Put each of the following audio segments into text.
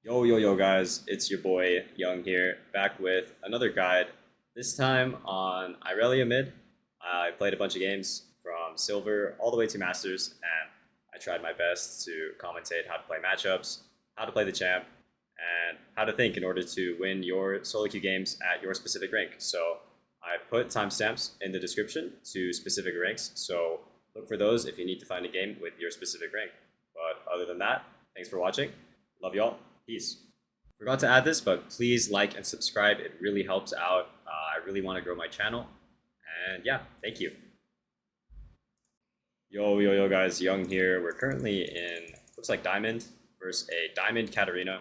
Yo guys, it's your boy Young here, back with another guide. This time on Irelia mid. I played a bunch of games from silver all the way to masters, and I tried my best to commentate how to play matchups, how to play the champ, and how to think in order to win your solo queue games at your specific rank. So I put timestamps in the description to specific ranks, so look for those if you need to find a game with your specific rank. But other than that, thanks for watching. Love y'all. Peace. Forgot to add this, but please like and subscribe. It really helps out. I really want to grow my channel. And yeah, thank you. Yo guys, Young here. We're currently in, looks like Diamond versus a Diamond Katarina.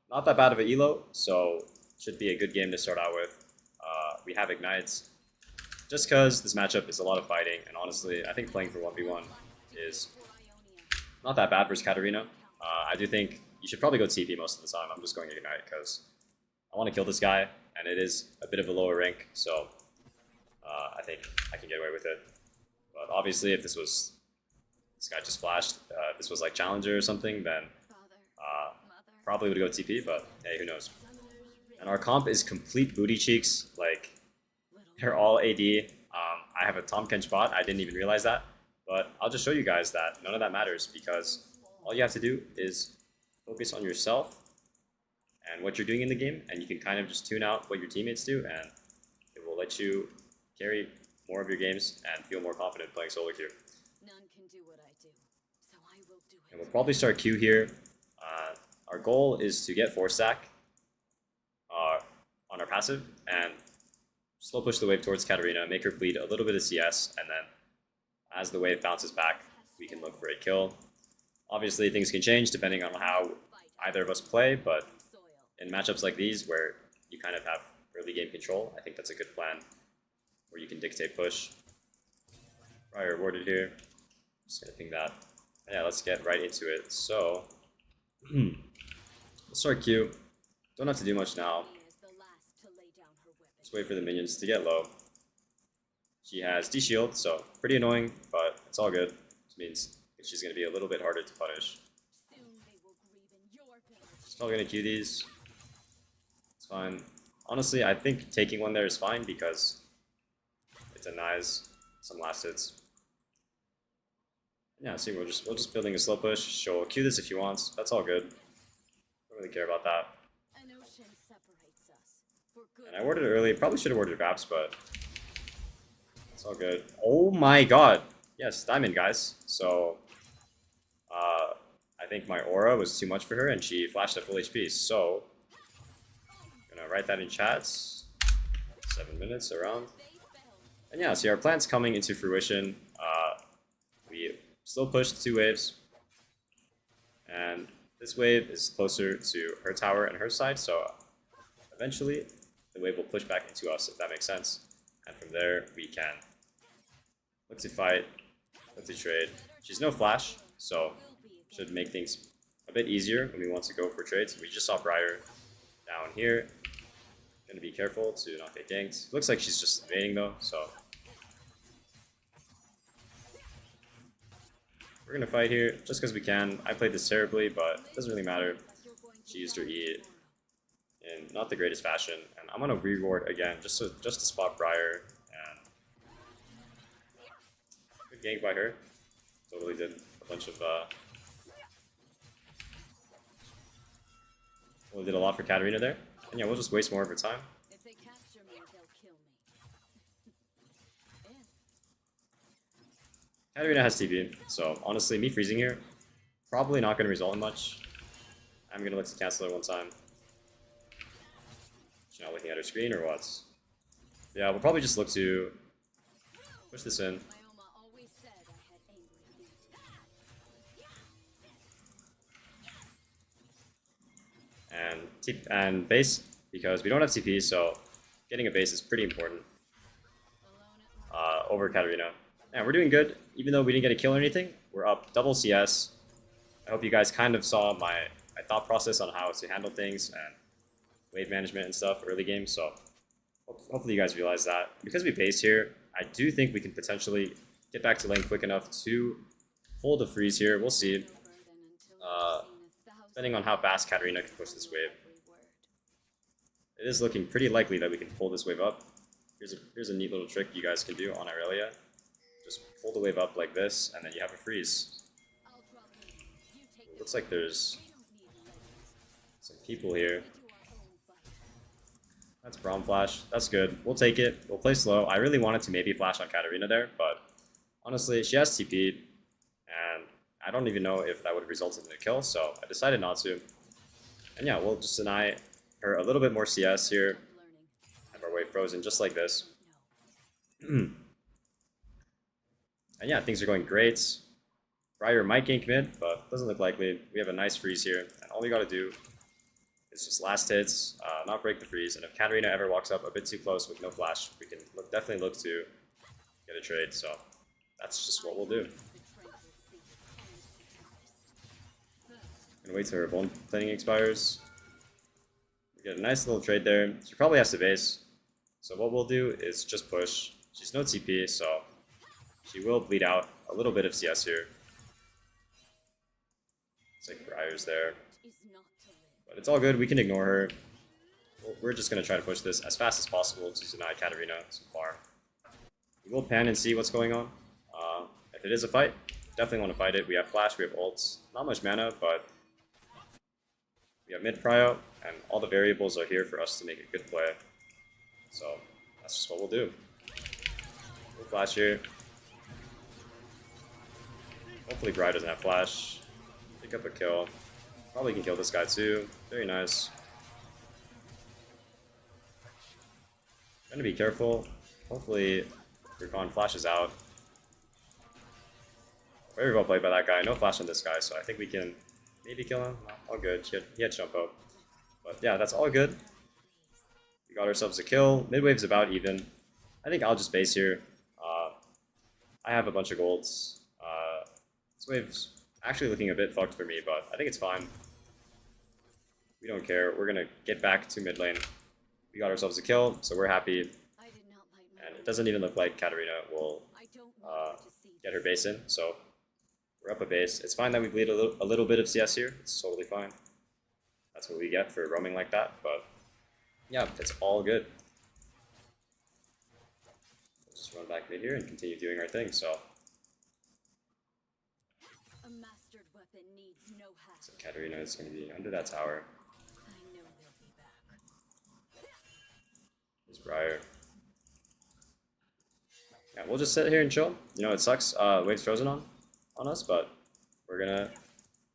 Not that bad of a elo, so should be a good game to start out with. We have Ignites. Just because this matchup is a lot of fighting, and honestly, I think playing for 1v1 is not that bad versus Katarina. I do think you should probably go TP most of the time. I'm just going Ignite because I want to kill this guy, and it is a bit of a lower rank, so I think I can get away with it. But obviously, if this guy just flashed, if this was like Challenger or something, then probably would go TP, but hey, who knows. And our comp is complete booty cheeks, like, they're all AD. I have a Tom Kench bot, I didn't even realize that, but I'll just show you guys that none of that matters because all you have to do is focus on yourself and what you're doing in the game, and you can kind of just tune out what your teammates do, and it will let you carry more of your games and feel more confident playing solo queue. None can do what I do, so I will do it. And we'll probably start Q here. Our goal is to get 4-stack on our passive and slow push the wave towards Katarina, make her bleed a little bit of CS, and then as the wave bounces back, we can look for a kill. Obviously, things can change depending on how either of us play, but in matchups like these where you kind of have early game control, I think that's a good plan where you can dictate push. Prior rewarded here. Just gonna ping that. Yeah, let's get right into it. So, let's start Q. Don't have to do much now. Just wait for the minions to get low. She has D-shield, so pretty annoying, but it's all good. This means she's going to be a little bit harder to punish. She's probably going to Q these. It's fine. Honestly, I think taking one there is fine because it denies some last hits. Yeah, see, we're just building a slow push. She'll Q this if she wants. That's all good. Don't really care about that. And I warded it early. Probably should have warded Vaps, but it's all good. Oh my god! Yes, Diamond, guys. So, I think my aura was too much for her, and she flashed at full HP. So, I'm gonna write that in chats. 7 minutes around. And yeah, see, our plan's coming into fruition. We slow pushed 2 waves, and this wave is closer to her tower and her side. So, eventually, the wave will push back into us, if that makes sense. And from there, we can look to fight, look to trade. She's no flash, so should make things a bit easier when we want to go for trades. We just saw Briar down here. Gonna be careful to not get ganked. Looks like she's just evading though, so we're gonna fight here just because we can. I played this terribly, but it doesn't really matter. She used her E in not the greatest fashion, and I'm gonna reward again just to spot Briar. And good gank by her. Totally did a bunch of well, did a lot for Katarina there. And yeah, we'll just waste more of her time. If they capture me, they'll kill me. Katarina has TP, so honestly, me freezing here, probably not going to result in much. I'm going to look to cancel her one time. She's not looking at her screen or what? Yeah, we'll probably just look to push this in. And base, because we don't have TP, so getting a base is pretty important over Katarina. And we're doing good, even though we didn't get a kill or anything. We're up double CS. I hope you guys kind of saw my thought process on how to handle things and wave management and stuff early game, so hopefully you guys realize that. Because we base here, I do think we can potentially get back to lane quick enough to hold a freeze here. We'll see. depending on how fast Katarina can push this wave. Every word. It is looking pretty likely that we can pull this wave up. Here's a neat little trick you guys can do on Irelia. Just pull the wave up like this, and then you have a freeze. I'll drop in. You take It looks like there's We don't need legends. some people here. We do our own fight. That's Braum Flash. That's good. We'll take it. We'll play slow. I really wanted to maybe flash on Katarina there, but honestly, she has TP'd, and I don't even know if that would have resulted in a kill, so I decided not to. And yeah, we'll just deny her a little bit more CS here. Learning. Have our wave frozen just like this. No. And yeah, things are going great. Briar might gank mid, but doesn't look likely. We have a nice freeze here, and all we gotta do is just last hits, not break the freeze, and if Katarina ever walks up a bit too close with no flash, we can definitely look to get a trade, so that's just what we'll do. The tranquil sea and the tempest. Gonna wait till her bone plating expires. We get a nice little trade there. She probably has to base, so what we'll do is just push. She's no TP, so she will bleed out a little bit of CS here. It's like Briar's there. Is not to live. But it's all good, we can ignore her. We're just going to try to push this as fast as possible to deny Katarina some farm. We will pan and see what's going on. If it is a fight, definitely want to fight it. We have flash, we have ults. Not much mana, but we have mid prio, and all the variables are here for us to make a good play. So that's just what we'll do. We'll flash here. Hopefully Briar doesn't have flash. Pick up a kill. Probably can kill this guy too. Very nice. Gonna be careful. Hopefully Rukon flashes out. Very well played by that guy. No flash on this guy, so I think we can maybe kill him. No, all good. He had jump up. But yeah, that's all good. We got ourselves a kill. Mid wave's about even. I think I'll just base here. I have a bunch of golds. This wave's actually looking a bit fucked for me, but I think it's fine. We don't care. We're gonna get back to mid lane. We got ourselves a kill, so we're happy. I did not light my And it doesn't even look like Katarina will I don't want you to see get her base in, so we're up a base. It's fine that we bleed a little bit of CS here. It's totally fine. That's what we get for roaming like that, but yeah, it's all good. We'll just run back mid here and continue doing our thing, so a mastered weapon needs no hack. Katarina is going to be under that tower. I know they'll be back. There's Briar. Yeah, we'll just sit here and chill. You know, it sucks. Wave's frozen on us, but we're gonna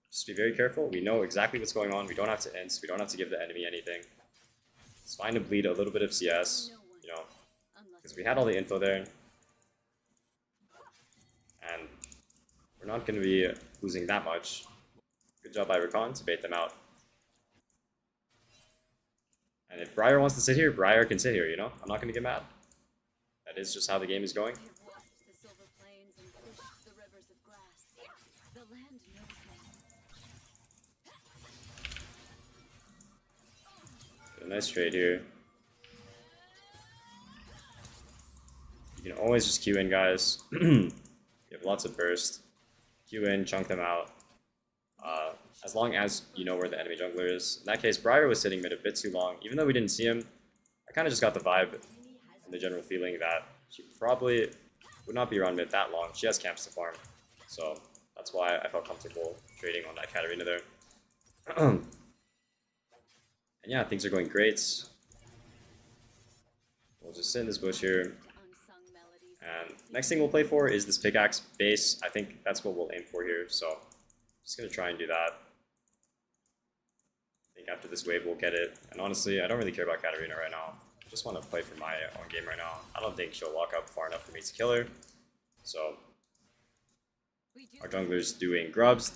just be very careful. We know exactly what's going on. We don't have to int. We don't have to give the enemy anything. It's fine to bleed a little bit of CS, No one, you know, unless because we had all the info there. And we're not going to be losing that much. Good job by Rakan to bait them out. And if Briar wants to sit here, Briar can sit here, you know? I'm not going to get mad. That is just how the game is going. I have walked the silver plains and fished the rivers of grass. The land knows me. A nice trade here. You can always just Q in, guys. You have lots of burst. Q in, chunk them out. As long as you know where the enemy jungler is. In that case, Briar was sitting mid a bit too long. Even though we didn't see him, I kind of just got the vibe and the general feeling that she probably would not be around mid that long. She has camps to farm. So that's why I felt comfortable trading on that Katarina there. And yeah, things are going great. We'll just sit in this bush here. Unsung melodies. And next thing we'll play for is this pickaxe base. I think that's what we'll aim for here. So just gonna try and do that. I think after this wave we'll get it. And honestly, I don't really care about Katarina right now. I just want to play for my own game right now. I don't think she'll walk up far enough for me to kill her. So our jungler's doing grubs.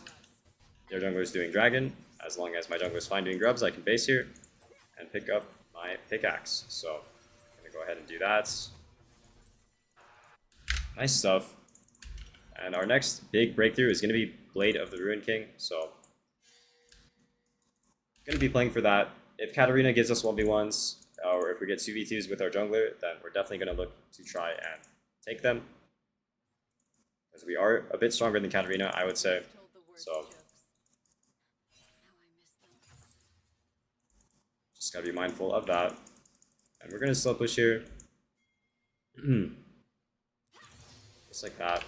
Their jungler's doing dragon. As long as my jungler's fine doing grubs, I can base here and pick up my pickaxe. So I'm gonna go ahead and do that. Nice stuff. And our next big breakthrough is gonna be Blade of the Ruin King. So gonna be playing for that. If Katarina gives us 1v1s, or if we get 2v2s with our jungler, then we're definitely gonna look to try and take them. Because we are a bit stronger than Katarina, I would say. Told the word So jokes. Now I Just gotta be mindful of that. And we're gonna slow push here. Just like that.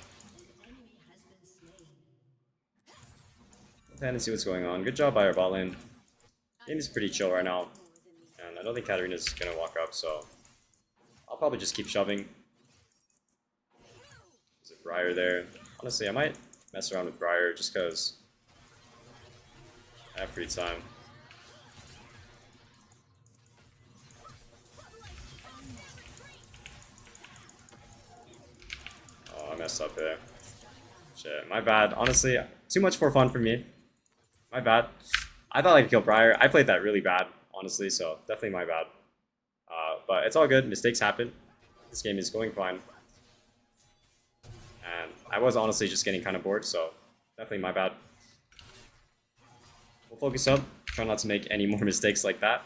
And see what's going on. Good job by our bot lane. Game is pretty chill right now. And I don't think Katarina's gonna walk up, so I'll probably just keep shoving. There's a Briar there. Honestly, I might mess around with Briar just because I have free time. Oh, I messed up there. Shit, my bad. Honestly, too much for fun for me. My bad. I thought I could kill Briar. I played that really bad, honestly, so definitely my bad. But it's all good. Mistakes happen. This game is going fine. And I was honestly just getting kind of bored, so definitely my bad. We'll focus up. Try not to make any more mistakes like that.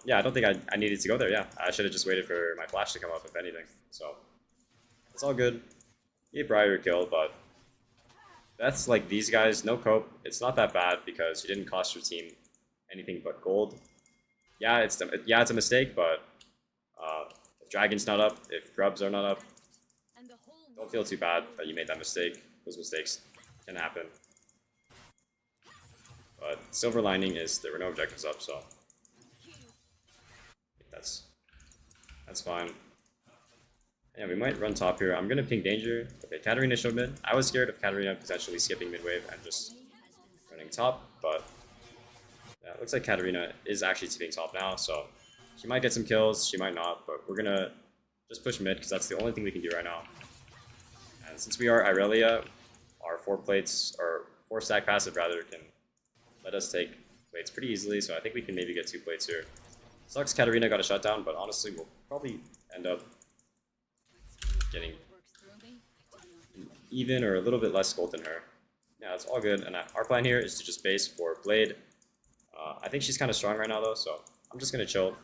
Yeah, I don't think I needed to go there. Yeah, I should have just waited for my flash to come up, if anything. So it's all good. He Briar kill, but that's like these guys, no cope. It's not that bad because you didn't cost your team anything but gold. Yeah, it's a mistake, but if Dragon's not up, if Grubs are not up, don't feel too bad that you made that mistake. Those mistakes can happen. But silver lining is there were no objectives up, so that's fine. Yeah, we might run top here. I'm gonna ping danger. Okay, Katarina showed mid. I was scared of Katarina potentially skipping mid wave and just running top, but yeah, it looks like Katarina is actually TPing top now, so she might get some kills, she might not, but we're gonna just push mid because that's the only thing we can do right now. And since we are Irelia, our 4 plates, or 4 stack passive rather, can let us take plates pretty easily, so I think we can maybe get 2 plates here. Sucks Katarina got a shutdown, but honestly we'll probably end up getting even or a little bit less gold than her. Yeah, it's all good, and our plan here is to just base for Blade. I think she's kind of strong right now though, so I'm just gonna chill.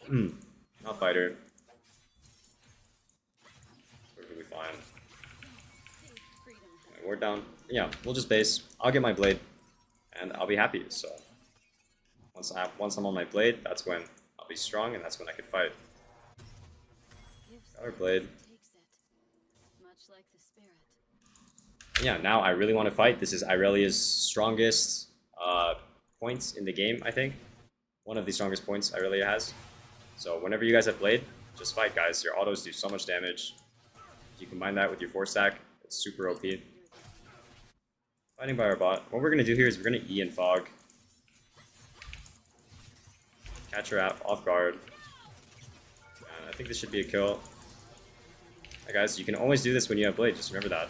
Not fight her. Perfectly fine. And we're down. Yeah, we'll just base. I'll get my Blade, and I'll be happy. So once I'm on my Blade, that's when I'll be strong, and that's when I can fight. Got our Blade. Yeah, now I really want to fight. This is Irelia's strongest points in the game, I think. One of the strongest points Irelia has. So whenever you guys have Blade, just fight, guys. Your autos do so much damage. If you combine that with your 4 stack, it's super OP. Fighting by our bot. What we're going to do here is we're going to E and Fog. Catch her out off guard. And I think this should be a kill. Hey guys, you can always do this when you have Blade, just remember that.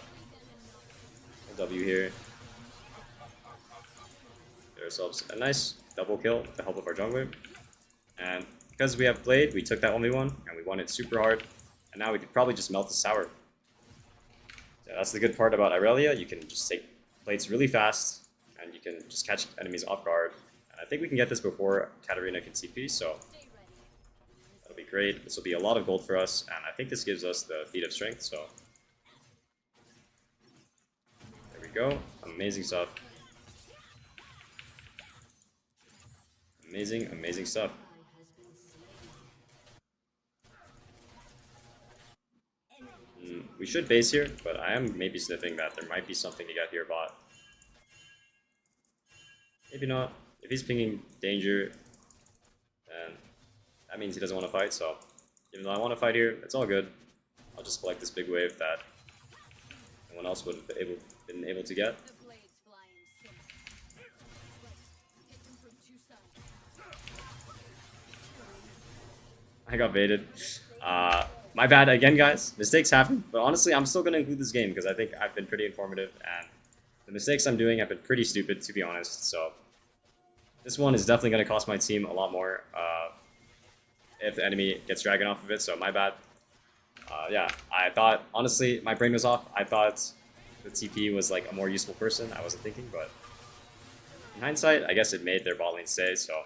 W here. Get ourselves a nice double kill with the help of our jungler. And because we have Blade, we took that 1v1 and we won it super hard. And now we could probably just melt the tower. So that's the good part about Irelia. You can just take plates really fast and you can just catch enemies off guard. And I think we can get this before Katarina can TP, so that'll be great. This will be a lot of gold for us, and I think this gives us the feat of strength, so there we go. Amazing stuff. Amazing, amazing stuff. We should base here, but I am maybe sniffing that there might be something to get here bot. Maybe not. If he's pinging danger, then that means he doesn't want to fight, so even though I want to fight here, it's all good. I'll just collect this big wave that no one else would have been able to get. I got baited. My bad again, guys. Mistakes happen, but honestly, I'm still going to include this game because I think I've been pretty informative, and the mistakes I'm doing have been pretty stupid, to be honest. So this one is definitely going to cost my team a lot more if the enemy gets dragon off of it, so my bad. Yeah, I thought, honestly, my brain was off. I thought the TP was like a more useful person. I wasn't thinking, but in hindsight, I guess it made their bot lane stay, so,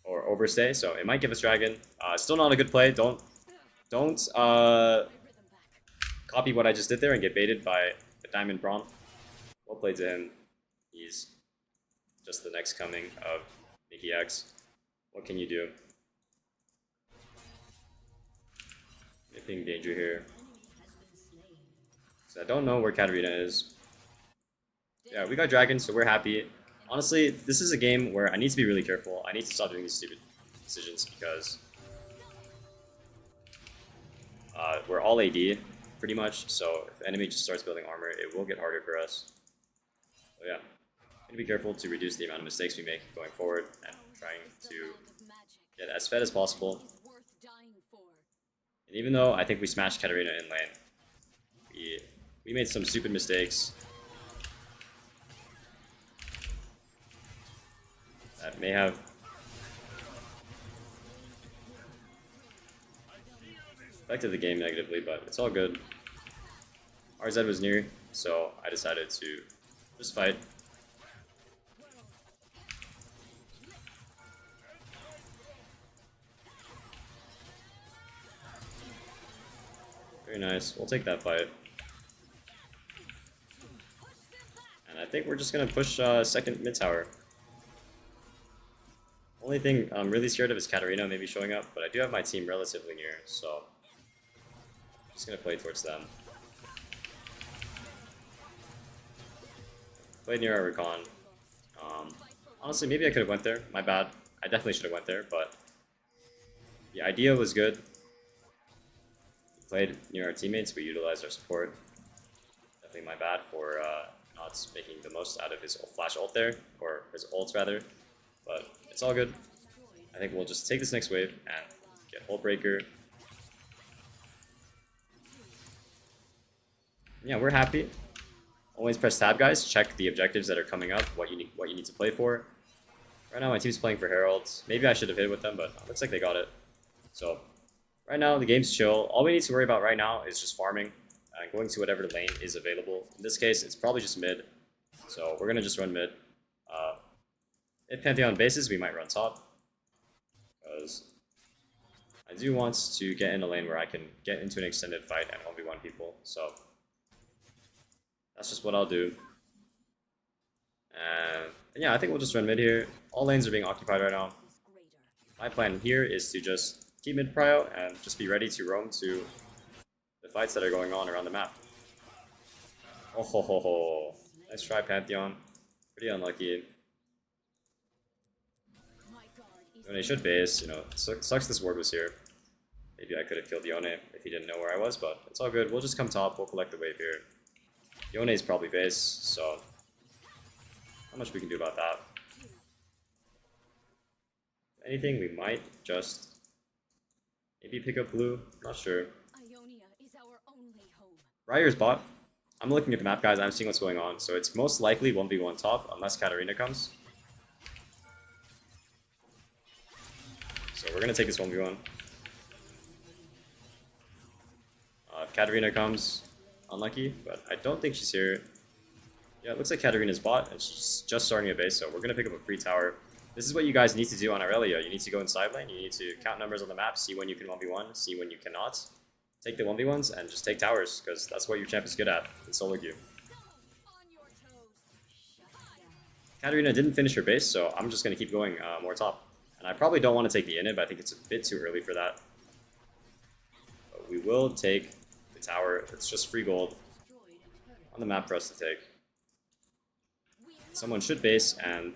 or overstay, so it might give us dragon. Still not a good play. Don't copy what I just did there and get baited by a diamond brawn. Well played to him. He's just the next coming of Mickey X. What can you do? Nipping danger here. So I don't know where Katarina is. Yeah, we got dragon, so we're happy. Honestly, this is a game where I need to be really careful. I need to stop doing these stupid decisions because we're all AD, pretty much. So if the enemy just starts building armor, it will get harder for us. So yeah, need to be careful to reduce the amount of mistakes we make going forward and trying to get as fed as possible. And even though I think we smashed Katarina in lane, we made some stupid mistakes that may have affected the game negatively, but it's all good. RZ was near, so I decided to just fight. Very nice. We'll take that fight. And I think we're just going to push second mid tower. Only thing I'm really scared of is Katarina maybe showing up, but I do have my team relatively near, so I'm just going to play towards them. Played near our recon. Honestly, maybe I could have went there. My bad. I definitely should have went there, but the idea was good. We played near our teammates. We utilized our support. Definitely my bad for not making the most out of his flash ult there, or his ults rather. But it's all good. I think we'll just take this next wave and get Ult Breaker. Yeah, we're happy. Always press tab, guys. Check the objectives that are coming up, what you need to play for. Right now my team's playing for Heralds. Maybe I should have hit with them, but it looks like they got it. So right now the game's chill. All we need to worry about right now is just farming and going to whatever lane is available. In this case, it's probably just mid. So we're gonna just run mid. If Pantheon bases, we might run top. Because I do want to get in a lane where I can get into an extended fight and 1v1 people. So that's just what I'll do. And yeah, I think we'll just run mid here. All lanes are being occupied right now. My plan here is to just keep mid prio and just be ready to roam to the fights that are going on around the map. Oh ho ho ho. Nice try, Pantheon. Pretty unlucky. Yone should base, you know, it sucks this ward was here. Maybe I could have killed Yone if he didn't know where I was, but it's all good. We'll just come top, we'll collect the wave here. Yone is probably base, so not much we can do about that. If anything, we might just maybe pick up blue, not sure. Ryer's bot. I'm looking at the map, guys, I'm seeing what's going on, so it's most likely 1v1 top, unless Katarina comes. So we're gonna take this 1v1. If Katarina comes, unlucky, but I don't think she's here. Yeah, it looks like Katarina's bot, and she's just starting a base, so we're gonna pick up a free tower. This is what you guys need to do on Aurelia. You need to go inside lane, you need to count numbers on the map, see when you can 1v1, see when you cannot. Take the 1v1s and just take towers, because that's what your champ is good at in solo queue. Katarina didn't finish her base, so I'm just gonna keep going more top. And I probably don't want to take the init, but I think it's a bit too early for that. But we will take the tower. It's just free gold on the map for us to take. Someone should base and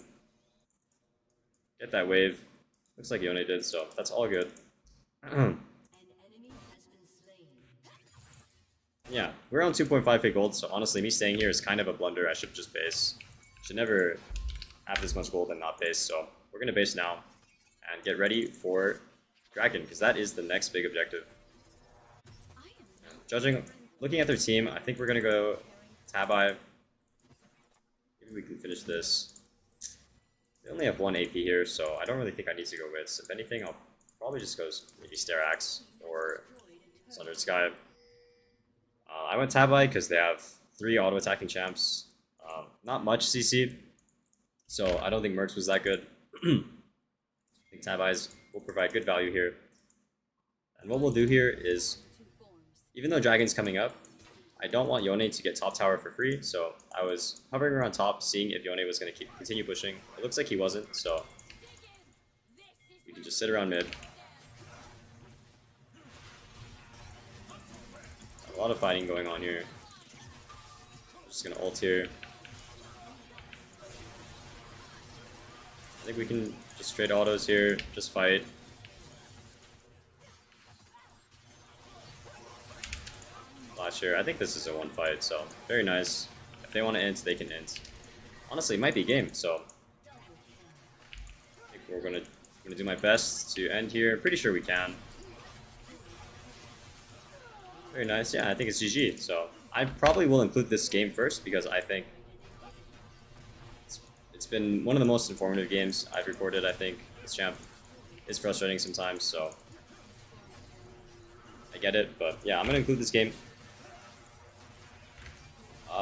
get that wave. Looks like Yone did, so that's all good. Yeah, we're on 2.5k gold, so honestly, me staying here is kind of a blunder. I should just base. Should never have this much gold and not base, so we're going to base now. And get ready for Dragon, because that is the next big objective. Looking at their team, I think we're going to go Tabi. Maybe we can finish this. They only have one AP here, so I don't really think I need to go Wits. If anything, I'll probably just go maybe Sterax or Sundered Sky. I went Tabi because they have 3 auto-attacking champs. Not much CC, so I don't think Mercs was that good. I think Tabi's will provide good value here. And what we'll do here is, even though Dragon's coming up, I don't want Yone to get top tower for free, so I was hovering around top, seeing if Yone was going to continue pushing. It looks like he wasn't, so just sit around mid. A lot of fighting going on here. Just gonna ult here. I think we can just trade autos here, just fight. Flash here. I think this is a one fight, so very nice. If they want to int, they can int. Honestly, it might be a game, so I think we're gonna do my best to end here. Pretty sure we can. Very nice. Yeah, I think it's GG. So I probably will include this game first because I think it's been one of the most informative games I've recorded. I think this champ is frustrating sometimes, so I get it. But yeah, I'm gonna include this game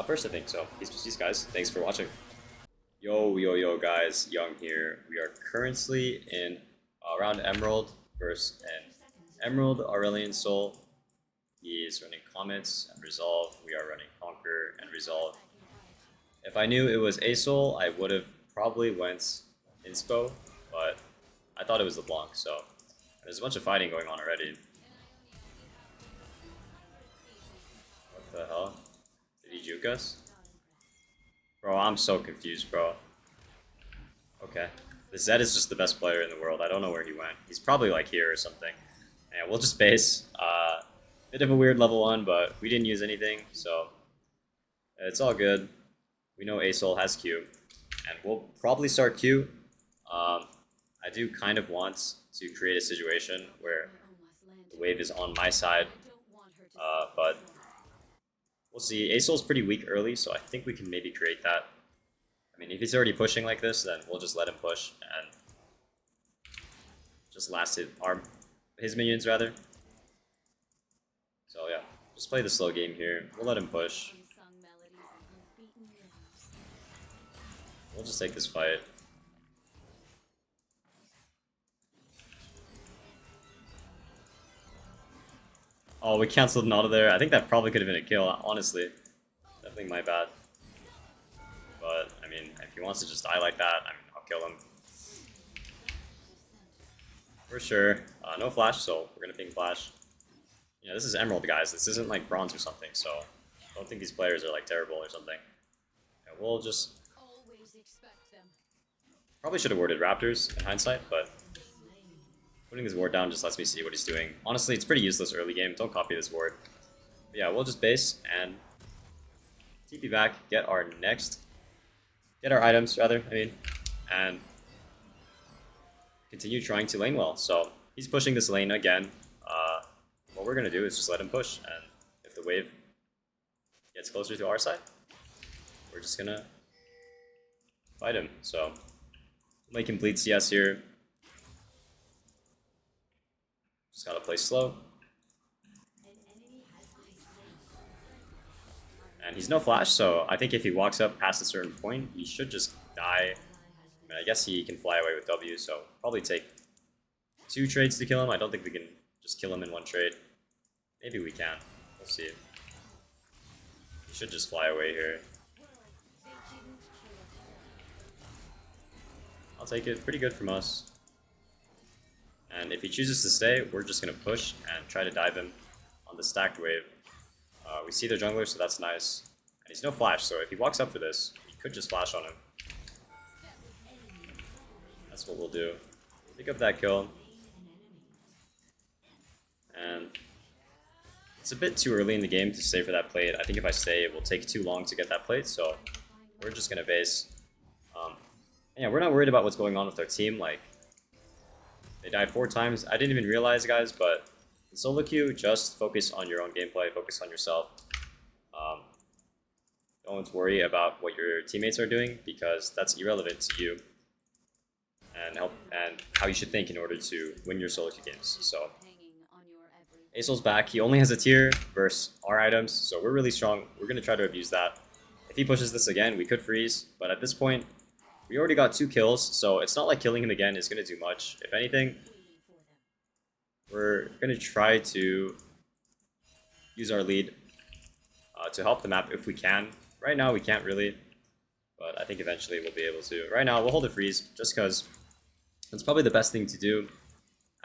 first, I think. So peace, guys. Thanks for watching. Yo, guys. Young here. We are currently in around Emerald versus an Emerald Aurelion Soul. He is running Comets and Resolve. We are running Conquer and Resolve. If I knew it was a soul, I would have probably went inspo, but I thought it was LeBlanc, so there's a bunch of fighting going on already. What the hell? Did he juke us? Bro, I'm so confused, bro. Okay. The Zed is just the best player in the world. I don't know where he went. He's probably like here or something. And we'll just base. Bit of a weird level 1, but we didn't use anything, so it's all good. We know A-Soul has Q, and we'll probably start Q. I do kind of want to create a situation where the wave is on my side, but we'll see. A-Soul's pretty weak early, so I think we can maybe create that. I mean, if he's already pushing like this, then we'll just let him push and just last his minions rather. So yeah, just play the slow game here. We'll let him push. We'll just take this fight. Oh, we canceled an auto there. I think that probably could have been a kill, honestly. Definitely my bad. But, I mean, if he wants to just die like that, I mean, I'll kill him. For sure. No flash, so we're gonna ping flash. Yeah, this is Emerald, guys. This isn't like Bronze or something, so I don't think these players are like terrible or something. Yeah, we'll just... Probably should have warded Raptors in hindsight, but putting this ward down just lets me see what he's doing. Honestly, it's pretty useless early game. Don't copy this ward. But yeah, we'll just base and TP back, get our items rather, and continue trying to lane well. So he's pushing this lane again. What we're gonna do is just let him push, and if the wave gets closer to our side, we're just gonna fight him. So make him bleed CS here. Just gotta play slow. And he's no flash, so I think if he walks up past a certain point, he should just die. I mean, I guess he can fly away with W, so probably take 2 trades to kill him. I don't think we can just kill him in 1 trade. Maybe we can. We'll see. He should just fly away here. I'll take it. Pretty good from us. And if he chooses to stay, we're just going to push and try to dive him on the stacked wave. We see the jungler, so that's nice. And he's no flash, so if he walks up for this, we could just flash on him. That's what we'll do. Pick up that kill. And it's a bit too early in the game to stay for that plate. I think if I stay, it will take too long to get that plate, so we're just going to base. Yeah, we're not worried about what's going on with our team. Like, they died 4 times. I didn't even realize, guys, but in solo queue, just focus on your own gameplay, focus on yourself. Don't worry about what your teammates are doing, because that's irrelevant to you and how you should think in order to win your solo queue games. So A-Soul's back. He only has a tier versus our items, so we're really strong. We're going to try to abuse that. If he pushes this again, we could freeze, but at this point, we already got 2 kills, so it's not like killing him again is going to do much. If anything, we're going to try to use our lead to help the map if we can. Right now, we can't really, but I think eventually we'll be able to. Right now, we'll hold a freeze just because it's probably the best thing to do.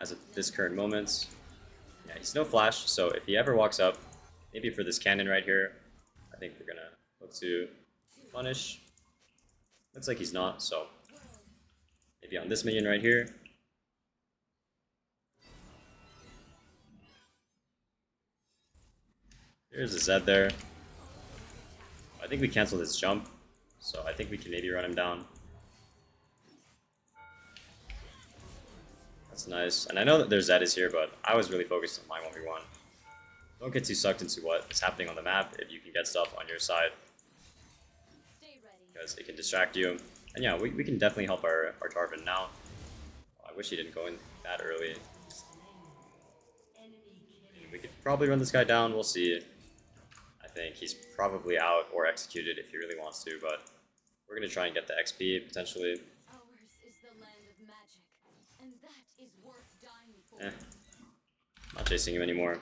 as of this current moment. Yeah, he's no flash, so if he ever walks up, maybe for this cannon right here, I think we're gonna look to punish. Looks like he's not, so maybe on this minion right here. There's a Zed there. I think we canceled his jump, so I think we can maybe run him down. That's nice. And I know that their Zed is here, but I was really focused on my 1v1. Don't get too sucked into what is happening on the map if you can get stuff on your side, because it can distract you. And yeah, we can definitely help our Jarvan now. I wish he didn't go in that early. We could probably run this guy down, we'll see. I think he's probably out or executed if he really wants to, but we're going to try and get the XP, potentially. Ours is the land of magic, and that is worth dying for. Not chasing him anymore.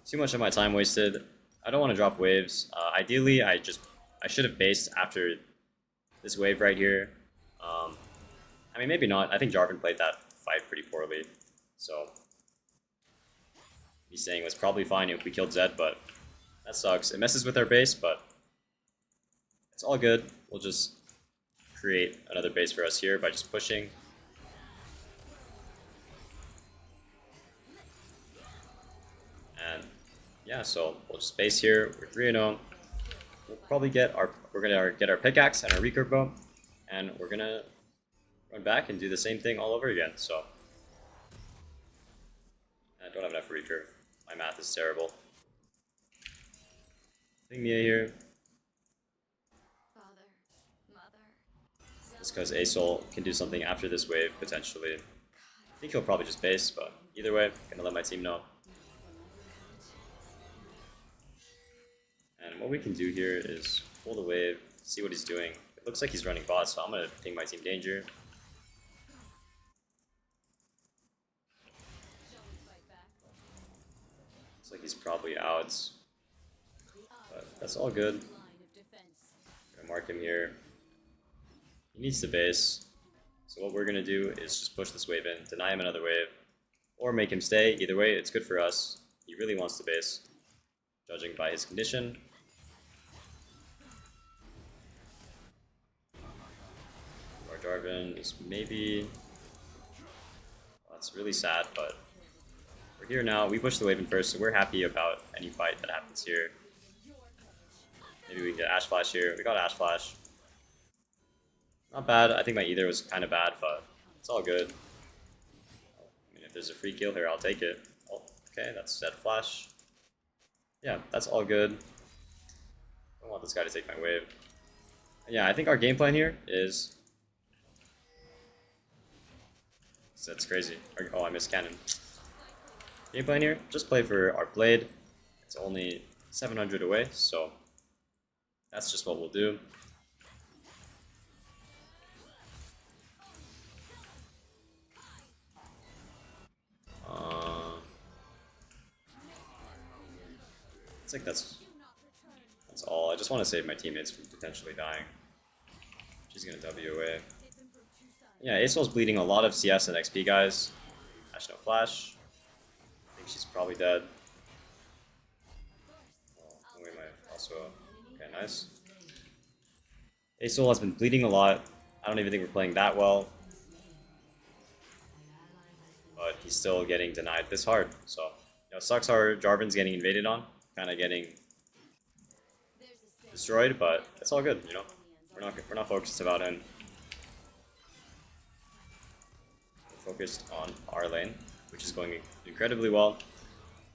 Too much of my time wasted. I don't want to drop waves. Ideally, I should have based after this wave right here. I mean, maybe not. I think Jarvan played that fight pretty poorly, so me saying it was probably fine if we killed Zed, but that sucks. It messes with our base, but it's all good. We'll just create another base for us here by just pushing. And yeah, so we'll just base here. We're 3-0. We'll probably get our pickaxe and our recurve bow, and we're gonna run back and do the same thing all over again. So I don't have enough recurve. My math is terrible. I think Mia here. Father, mother. Just because Asol can do something after this wave, potentially. I think he'll probably just base, but either way, I'm gonna let my team know. And what we can do here is pull the wave, see what he's doing. It looks like he's running bot, so I'm gonna ping my team danger. Looks like he's probably out, but that's all good. Gonna mark him here. He needs to base. So what we're gonna do is just push this wave in, deny him another wave, or make him stay. Either way, it's good for us. He really wants to base, judging by his condition. Our Jarvan is maybe... Well, that's really sad, but we're here now. We pushed the wave in first, so we're happy about any fight that happens here. Maybe we can get Ash Flash here. We got Ash Flash. Not bad. I think my Ether was kind of bad, but it's all good. I mean, if there's a free kill here, I'll take it. Oh, okay, that's Zed Flash. Yeah, that's all good. I don't want this guy to take my wave. Yeah, I think our game plan here is... That's crazy. Oh, I missed cannon. Game plan here, just play for our blade. It's only 700 away, so that's just what we'll do. It's like that's all. I just want to save my teammates from potentially dying. She's gonna W away. Yeah, Asol's bleeding a lot of CS and XP, guys. Ash no flash. I think she's probably dead. Oh, we might also... Okay, nice. Asol has been bleeding a lot. I don't even think we're playing that well. But he's still getting denied this hard. So, you know, sucks our Jarvan's getting invaded on. Kind of getting destroyed, but it's all good, you know. We're not focused about him. We're focused on our lane, which is going incredibly well.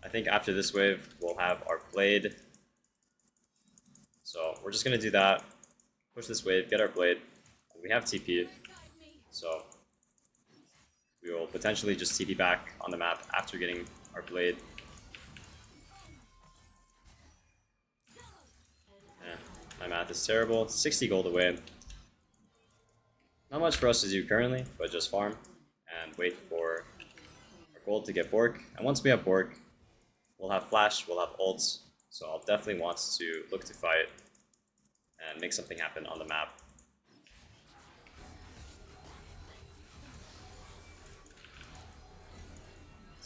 I think after this wave, we'll have our blade. So we're just gonna do that. Push this wave, get our blade. We have TP, so we will potentially just TP back on the map after getting our blade. My math is terrible. 60 gold away. Not much for us to do currently, but just farm and wait for our gold to get Bork. And once we have Bork, we'll have flash, we'll have ults. So I'll definitely want to look to fight and make something happen on the map.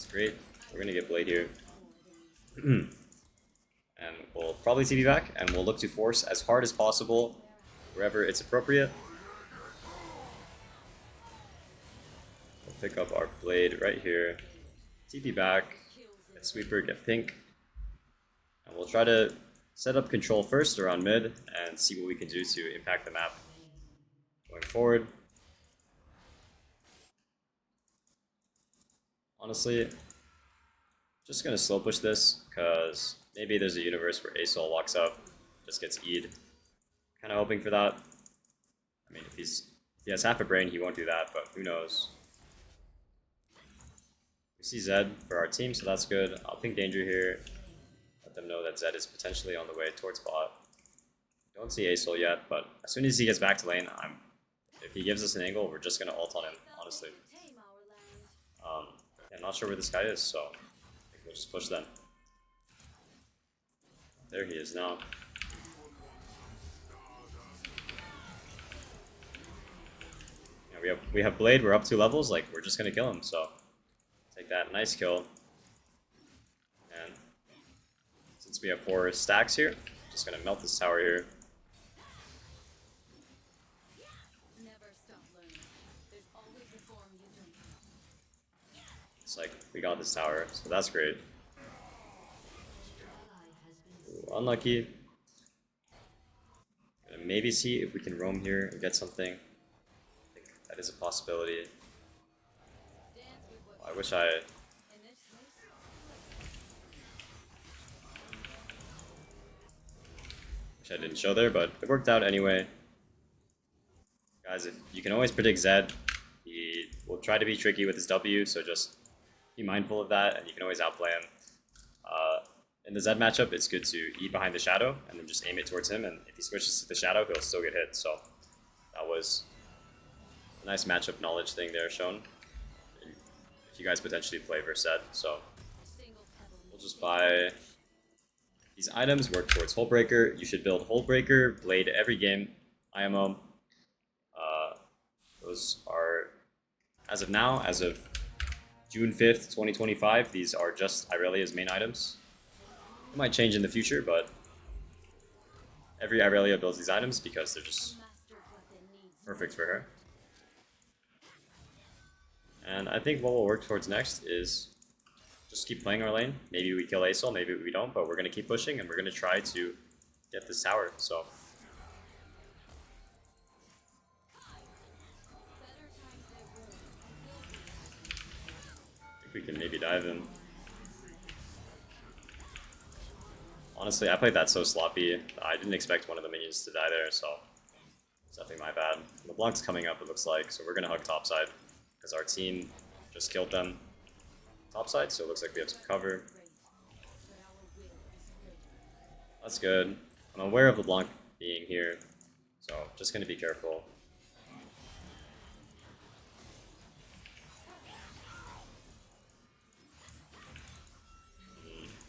That's great. We're gonna get Blade here. And we'll probably TP back, and we'll look to force as hard as possible wherever it's appropriate. We'll pick up our Blade right here. TP back, get Sweeper, get Pink. And we'll try to set up control first around mid and see what we can do to impact the map going forward. Honestly, just gonna slow push this because maybe there's a universe where Asol walks up, just gets E'd. Kind of hoping for that. I mean, if he has half a brain, he won't do that, but who knows. We see Zed for our team, so that's good. I'll ping Danger here. Let them know that Zed is potentially on the way towards bot. Don't see Asol yet, but as soon as he gets back to lane, if he gives us an angle, we're just gonna ult on him, honestly. I'm not sure where this guy is, so I think we'll just push them. There he is now. Yeah, we have Blade, we're up 2 levels, like we're just gonna kill him, so take that, nice kill. And since we have 4 stacks here, just gonna melt this tower here. It's like we got this tower, so that's great. Ooh, unlucky. Gonna maybe see if we can roam here and get something. I think that is a possibility. I wish I didn't show there, but it worked out anyway. Guys, if you can always predict Zed, he will try to be tricky with his W, so just be mindful of that, and you can always outplay him. In the Zed matchup, it's good to eat behind the shadow and then just aim it towards him, and if he switches to the shadow, he'll still get hit. So that was a nice matchup knowledge thing there shown. If you guys potentially play versus Zed, so we'll just buy these items, work towards Hullbreaker. You should build Hullbreaker, Blade every game, IMO. Those are, as of now, as of June 5th, 2025, these are just Irelia's main items. It might change in the future, but every Irelia builds these items because they're just perfect for her. And I think what we'll work towards next is just keep playing our lane. Maybe we kill Asol, maybe we don't, but we're going to keep pushing and we're going to try to get this tower. So we can maybe dive in. Honestly, I played that so sloppy. I didn't expect one of the minions to die there, so it's definitely my bad. LeBlanc's coming up, it looks like, so we're gonna hug topside because our team just killed them topside, so it looks like we have some cover. That's good. I'm aware of LeBlanc being here, so just gonna be careful.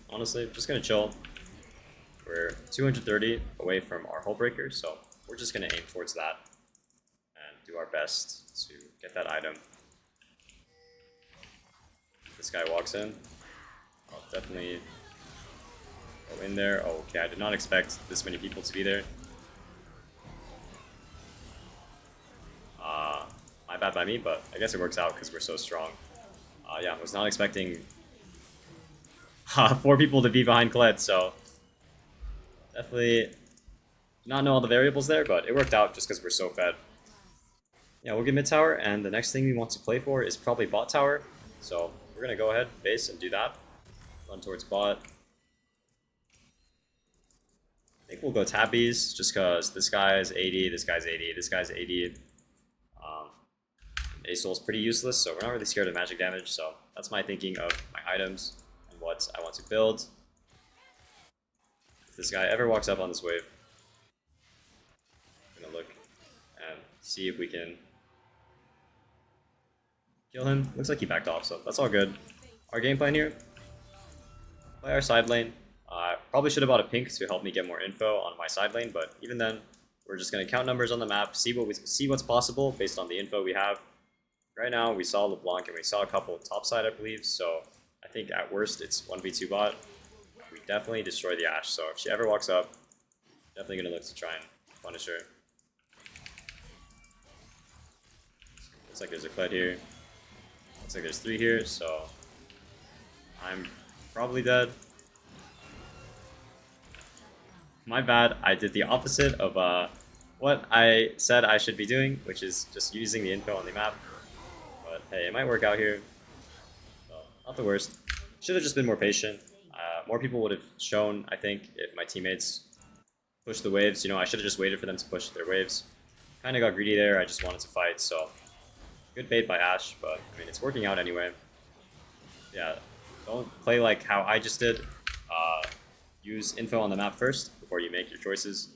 Honestly, just gonna chill. We're 230 away from our Hullbreaker, so we're just gonna aim towards that and do our best to get that item. This guy walks in. I'll definitely go in there. Oh, okay, I did not expect this many people to be there. My bad by me, but I guess it works out because we're so strong. Yeah, I was not expecting 4 people to be behind Colette, so definitely did not know all the variables there, but it worked out just because we're so fed. Yeah, we'll get mid tower, and the next thing we want to play for is probably bot tower. So we're gonna go ahead, base, and do that. Run towards bot. I think we'll go tabbies, just because this guy's 80, this guy's 80, this guy's 80. Asol's pretty useless, so we're not really scared of magic damage, so that's my thinking of my items and what I want to build. If this guy ever walks up on this wave, I'm gonna look and see if we can kill him. Looks like he backed off, so that's all good. Our game plan here, play our side lane. Probably should have bought a pink to help me get more info on my side lane, but even then, we're just gonna count numbers on the map, see what's possible based on the info we have. Right now, we saw LeBlanc and we saw a couple topside, I believe, so I think at worst it's 1v2 bot. We definitely destroy the Ashe, so if she ever walks up, definitely gonna look to try and punish her. Looks like there's a plat here. Looks like there's 3 here, so I'm probably dead. My bad, I did the opposite of what I said I should be doing, which is just using the info on the map. But hey, it might work out here. So, not the worst. Should have just been more patient. More people would have shown, I think, if my teammates pushed the waves. You know, I should have just waited for them to push their waves. Kind of got greedy there, I just wanted to fight, so good bait by Ashe, but I mean, it's working out anyway. Yeah, don't play like how I just did. Use info on the map first before you make your choices.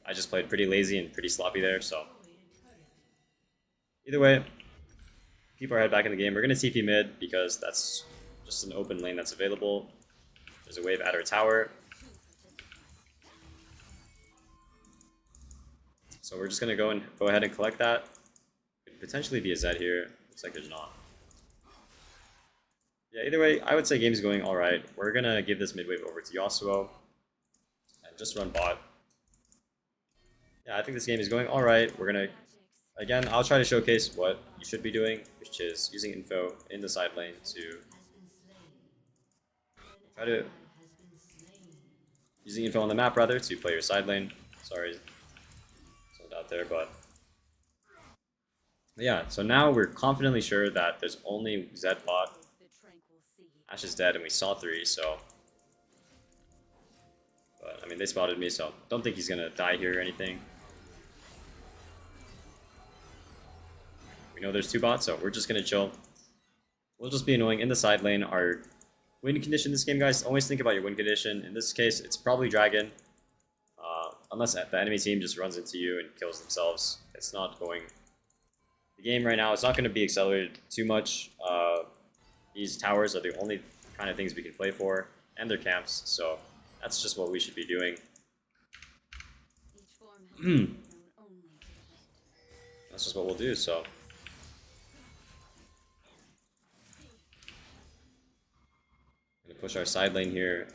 I just played pretty lazy and pretty sloppy there, so either way, keep our head back in the game. We're going to TP mid because that's just an open lane that's available. There's a wave at our tower. So we're just going to go ahead and collect that. Could potentially be a Zed here. Looks like there's not. Yeah, either way, I would say game's going alright. We're going to give this mid wave over to Yasuo and just run bot. Yeah, I think this game is going alright. We're going to, again, I'll try to showcase what you should be doing, which is using info in the side lane to try to, using info on the map rather, to play your side lane. Sorry, someone out there, but yeah, so now we're confidently sure that there's only Zed bot. Ashe is dead and we saw 3, so, but I mean, they spotted me, so don't think he's gonna die here or anything. We know there's 2 bots, so we're just gonna chill. We'll just be annoying in the side lane. Our win condition this game, guys, always think about your win condition. In this case, it's probably Dragon. Unless the enemy team just runs into you and kills themselves. It's not going... The game right now is not going to be accelerated too much. These towers are the only kind of things we can play for, and their camps, so that's just what we should be doing. That's just what we'll do, so... Gonna push our side lane here.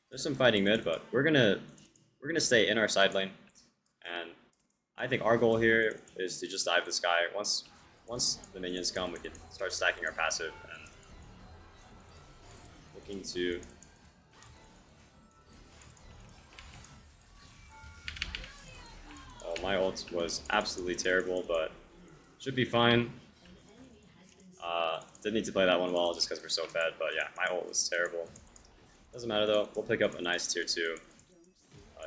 There's some fighting mid, but we're gonna stay in our side lane, and I think our goal here is to just dive this guy. Once the minions come, we can start stacking our passive and looking to my ult was absolutely terrible, but should be fine. Didn't need to play that one well just because we're so fed, but yeah, my ult was terrible. Doesn't matter though, we'll pick up a nice tier 2.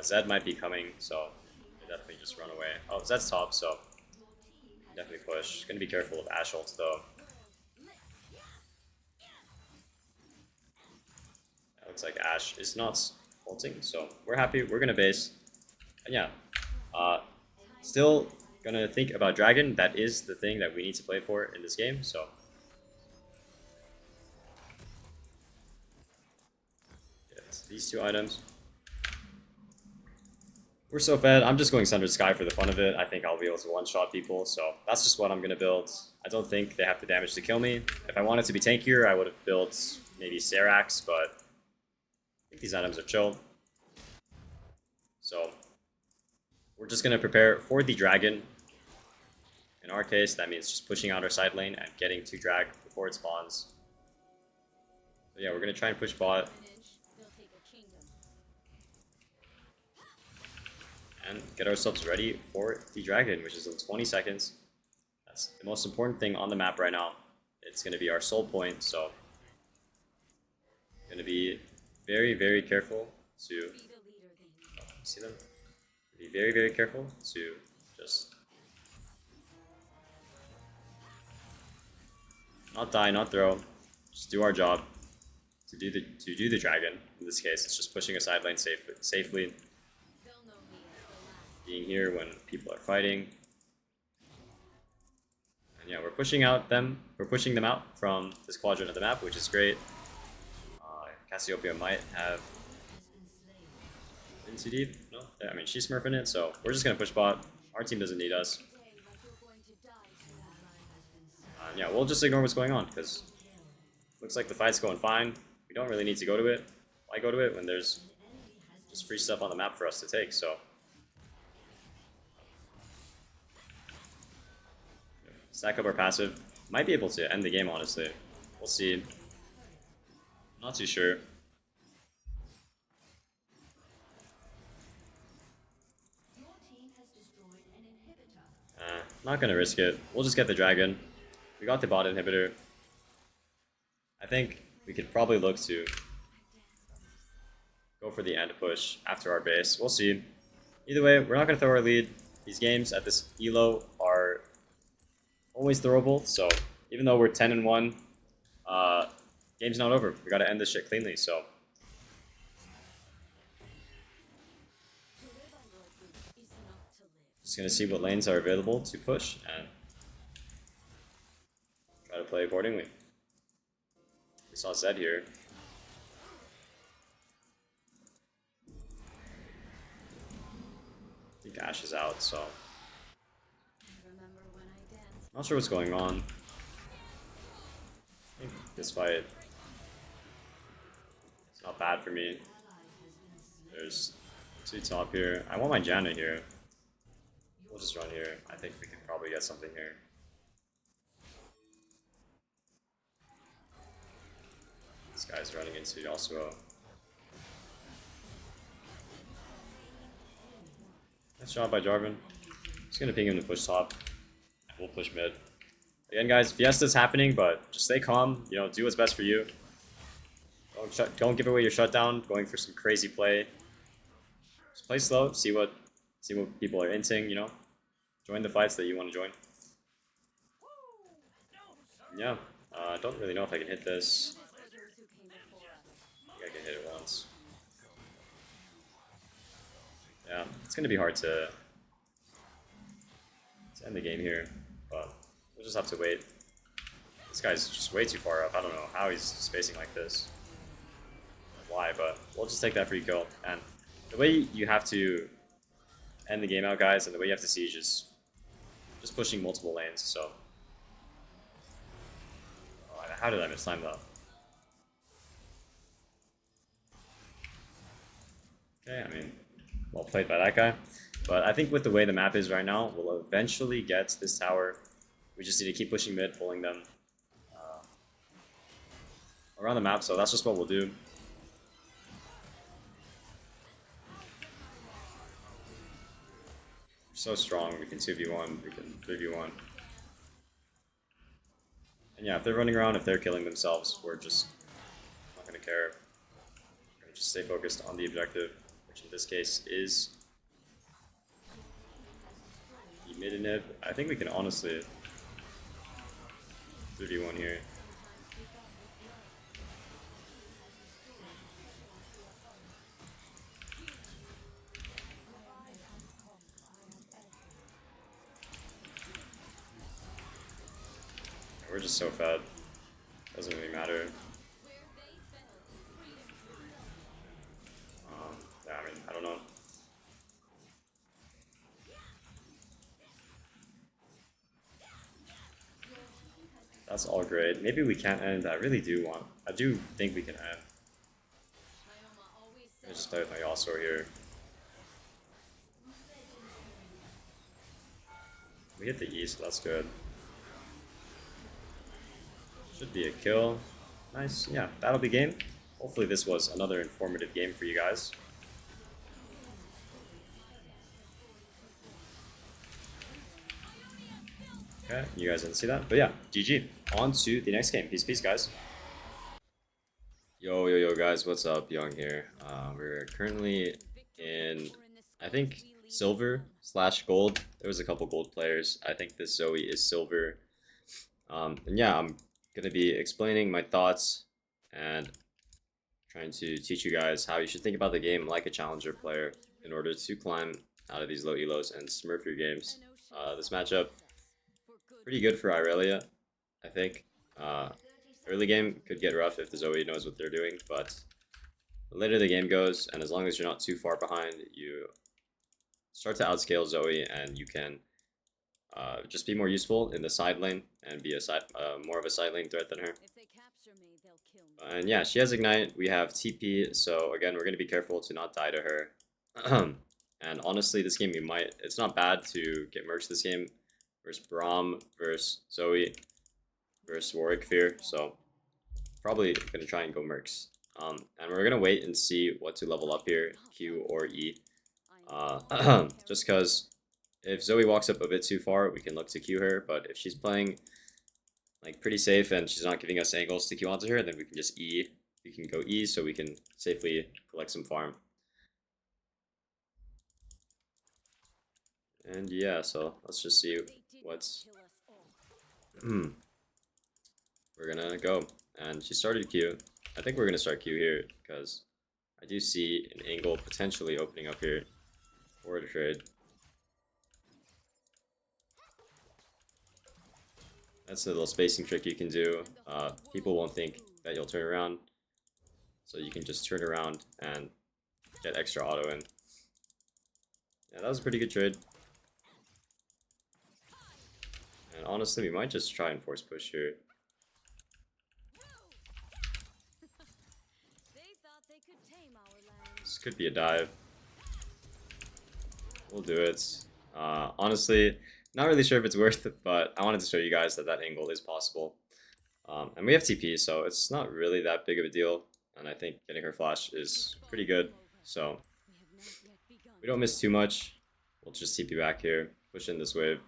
Zed might be coming, so definitely just run away. Oh, Zed's top, so definitely push. Gonna be careful of Ashe ults though. It looks like Ashe is not ulting, so we're happy. We're gonna base. And yeah, still gonna think about Dragon. That is the thing that we need to play for in this game, so. Get these 2 items. We're so fed. I'm just going Sundered Sky for the fun of it. I think I'll be able to one-shot people, so that's just what I'm going to build. I don't think they have the damage to kill me. If I wanted to be tankier, I would have built maybe Serax, but I think these items are chill. So we're just going to prepare for the Dragon. In our case, that means just pushing out our side lane and getting to drag before it spawns. So yeah, we're going to try and push bot. And get ourselves ready for the Dragon, which is in 20 seconds. That's the most important thing on the map right now. It's going to be our soul point, so going to be very, very careful to see them. Be very, very careful to just not die, not throw. Just do our job to do the Dragon. In this case, it's just pushing a side lane safely. Being here when people are fighting. And yeah, we're pushing them out from this quadrant of the map, which is great. Cassiopeia might have been too deep. No, I mean, she's smurfing it, so we're just gonna push bot. Our team doesn't need us. Yeah, we'll just ignore what's going on, because Looks like the fight's going fine. We don't really need to go to it. Why go to it when there's just free stuff on the map for us to take? So stack up our passive. Might be able to end the game, honestly. We'll see. Not too sure. Not gonna risk it. We'll just get the dragon. We got the bot inhibitor. I think we could probably look to go for the end push after our base. We'll see. Either way, we're not gonna throw our lead. These games at this elo are always throwable, so even though we're 10-1, game's not over. We gotta end this shit cleanly, so. Just gonna see what lanes are available to push and try to play accordingly. We saw Zed here. I think Ashe is out, so. Not sure what's going on. I think this fight is not bad for me. There's 2 top here. I want my Janna here. We'll just run here. I think we can probably get something here. This guy's running into Yasuo. Nice job by Jarvan. Just gonna ping him to push top. We'll push mid. Again, guys, Fiesta's happening, but just stay calm. You know, do what's best for you. Don't give away your shutdown. Going for some crazy play. Just play slow. See what people are inting. You know, join the fights that you want to join. Yeah, I don't really know if I can hit this. I think I can hit it once. Yeah, it's gonna be hard to end the game here, but we'll just have to wait. This guy's just way too far up. I don't know how he's spacing like this. Why, but we'll just take that free kill. And the way you have to end the game out, guys, and the way you have to siege is just pushing multiple lanes. So, oh, how did I miss time though? Okay, I mean, well played by that guy. But I think with the way the map is right now, we'll eventually get this tower. We just need to keep pushing mid, pulling them around the map, so that's just what we'll do. We're so strong, we can 2v1, we can 3v1. And yeah, if they're running around, if they're killing themselves, we're just not going to care. We're going to just stay focused on the objective, which in this case is the mid inhib. I think we can honestly 3v1 here. We're just so fed. Doesn't really matter. Yeah, I mean, I don't know. That's all great. Maybe we can't end. I really do want. I do think we can end. I'm gonna just play with my Yasuo here. We hit the E, so that's good. Should be a kill. Nice. Yeah, that'll be game. Hopefully this was another informative game for you guys. Okay, you guys didn't see that, but yeah, GG. On to the next game. Peace, guys. Yo, guys, what's up? Young here. We're currently in, I think, silver/gold. There was a couple gold players. I think this Zoe is silver. And yeah, I'm gonna be explaining my thoughts and trying to teach you guys how you should think about the game like a challenger player in order to climb out of these low elos and smurf your games. This matchup, pretty good for Irelia, I think. Early game could get rough if the Zoe knows what they're doing, but the later the game goes, and as long as you're not too far behind, you start to outscale Zoe, and you can just be more useful in the side lane and be a more of a side lane threat than her. And yeah, she has Ignite. We have TP. So again, we're going to be careful to not die to her. And honestly, this game it's not bad to get mercs this game versus Braum, versus Zoe, versus Warwick Fear. So probably going to try and go mercs. And we're going to wait and see what to level up here, Q or E. Just because if Zoe walks up a bit too far, we can look to Q her. But if she's playing like pretty safe and she's not giving us angles to Q onto her, then we can just E. We can go E so we can safely collect some farm. And yeah, so let's just see what's we're gonna go. And she started Q. I think we're gonna start Q here because I do see an angle potentially opening up here for a trade. That's a little spacing trick you can do. People won't think that you'll turn around, so you can just turn around and get extra auto in. Yeah, that was a pretty good trade. And honestly, we might just try and force push here. This could be a dive. We'll do it. Honestly, not really sure if it's worth it, but I wanted to show you guys that that angle is possible. And we have TP, so it's not really that big of a deal. And I think getting her flash is pretty good. So we don't miss too much. We'll just TP back here, push in this wave.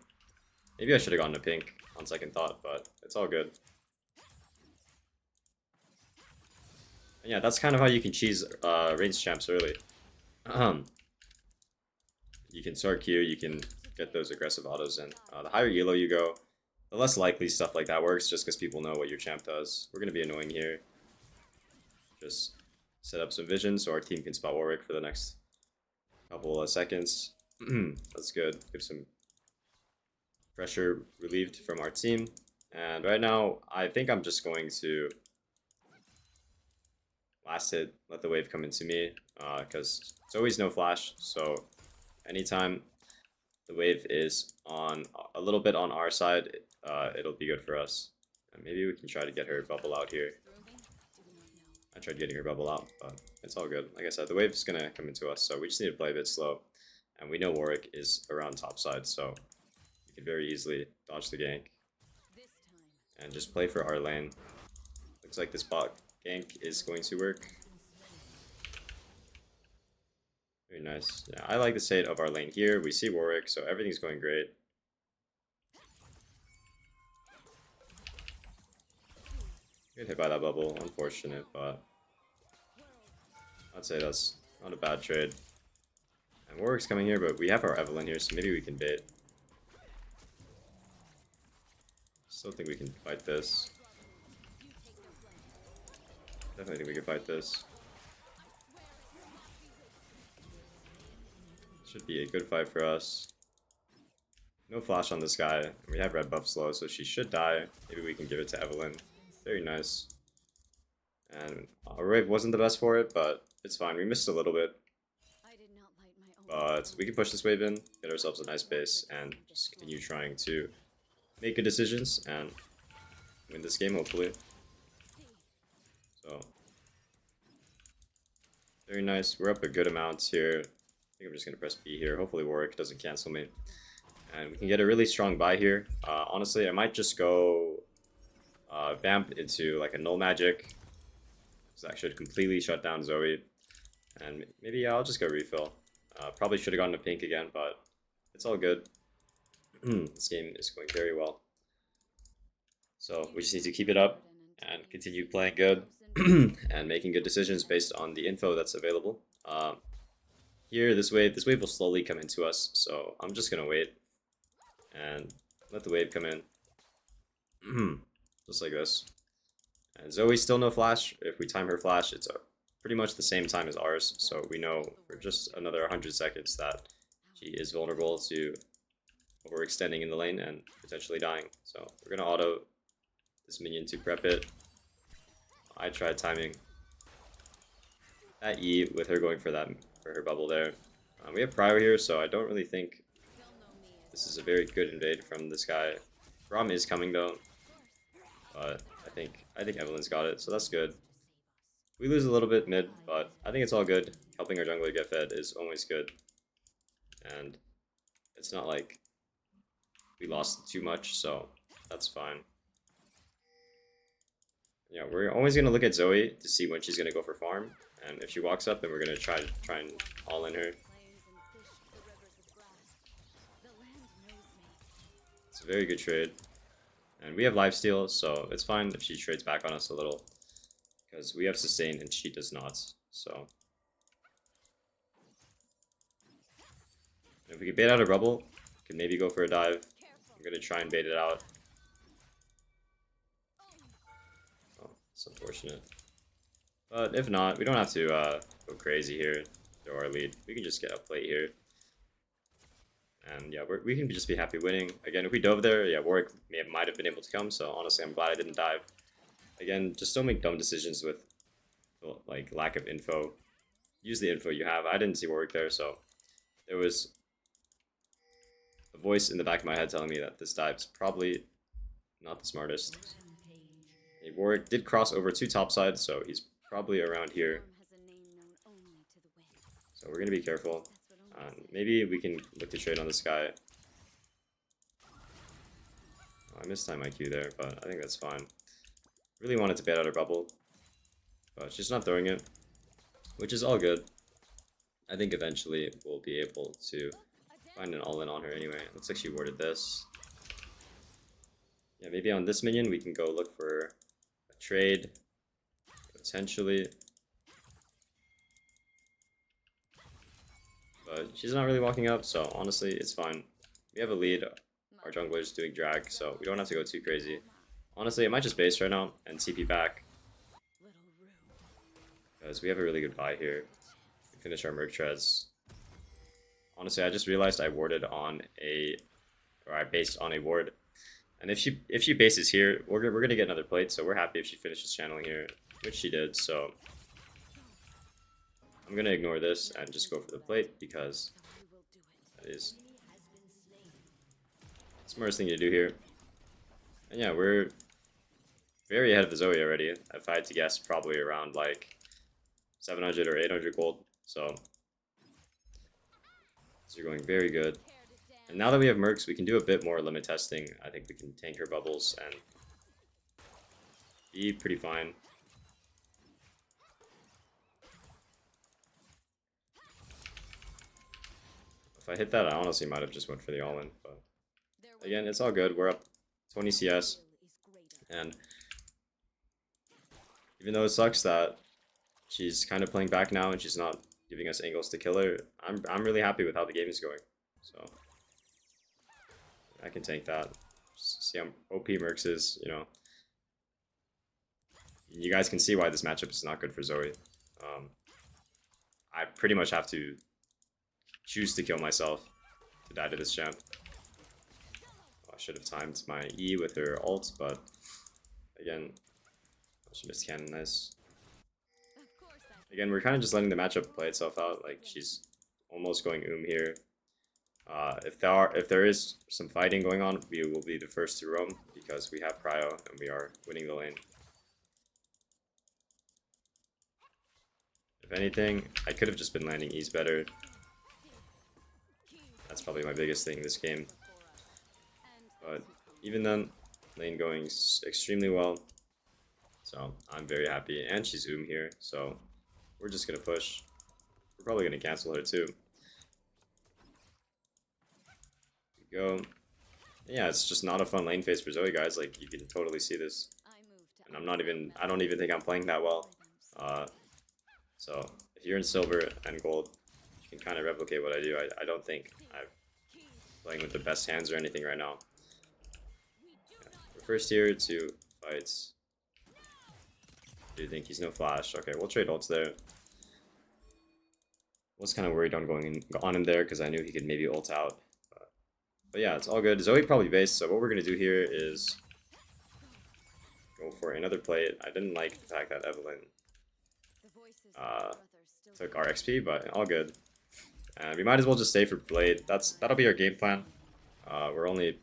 Maybe I should have gone to pink on second thought, but it's all good. And yeah, that's kind of how you can cheese range champs early. You can start Q, you can get those aggressive autos in. The higher elo you go, the less likely stuff like that works, just because people know what your champ does. We're going to be annoying here. Just set up some vision so our team can spot Warwick for the next couple of seconds. That's good. Give some pressure relieved from our team. And right now, I think I'm just going to last hit, let the wave come into me, because it's always no flash, so anytime the wave is on a little bit on our side, it'll be good for us. And maybe we can try to get her bubble out here. I tried getting her bubble out, but it's all good. Like I said, the wave is gonna come into us, so we just need to play a bit slow. And we know Warwick is around top side, so we can very easily dodge the gank and just play for our lane. Looks like this bot gank is going to work. Very nice. Yeah, I like the state of our lane here. We see Warwick, so everything's going great. Get hit by that bubble, unfortunate, but I'd say that's not a bad trade. And Warwick's coming here, but we have our Evelyn here, so maybe we can bait. Still think we can fight this. Definitely think we can fight this. Should be a good fight for us. No flash on this guy. We have red buff slow, so she should die. Maybe we can give it to Evelyn. Very nice. And our wave wasn't the best for it, but it's fine. We missed a little bit. But we can push this wave in, get ourselves a nice base, and just continue trying to make good decisions and win this game, hopefully. So, very nice. We're up a good amount here. I think I'm just going to press B here. Hopefully Warwick doesn't cancel me. And we can get a really strong buy here. Honestly, I might just go vamp into like a null magic. So that should completely shut down Zoe. And maybe yeah, I'll just go refill. Probably should have gone to pink again, but it's all good. This game is going very well. So we just need to keep it up and continue playing good and making good decisions based on the info that's available. Here, this wave will slowly come into us, so I'm just gonna wait and let the wave come in. Just like this. And Zoe's still no flash. If we time her flash, it's pretty much the same time as ours, so we know for just another 100 seconds that she is vulnerable to overextending in the lane and potentially dying. So we're gonna auto this minion to prep it. I tried timing that E with her going for her bubble there. We have Prio here, so I don't really think this is a very good invade from this guy. Braum is coming though, but I think Evelyn's got it, so that's good. We lose a little bit mid, but I think it's all good. Helping our jungler get fed is always good. And it's not like we lost too much, so that's fine. Yeah, we're always going to look at Zoe to see when she's going to go for farm. And if she walks up, then we're going to try and all in her. It's a very good trade. And we have lifesteal, so it's fine if she trades back on us a little. Because we have sustain and she does not. So if we could bait out a rubble, we could maybe go for a dive. I'm going to try and bait it out. Oh, it's unfortunate. But if not, we don't have to go crazy here, throw our lead. We can just get a plate here. And yeah, we can just be happy winning. Again, if we dove there, yeah, Warwick might have been able to come, so honestly, I'm glad I didn't dive. Again, just don't make dumb decisions with like lack of info. Use the info you have. I didn't see Warwick there, so there was a voice in the back of my head telling me that this dive's probably not the smartest. Warwick did cross over to topside, so he's probably around here. So we're going to be careful. Maybe we can look to trade on this guy. Oh, I missed time IQ there, but I think that's fine. Really wanted to bait out a bubble, but she's not throwing it, which is all good. I think eventually we'll be able to find an all-in on her anyway. Looks like she warded this. Yeah, maybe on this minion we can go look for a trade, potentially. But she's not really walking up, so honestly, it's fine. We have a lead. Our jungler's doing drag, so we don't have to go too crazy. Honestly, I might just base right now and TP back. Because we have a really good buy here. We finish our Merc Treads. Honestly, I just realized I warded on a... or I based on a ward. And if she bases here, we're going to get another plate, so we're happy if she finishes channeling here, which she did, so... I'm going to ignore this and just go for the plate because that is the smartest thing to do here. And yeah, we're very ahead of the Zoe already. If I had to guess, probably around like 700 or 800 gold. So these are going very good. And now that we have Mercs, we can do a bit more limit testing. I think we can tank her bubbles and be pretty fine. If I hit that, I honestly might have just went for the all-in, but again, it's all good. We're up 20 CS, and even though it sucks that she's kind of playing back now and she's not giving us angles to kill her, I'm really happy with how the game is going. So I can tank that. Just see how OP Mercs is, you know. You guys can see why this matchup is not good for Zoe. I pretty much have to choose to kill myself to die to this champ. Oh, I should have timed my E with her ult, but again, she missed cannon, nice. Again, we're kind of just letting the matchup play itself out. Like, she's almost going here. If there is some fighting going on, we will be the first to roam because we have prio and we are winning the lane. If anything, I could have just been landing E's better. That's probably my biggest thing this game. But even then, lane going extremely well. So I'm very happy. And she's here, so we're just going to push. We're probably going to cancel her too. Here we go. Yeah, it's just not a fun lane phase for Zoe, guys. Like, you can totally see this. And I don't even think I'm playing that well. So if you're in silver and gold, you can kind of replicate what I do. I don't think I'm playing with the best hands or anything right now. Yeah. We're first here to fights. Do you think he's no flash? Okay, we'll trade ults there. Was kind of worried on going on him there because I knew he could maybe ult out. But yeah, it's all good. Zoe probably based, so what we're going to do here is go for another plate. I didn't like the fact that Evelyn took our XP, but all good. And we might as well just stay for Blade. That'll be our game plan. We're only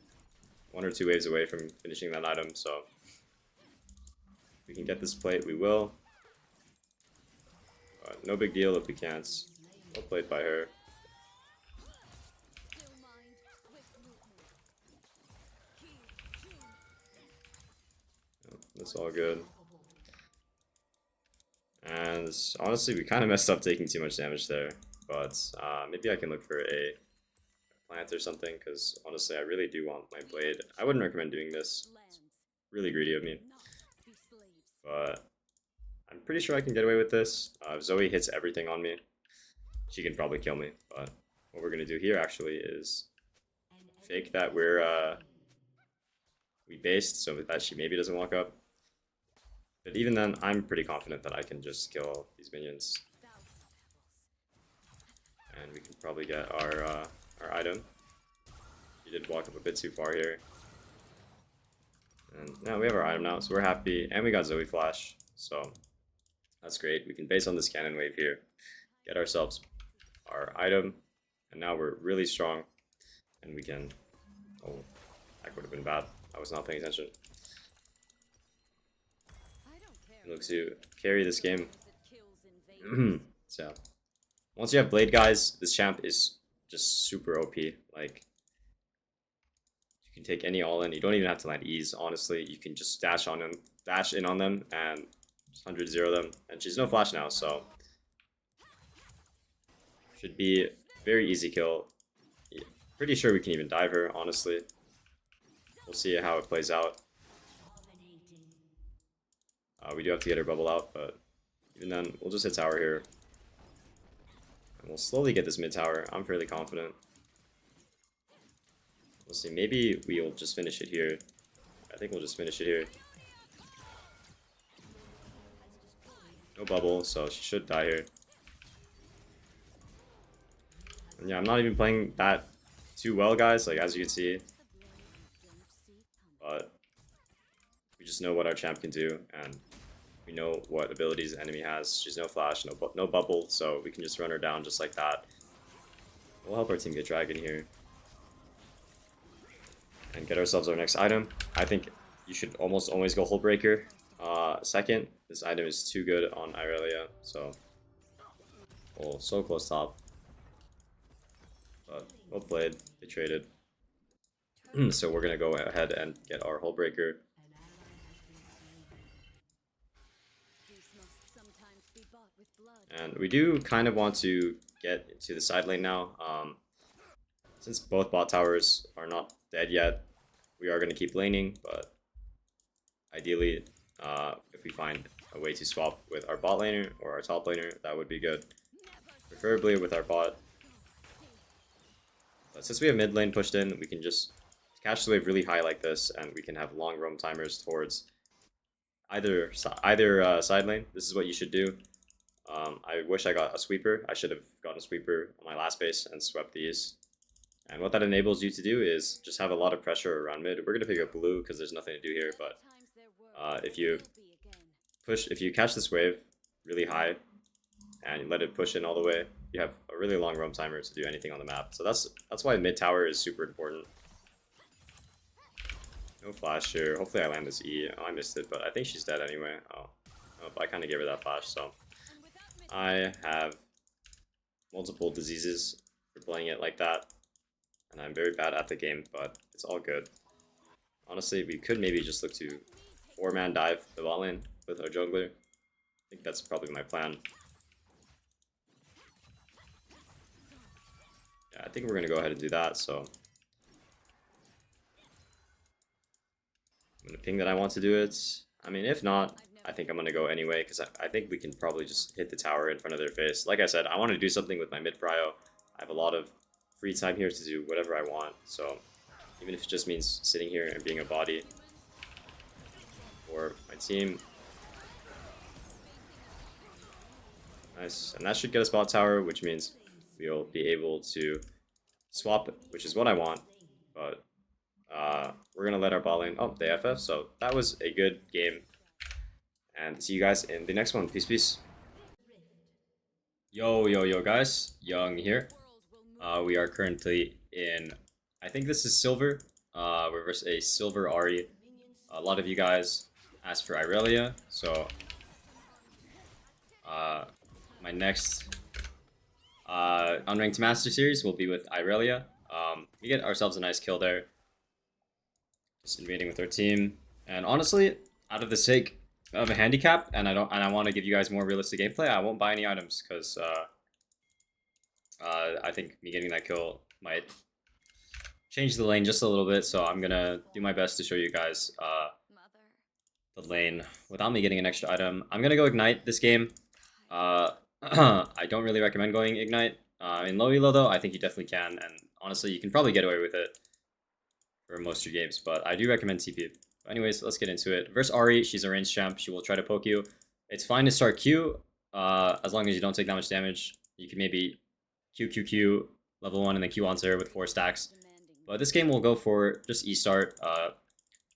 1 or 2 waves away from finishing that item, so if we can get this plate, we will. But no big deal if we can't. Well played by her. Still mind, swift movement. That's all good. And honestly, we kind of messed up taking too much damage there. But maybe I can look for a plant or something, because honestly, I really do want my blade. I wouldn't recommend doing this. It's really greedy of me. Not be slaves. But I'm pretty sure I can get away with this. If Zoe hits everything on me, she can probably kill me. But what we're going to do here actually is fake that we based so that she maybe doesn't walk up. But even then, I'm pretty confident that I can just kill these minions. And we can probably get our item. She did walk up a bit too far here. And now we have our item now, so we're happy. And we got Zoe Flash, so that's great. We can base on this cannon wave here, get ourselves our item, and now we're really strong. And we can... Oh, that would have been bad. I was not paying attention. Look to carry this game. So, once you have Blade, guys, this champ is just super OP. Like, you can take any all in. You don't even have to land E's, honestly. You can just dash in on them, and just 100-0 them. And she's no flash now, so should be very easy kill. Yeah, pretty sure we can even dive her, honestly. We'll see how it plays out. We do have to get her bubble out, but even then, we'll just hit tower here. And we'll slowly get this mid tower. I'm fairly confident. We'll see. Maybe we'll just finish it here. I think we'll just finish it here. No bubble, so she should die here. And yeah, I'm not even playing that too well, guys, like as you can see. But we just know what our champ can do, and we know what abilities the enemy has. She's no flash, no bubble, so we can just run her down just like that. We'll help our team get dragon here. And get ourselves our next item. I think you should almost always go Hullbreaker. Second, this item is too good on Irelia, so... Oh, so close top. But, well played. They traded. So we're gonna go ahead and get our Hullbreaker. And we do kind of want to get to the side lane now. Since both bot towers are not dead yet, we are going to keep laning, but ideally, if we find a way to swap with our bot laner or our top laner, that would be good. Preferably with our bot. But since we have mid lane pushed in, we can just catch the wave really high like this, and we can have long roam timers towards either side lane. This is what you should do. I wish I got a sweeper. I should have gotten a sweeper on my last base and swept these. And what that enables you to do is just have a lot of pressure around mid. We're going to pick up blue because there's nothing to do here, but if you catch this wave really high and you let it push in all the way, you have a really long roam timer to do anything on the map. So that's why mid tower is super important. No flash here. Hopefully I land this E. Oh, I missed it, but I think she's dead anyway. Oh, I kind of gave her that flash, so... I have multiple diseases for playing it like that, and I'm very bad at the game, but it's all good. Honestly, we could maybe just look to 4-man dive the bot lane with our jungler. I think that's probably my plan. Yeah, I think we're going to go ahead and do that, so... I'm going to ping that I want to do it. I mean, if not... I think I'm going to go anyway, because I think we can probably just hit the tower in front of their face. Like I said, I want to do something with my mid-prio. I have a lot of free time here to do whatever I want, so even if it just means sitting here and being a body for my team. Nice, and that should get us bot tower, which means we'll be able to swap, which is what I want, but we're going to let our bot lane... Oh, they FF, so that was a good game. And see you guys in the next one. Peace, peace. Yo, guys. Young here. We are currently in... I think this is silver. We're versus a silver Ahri. A lot of you guys asked for Irelia, so... My next unranked master series will be with Irelia. We get ourselves a nice kill there. Just invading with our team. And honestly, out of the sake of a handicap, and I want to give you guys more realistic gameplay, I won't buy any items because I think me getting that kill might change the lane just a little bit. So I'm gonna do my best to show you guys the lane without me getting an extra item. I'm gonna go ignite this game. I don't really recommend going ignite. In low elo though, I think you definitely can, and honestly, you can probably get away with it for most of your games, but I do recommend TP. Anyways, let's get into it. Versus Ahri, she's a ranged champ. She will try to poke you. It's fine to start Q, as long as you don't take that much damage. You can maybe Q, level 1, and then Q onto her with 4 stacks. But this game will go for just E start.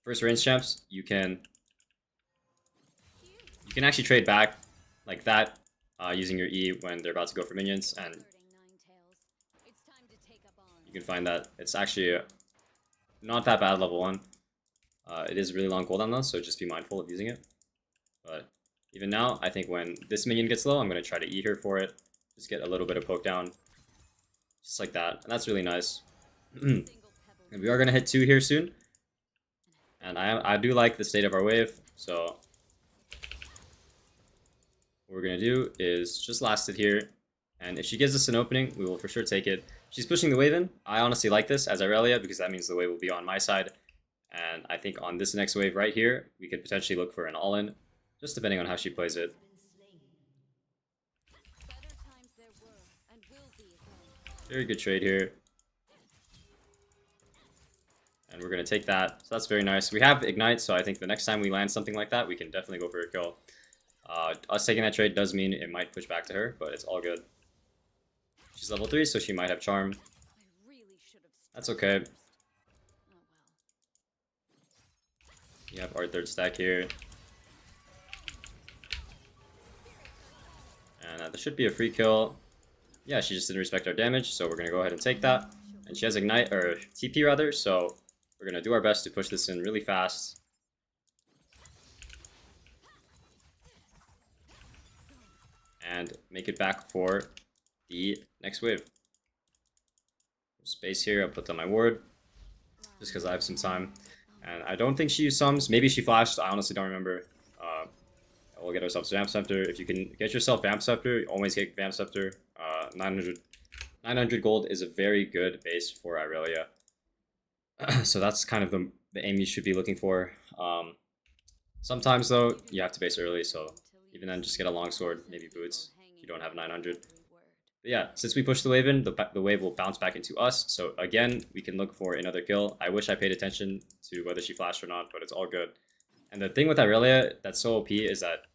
First ranged champs, you can actually trade back like that, using your E when they're about to go for minions, and you can find that it's actually not that bad level 1. It is really long cooldown though, so just be mindful of using it. But even now, I think when this minion gets low, I'm going to try to E her for it. Just get a little bit of poke down. Just like that. And that's really nice. And we are going to hit 2 here soon. And I do like the state of our wave, so what we're going to do is just last it here. And if she gives us an opening, we will for sure take it. She's pushing the wave in. I honestly like this as Irelia because that means the wave will be on my side. And I think on this next wave right here, we could potentially look for an all-in, just depending on how she plays it. Very good trade here. And we're going to take that. So that's very nice. We have Ignite, so I think the next time we land something like that, we can definitely go for a kill. Us taking that trade does mean it might push back to her, but it's all good. She's level 3, so she might have Charm. That's okay. You have our 3rd stack here. And there should be a free kill. Yeah, she just didn't respect our damage, so we're going to go ahead and take that. And she has Ignite, or TP rather, so we're going to do our best to push this in really fast. And make it back for the next wave. Space here, I'll put down my ward, just because I have some time. And I don't think she used sums. Maybe she flashed. I honestly don't remember. We'll get ourselves Vamp Scepter. If you can get yourself Vamp Scepter, always get Vamp Scepter. 900 gold is a very good base for Irelia. So that's kind of the aim you should be looking for. Sometimes, though, you have to base early. So even then, just get a longsword, maybe boots, if you don't have 900. But yeah, since we push the wave in, the wave will bounce back into us. So again, we can look for another kill. I wish I paid attention to whether she flashed or not, but it's all good. And the thing with Irelia that's so OP is that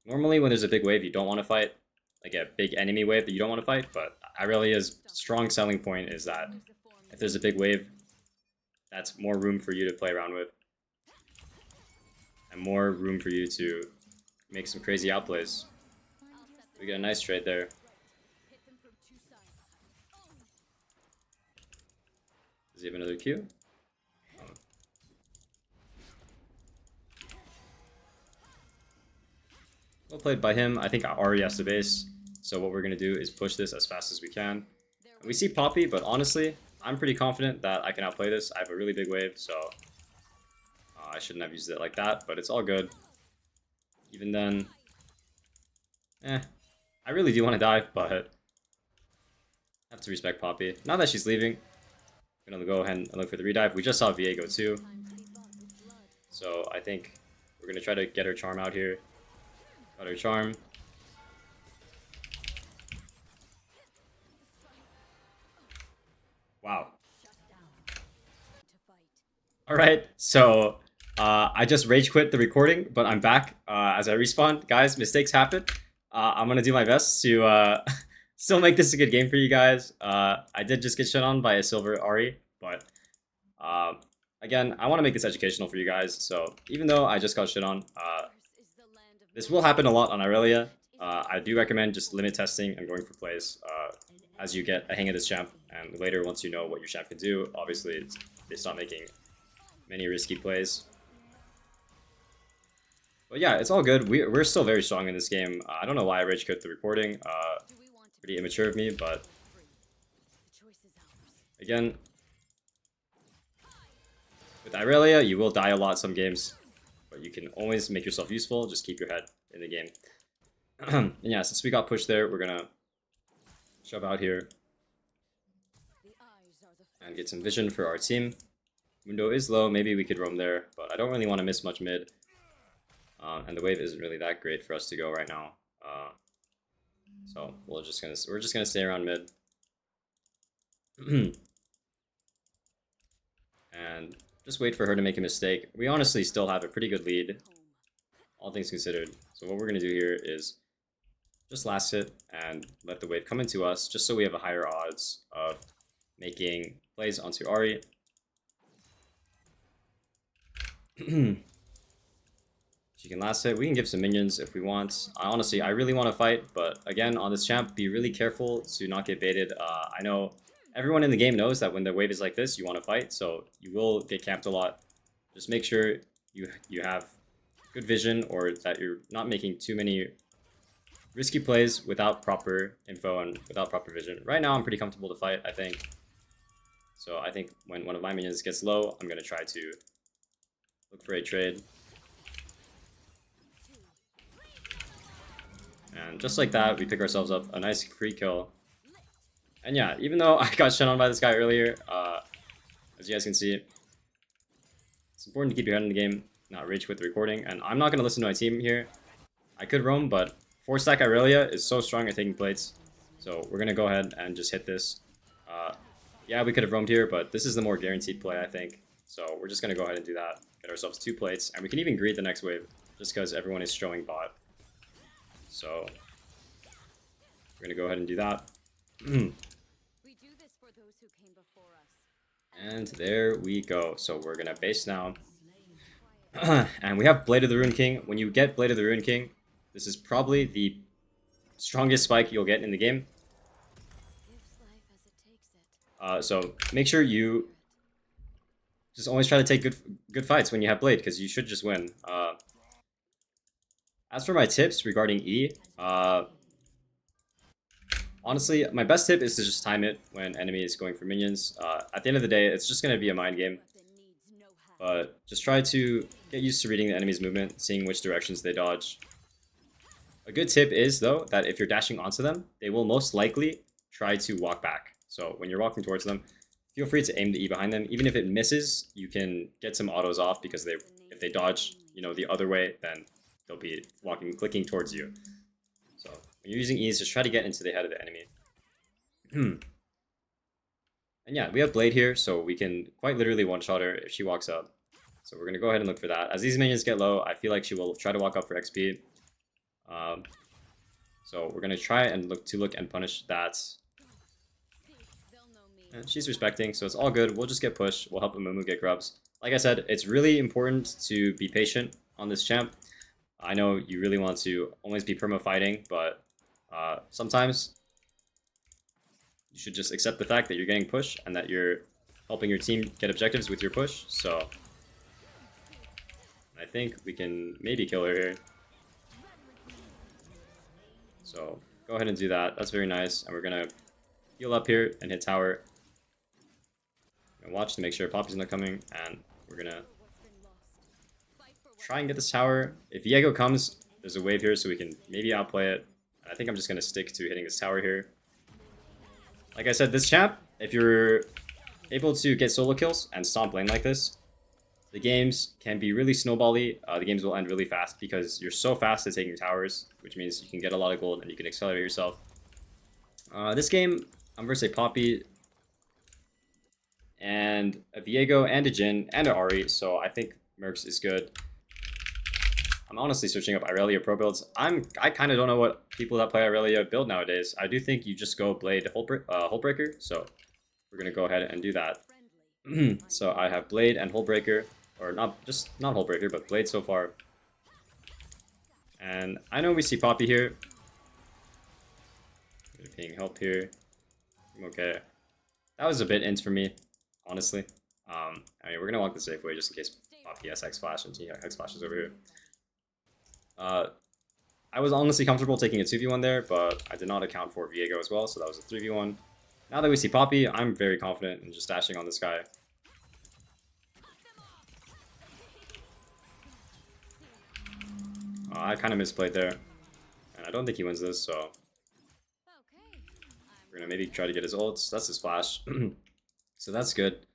normally when there's a big wave, you don't want to fight. Like a big enemy wave that you don't want to fight. But Irelia's strong selling point is that if there's a big wave, that's more room for you to play around with. And more room for you to make some crazy outplays. We get a nice trade there. Does he have another Q? Oh. Well played by him. I think Ahri has the base. So what we're going to do is push this as fast as we can. We see Poppy, but honestly, I'm pretty confident that I can outplay this. I have a really big wave, so I shouldn't have used it like that, but it's all good. Even then, I really do want to dive, but I have to respect Poppy. Now that she's leaving, I'm going to go ahead and look for the redive. We just saw Viego too, so I think we're going to try to get her charm out here. Got her charm. Wow. Alright, so I just rage quit the recording, but I'm back as I respawn. Guys, mistakes happen. I'm going to do my best to still make this a good game for you guys. I did just get shut on by a silver Ahri, but again, I want to make this educational for you guys. So even though I just got shit on, this will happen a lot on Irelia. I do recommend just limit testing and going for plays as you get a hang of this champ. And later, once you know what your champ can do, obviously they stop making many risky plays. But yeah, it's all good. We're still very strong in this game. I don't know why I rage quit the recording. Do we want to Pretty immature of me, but free? The choice is ours. again, with Irelia, you will die a lot some games, but you can always make yourself useful. Just keep your head in the game. And yeah, since we got pushed there, we're gonna shove out here The eyes are the and get first some vision for our team. Mundo is low, maybe we could roam there, but I don't really want to miss much mid. And the wave isn't really that great for us to go right now. So we're just gonna stay around mid. And just wait for her to make a mistake. We honestly still have a pretty good lead, home. all things considered. So what we're gonna do here is just last hit and let the wave come into us, just so we have a higher odds of making plays onto Ahri. She can last hit. We can give some minions if we want. Honestly, I really want to fight, but again, on this champ, be really careful to not get baited. I know everyone in the game knows that when the wave is like this, you want to fight, so you will get camped a lot. Just make sure you have good vision, or that you're not making too many risky plays without proper info and without proper vision. Right now, I'm pretty comfortable to fight, I think. So I think when one of my minions gets low, I'm going to try to look for a trade. And just like that, we pick ourselves up a nice free kill. And yeah, even though I got shut on by this guy earlier, as you guys can see, it's important to keep your head in the game, not rage quit the recording. And I'm not going to listen to my team here. I could roam, but 4-stack Irelia is so strong at taking plates. So we're going to go ahead and just hit this. Yeah, we could have roamed here, but this is the more guaranteed play, I think. So we're just going to go ahead and do that. Get ourselves 2 plates. And we can even greet the next wave, just because everyone is showing bot. So we're going to go ahead and do that. We do this for those who came before us. And there we go. So we're going to base now. And we have Blade of the Rune King. When you get Blade of the Rune King, this is probably the strongest spike you'll get in the game. Gives life as it takes it. So make sure you just always try to take good fights when you have Blade, because you should just win. As for my tips regarding E, honestly, my best tip is to just time it when enemy is going for minions. At the end of the day, it's just going to be a mind game. Weapon needs no hack. But just try to get used to reading the enemy's movement, seeing which directions they dodge. A good tip is, though, that if you're dashing onto them, they will most likely try to walk back. So when you're walking towards them, feel free to aim the E behind them. Even if it misses, you can get some autos off, because if they dodge, the other way, then they'll be clicking towards you. So when you're using E's, just try to get into the head of the enemy. And yeah, we have Blade here, so we can quite literally one-shot her if she walks up. So we're going to go ahead and look for that. As these minions get low, I feel like she will try to walk up for XP. So we're going to try and look and punish that. They'll know me. And she's respecting, so it's all good. We'll just get pushed. We'll help Amumu get grubs. Like I said, it's really important to be patient on this champ. I know you really want to always be perma-fighting, but sometimes you should just accept the fact that you're getting pushed and that you're helping your team get objectives with your push. So I think we can maybe kill her here. So go ahead and do that. That's very nice. And we're going to heal up here and hit tower. And watch to make sure Poppy's not coming. And we're going to What's been lost. Fight for try and get this tower. If Viego comes, there's a wave here, so we can maybe outplay it. I think I'm just going to stick to hitting this tower here. Like I said, this champ, if you're able to get solo kills and stomp lane like this, the games can be really snowbally. The games will end really fast because you're so fast at taking towers, which means you can get a lot of gold and you can accelerate yourself. This game, I'm versus a Poppy and a Viego and a Jhin and a Ahri, so I think Mercs is good. I'm honestly searching up Irelia pro builds. I kind of don't know what people that play Irelia build nowadays. I do think you just go Blade Hullbreaker, so we're gonna go ahead and do that. friendly. So I have Blade and Hullbreaker, or not Hullbreaker, but Blade so far. And I know we see Poppy here. We're paying help here. Okay, that was a bit int for me, honestly. I mean, we're gonna walk the safe way just in case Poppy has X Flash and X Flash is over here. I was honestly comfortable taking a 2v1 there, but I did not account for Viego as well, so that was a 3v1. Now that we see Poppy, I'm very confident in just dashing on this guy. I kind of misplayed there, and I don't think he wins this, so we're gonna maybe try to get his ults. That's his flash, so that's good.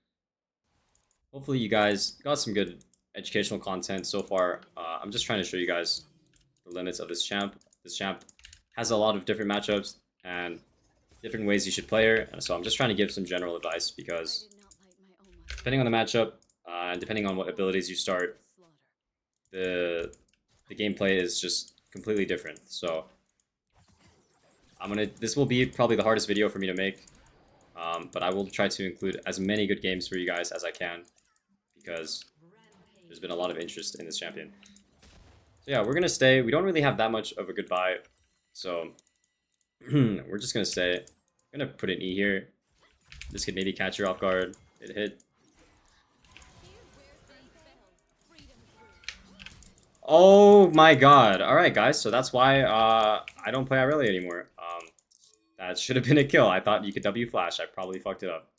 Hopefully you guys got some good educational content so far. I'm just trying to show you guys the limits of this champ. This champ has a lot of different matchups and different ways you should play her, and so I'm just trying to give some general advice because depending on the matchup and depending on what abilities you start, the gameplay is just completely different. So this will be probably the hardest video for me to make, but I will try to include as many good games for you guys as I can because there's been a lot of interest in this champion. So yeah, we're gonna stay. We don't really have that much of a good buy, so we're just gonna stay. I'm gonna put an E here. This could maybe catch her off guard. It hit. Oh my god. Alright guys, so that's why I don't play Irelia anymore. That should have been a kill. I thought you could W flash. I probably fucked it up.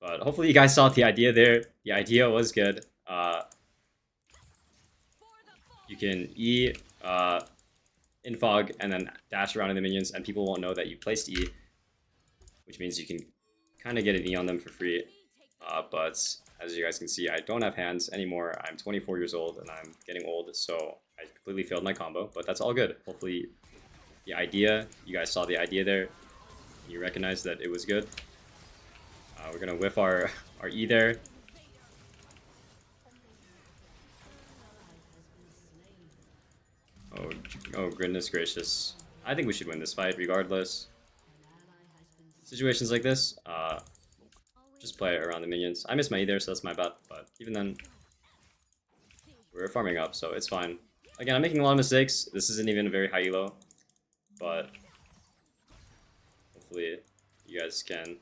But hopefully you guys saw the idea there. The idea was good. You can E in fog and then dash around in the minions and people won't know that you placed E, which means you can kind of get an E on them for free. But as you guys can see, I don't have hands anymore. I'm 24 years old and I'm getting old, so I completely failed my combo, but that's all good. Hopefully the idea, you guys saw the idea there. You recognize that it was good. We're gonna whiff our E there. Oh goodness gracious. I think we should win this fight regardless. Situations like this, just play around the minions. I missed my E there, so that's my bad, but even then, we're farming up, so it's fine. Again, I'm making a lot of mistakes. This isn't even a very high elo, but hopefully you guys can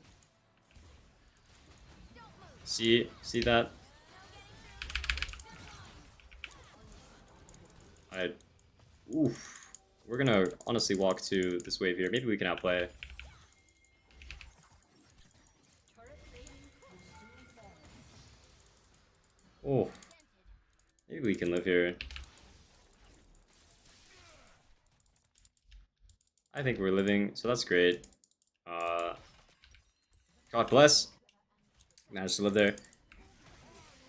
see that. Oof. We're gonna honestly walk to this wave here. Maybe we can outplay. Oh, maybe we can live here. I think we're living, so that's great. God bless. Managed to live there.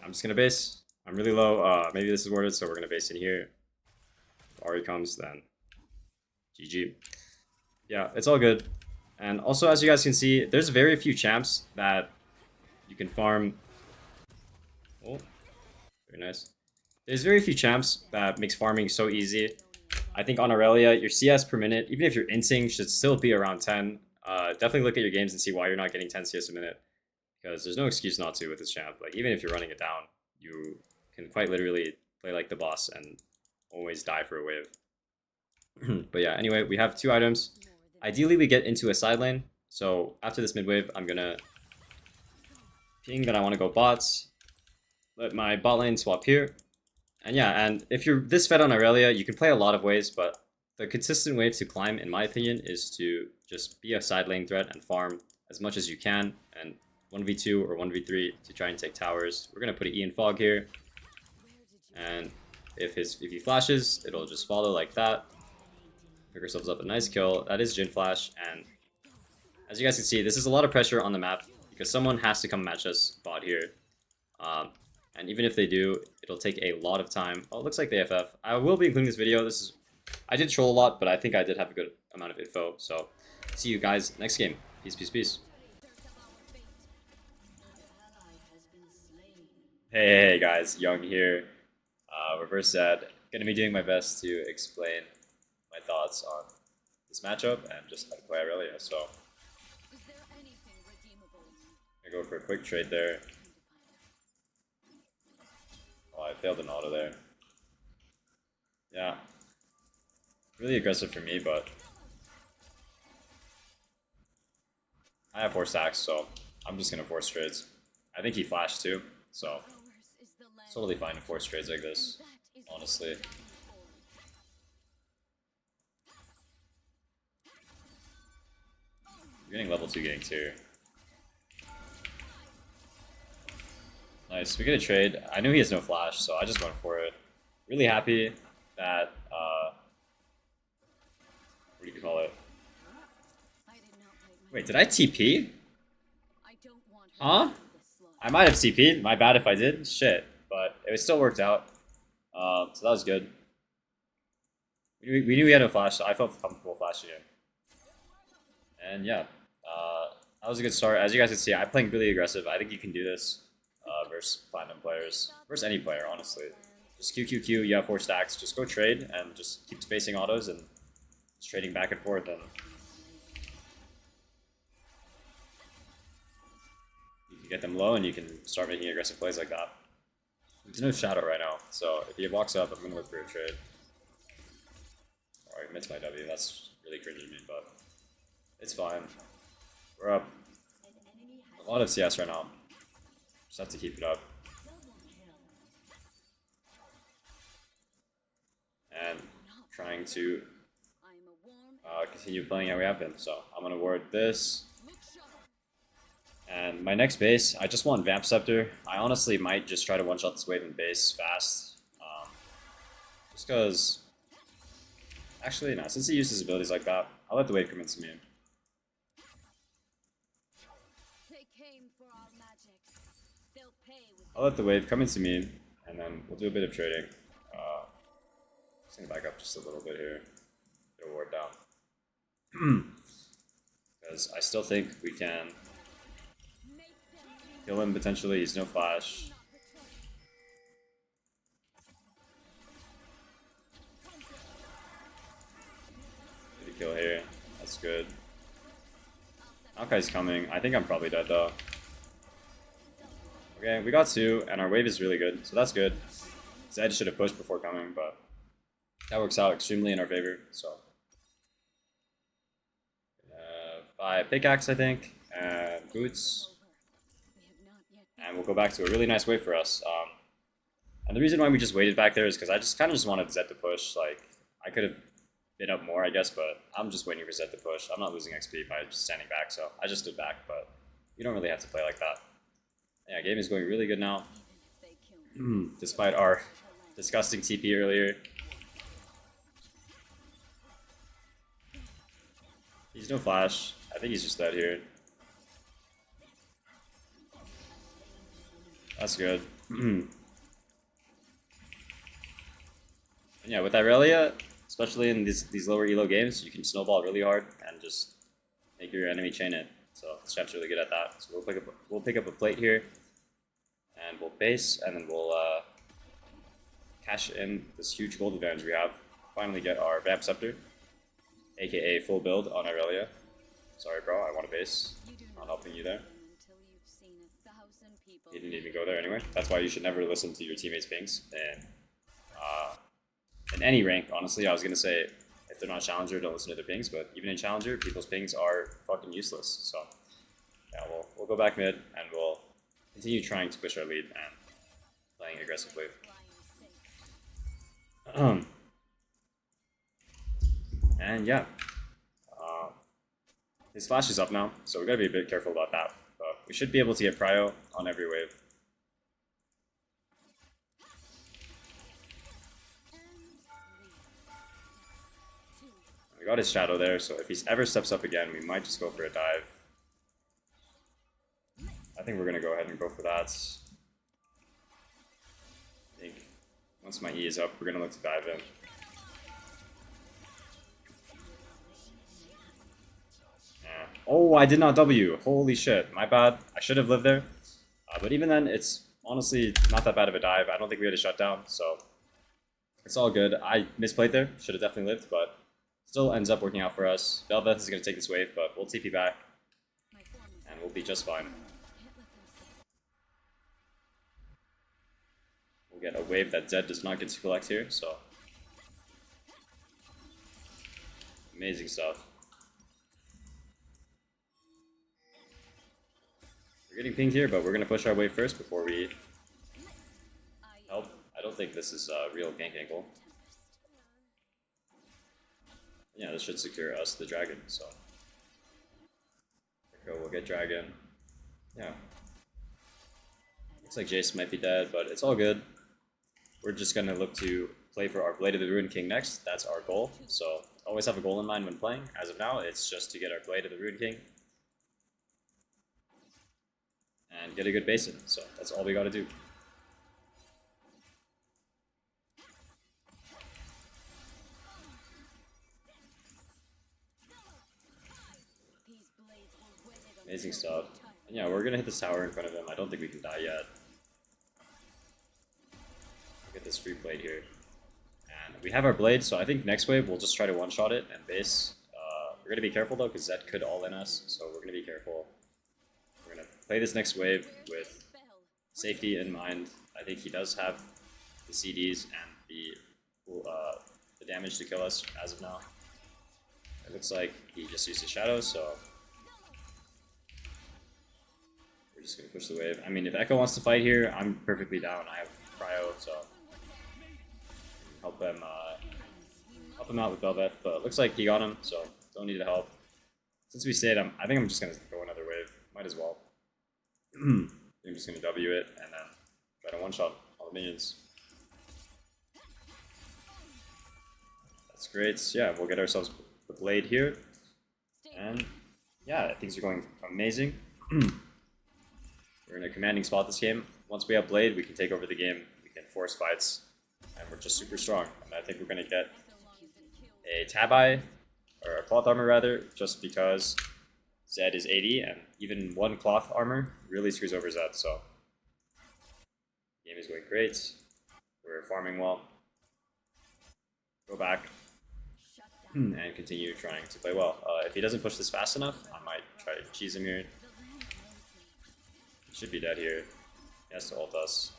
I'm just gonna base. I'm really low. Maybe this is worth it, so we're gonna base in here. If Ahri comes, then GG. Yeah, it's all good. And also, as you guys can see, there's very few champs that you can farm. Oh, very nice. There's very few champs that makes farming so easy. I think on Aurelia, your CS per minute, even if you're inting, should still be around 10. Definitely look at your games and see why you're not getting 10 CS a minute. Because there's no excuse not to with this champ. Like, even if you're running it down, you can quite literally play like the boss and always die for a wave. But yeah, anyway, we have 2 items. Ideally, we get into a side lane. So after this mid wave, I'm gonna ping that I want to go bots. Let my bot lane swap here. And yeah, and if you're this fed on Irelia, you can play a lot of ways, but the consistent way to climb, in my opinion, is to just be a side lane threat and farm as much as you can, and 1v2 or 1v3 to try and take towers. We're gonna put an E in fog here, and if he flashes, it'll just follow like that. Pick ourselves up a nice kill. That is Jhin flash, and as you guys can see, this is a lot of pressure on the map because someone has to come match us bot here. And even if they do, it'll take a lot of time. Oh, it looks like they FF. I will be including this video. I did troll a lot, but I think I did have a good amount of info. So, see you guys next game. Peace, peace, peace. Hey guys, Young here. Reverse Zed. Gonna be doing my best to explain my thoughts on this matchup and just how to play Aurelia. So, I'm gonna go for a quick trade there. Oh, I failed an auto there. Yeah. Really aggressive for me, but I have 4 stacks, so I'm just gonna force trades. I think he flashed too, so it's totally fine to force trades like this, honestly. We're getting level 2 ganks here. Nice, we get a trade. I knew he has no flash, so I just went for it. Really happy that, what do you call it? Wait, did I TP? Huh? I might have TP'd. My bad if I did. Shit. But it still worked out. So that was good. We knew we had no flash, so I felt comfortable flashing in. And yeah, that was a good start. As you guys can see, I'm playing really aggressive. I think you can do this versus platinum players. Versus any player, honestly. Just QQQ, you have 4 stacks. Just go trade and just keep spacing autos and just trading back and forth. And you can get them low and you can start making aggressive plays like that. There's no shadow right now, so if he walks up, I'm going to look for a trade. Alright, missed my W. That's really cringy of me, but it's fine. We're up a lot of CS right now. Just have to keep it up. And trying to continue playing how we have been. So I'm going to ward this. And my next base, I just want Vamp Scepter. I honestly might just try to one-shot this wave in base fast. Just because... Actually, no, since he uses abilities like that, I'll let the wave come into me. I'll let the wave come into me, and then we'll do a bit of trading. Just gonna back up just a little bit here. Get a ward down. Because I still think we can kill him potentially. He's no flash. Get a kill here. That's good. Maokai's coming. I think I'm probably dead though. Okay, we got 2, and our wave is really good, so that's good. Zed should have pushed before coming, but that works out extremely in our favor. So, buy pickaxe, I think, and boots, and we'll go back to a really nice wave for us. And the reason why we just waited back there is because I just kind of just wanted Zed to push. Like, I could have been up more, I guess, but I'm just waiting for Zed to push. I'm not losing XP by just standing back, so I just stood back, but you don't really have to play like that. Yeah, game is going really good now. Despite our disgusting TP earlier. He's no flash. I think he's just dead here. That's good. And yeah, with irelia, especially in these lower elo games, you can snowball really hard and just make your enemy chain it. So this champ's really good at that. So we'll pick up a plate here, and we'll base, and then we'll cash in this huge gold advantage we have. Finally get our Vamp Scepter, aka full build on irelia. Sorry, bro, I want a base. Not helping you there. You didn't even go there anyway. That's why you should never listen to your teammates' pings. And in any rank, honestly, I was gonna say if they're not challenger, don't listen to their pings. But even in challenger, people's pings are fucking useless. So yeah, we'll go back mid and we'll continue trying to push our lead and playing aggressively. And yeah, his flash is up now, so we gotta be a bit careful about that. But we should be able to get prio on every wave. We got his shadow there, so if he ever steps up again, we might just go for a dive. I think we're gonna go ahead and go for that. I think once my E is up, we're gonna look to dive in. Oh, I did not W. Holy shit. My bad. I should have lived there. But even then, it's honestly not that bad of a dive. I don't think we had a shutdown, so it's all good. I misplayed there. Should have definitely lived, but still ends up working out for us. Velvet is going to take this wave, but we'll TP back, and we'll be just fine. We'll get a wave that Zed does not get to collect here, so amazing stuff. We're getting pinged here, but we're going to push our wave first before we help. I don't think this is a real gank angle. Yeah, this should secure us the dragon, so Go, we'll get dragon. Yeah. Looks like Jace might be dead, but it's all good. We're just gonna look to play for our Blade of the Ruined King next. That's our goal. So always have a goal in mind when playing. As of now, it's just to get our Blade of the Ruined King and get a good base in. So that's all we gotta do. Amazing stuff. And yeah, we're gonna hit this tower in front of him. I don't think we can die yet. Get this free blade here. And we have our blade, so I think next wave we'll just try to one-shot it and base. We're gonna be careful though, because Zed could all in us, so we're gonna be careful. We're gonna play this next wave with safety in mind. I think he does have the CDs and the damage to kill us as of now. It looks like he just used his shadow, so we're just gonna push the wave. I mean, if Echo wants to fight here, I'm perfectly down. I have cryo, so help him out with Belveth. But it looks like he got him, so don't need the help. Since we stayed, I think I'm just gonna go another wave. Might as well. I'm just gonna W it and then try to one-shot all the minions. That's great. Yeah, we'll get ourselves the blade here, and yeah, things are going amazing. We're in a commanding spot this game. Once we have blade, we can take over the game. We can force fights, and we're just super strong. And I think we're gonna get a tabi, or a cloth armor rather, just because Zed is 80, and even one cloth armor really screws over Zed. So the game is going great. We're farming well. Go back and continue trying to play well. If he doesn't push this fast enough, I might try to cheese him here. He should be dead here. He has to ult us.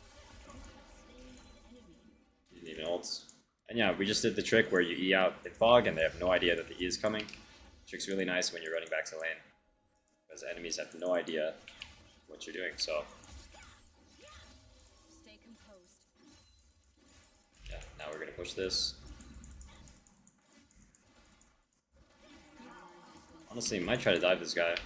He didn't even ult. And yeah, we just did the trick where you E out in fog and they have no idea that the E is coming. The trick's really nice when you're running back to lane, because enemies have no idea what you're doing. So yeah, now we're gonna push this. Honestly, might try to dive this guy.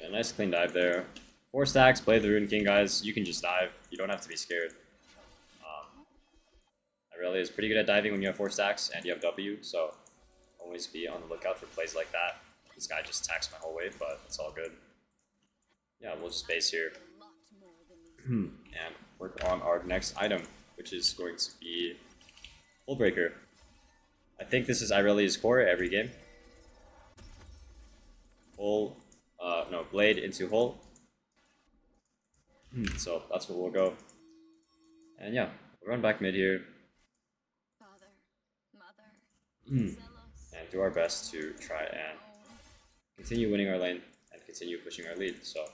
A nice clean dive there. 4 stacks, play the Ruined King, guys. You can just dive. You don't have to be scared. Irelia is pretty good at diving when you have 4 stacks and you have W, so always be on the lookout for plays like that. This guy just attacks my whole wave, but it's all good. Yeah, we'll just base here. And work on our next item, which is going to be Hull Breaker. I think this is Irelia's core every game. Blade into Hull. So that's where we'll go. And yeah, we'll run back mid here. And do our best to try and continue winning our lane and continue pushing our lead. So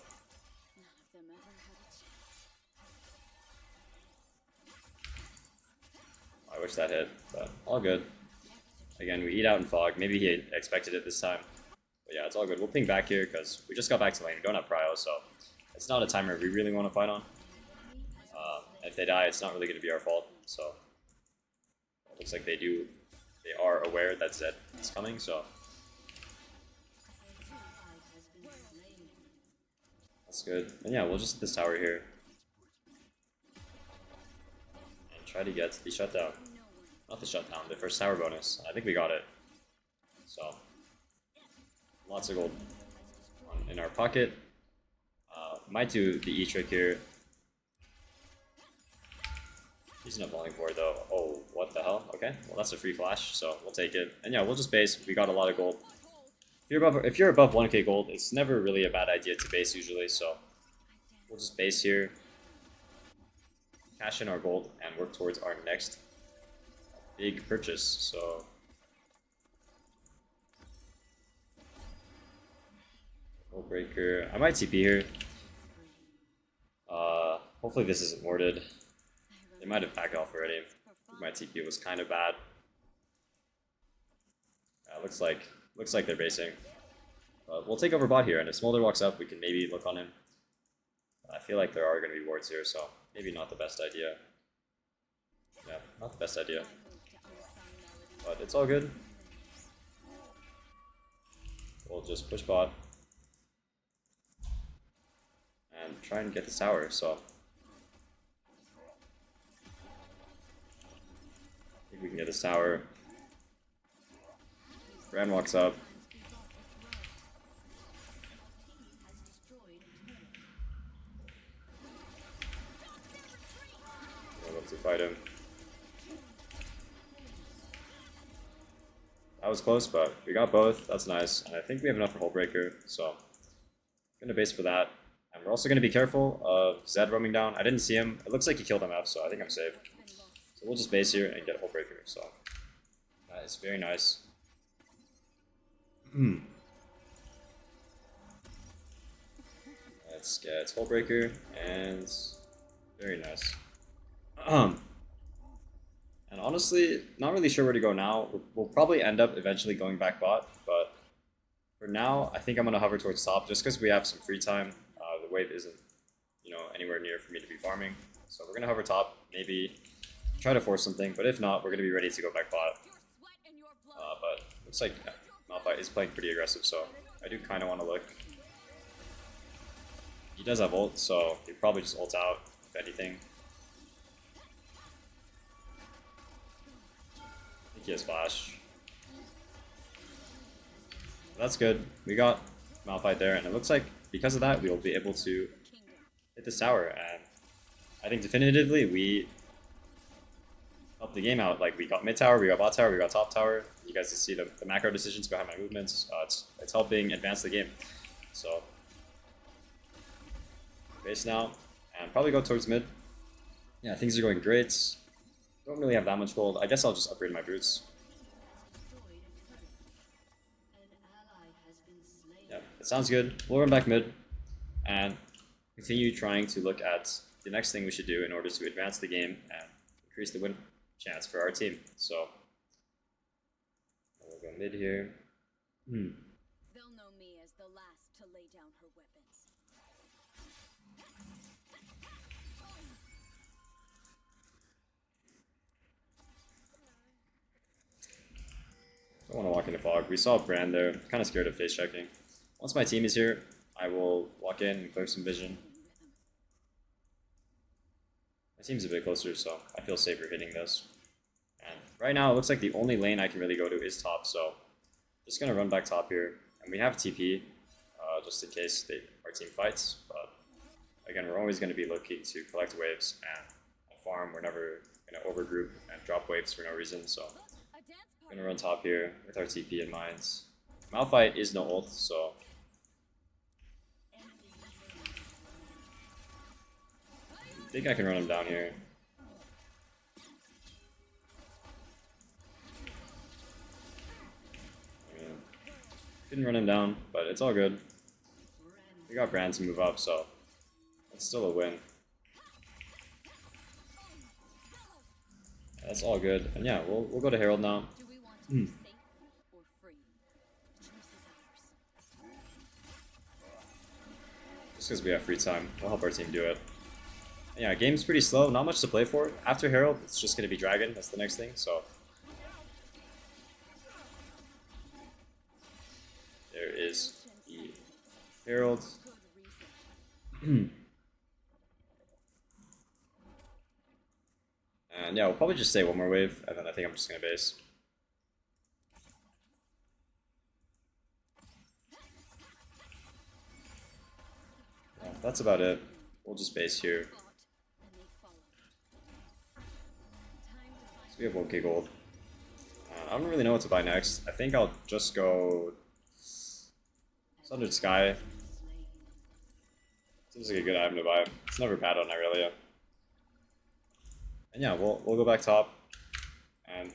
I wish that hit, but all good. Again, we eat out in fog. Maybe he expected it this time. But yeah, it's all good. We'll ping back here because we just got back to lane. We don't have prio, so it's not a timer we really want to fight on. If they die, it's not really going to be our fault. So it looks like they are aware that Zed is coming, so that's good. And yeah, we'll just hit this tower here and try to get the shutdown. Not the shutdown, the first tower bonus. I think we got it. So lots of gold in our pocket. Might do the E trick here. He's not falling for it though. Oh, what the hell? Okay, well that's a free flash, so we'll take it. And yeah, we'll just base. We got a lot of gold. If you're above 1k gold, it's never really a bad idea to base usually, so we'll just base here, cash in our gold, and work towards our next big purchase. So Hull Breaker. I might TP here. Hopefully this isn't warded. They might have backed off already. My TP was kind of bad. Looks like they're basing. But we'll take over bot here, and if Smolder walks up, we can maybe look on him. I feel like there are going to be wards here, so maybe not the best idea. Yeah, not the best idea. but it's all good. We'll just push bot and try and get this tower. So I think we can get this tower. Ran walks up. We'll look to fight him. That was close, but we got both. That's nice. And I think we have enough for Hull Breaker, so I'm gonna base for that. And we're also gonna be careful of Zed roaming down. I didn't see him. It looks like he killed MF, so I think I'm safe. So we'll just base here and get Hull Breaker. So that is very nice. Let's get Hull Breaker and very nice. And honestly, not really sure where to go now. We'll probably end up eventually going back bot, but for now, I think I'm gonna hover towards top just because we have some free time. The wave isn't, anywhere near for me to be farming, so we're gonna hover top. Maybe try to force something, but if not, we're gonna be ready to go back bot. But looks like Malphite is playing pretty aggressive, so I do kind of want to look. He does have ult, so he probably just ult out if anything. I think he has flash. That's good. We got Malphite there, and it looks like because of that, we will be able to hit this tower. And I think definitively we helped the game out. Like, we got mid tower, we got bot tower, we got top tower. You guys can see the macro decisions behind my movements. It's helping advance the game. So base now, and probably go towards mid. Yeah, things are going great. Don't really have that much gold. I guess I'll just upgrade my boots. Yeah, it sounds good. We'll run back mid and continue trying to look at the next thing we should do in order to advance the game and increase the win chance for our team. So we'll go mid here. They'll know me as the last to lay down her weapons. Don't want to walk into fog. We saw Brand there. Kind of scared of face checking. Once my team is here, I will walk in and clear some vision. My team's a bit closer, so I feel safer hitting this. And right now, it looks like the only lane I can really go to is top, so just gonna run back top here. And we have TP, just in case our team fights. But again, we're always gonna be looking to collect waves and farm. We're never gonna overgroup and drop waves for no reason, so I'm gonna run top here with our TP in mind. Malphite is no ult, so I think I can run him down here. Couldn't run him down, but it's all good. We got Brand to move up, so it's still a win. That's all good. And yeah, we'll go to Herald now. Do we want to be safe or free? The choice is ours. Just because we have free time, we'll help our team do it. And yeah, game's pretty slow, not much to play for. After Herald, it's just going to be Dragon, that's the next thing, so. There is the Herald. And yeah, we'll probably just stay one more wave, and then I think I'm just going to base. Yeah, that's about it. We'll just base here. So we have 1k gold. I don't really know what to buy next. I think I'll just go Sundered Sky. Seems like a good item to buy. It's never bad on Irelia. And yeah, we'll go back top and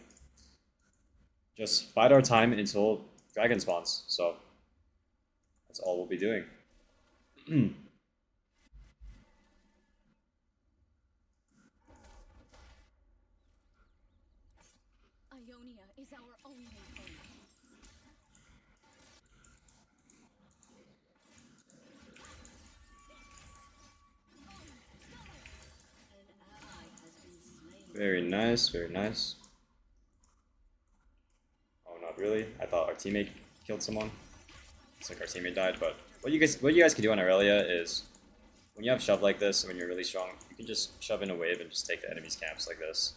just bide our time until Dragon spawns. So that's all we'll be doing. Ionia is our only hope. Very nice, very nice. really. I thought our teammate killed someone. It's like our teammate died, but what you guys can do on Aurelia is when you have shove like this, when you're really strong, you can just shove in a wave and just take the enemy's camps like this.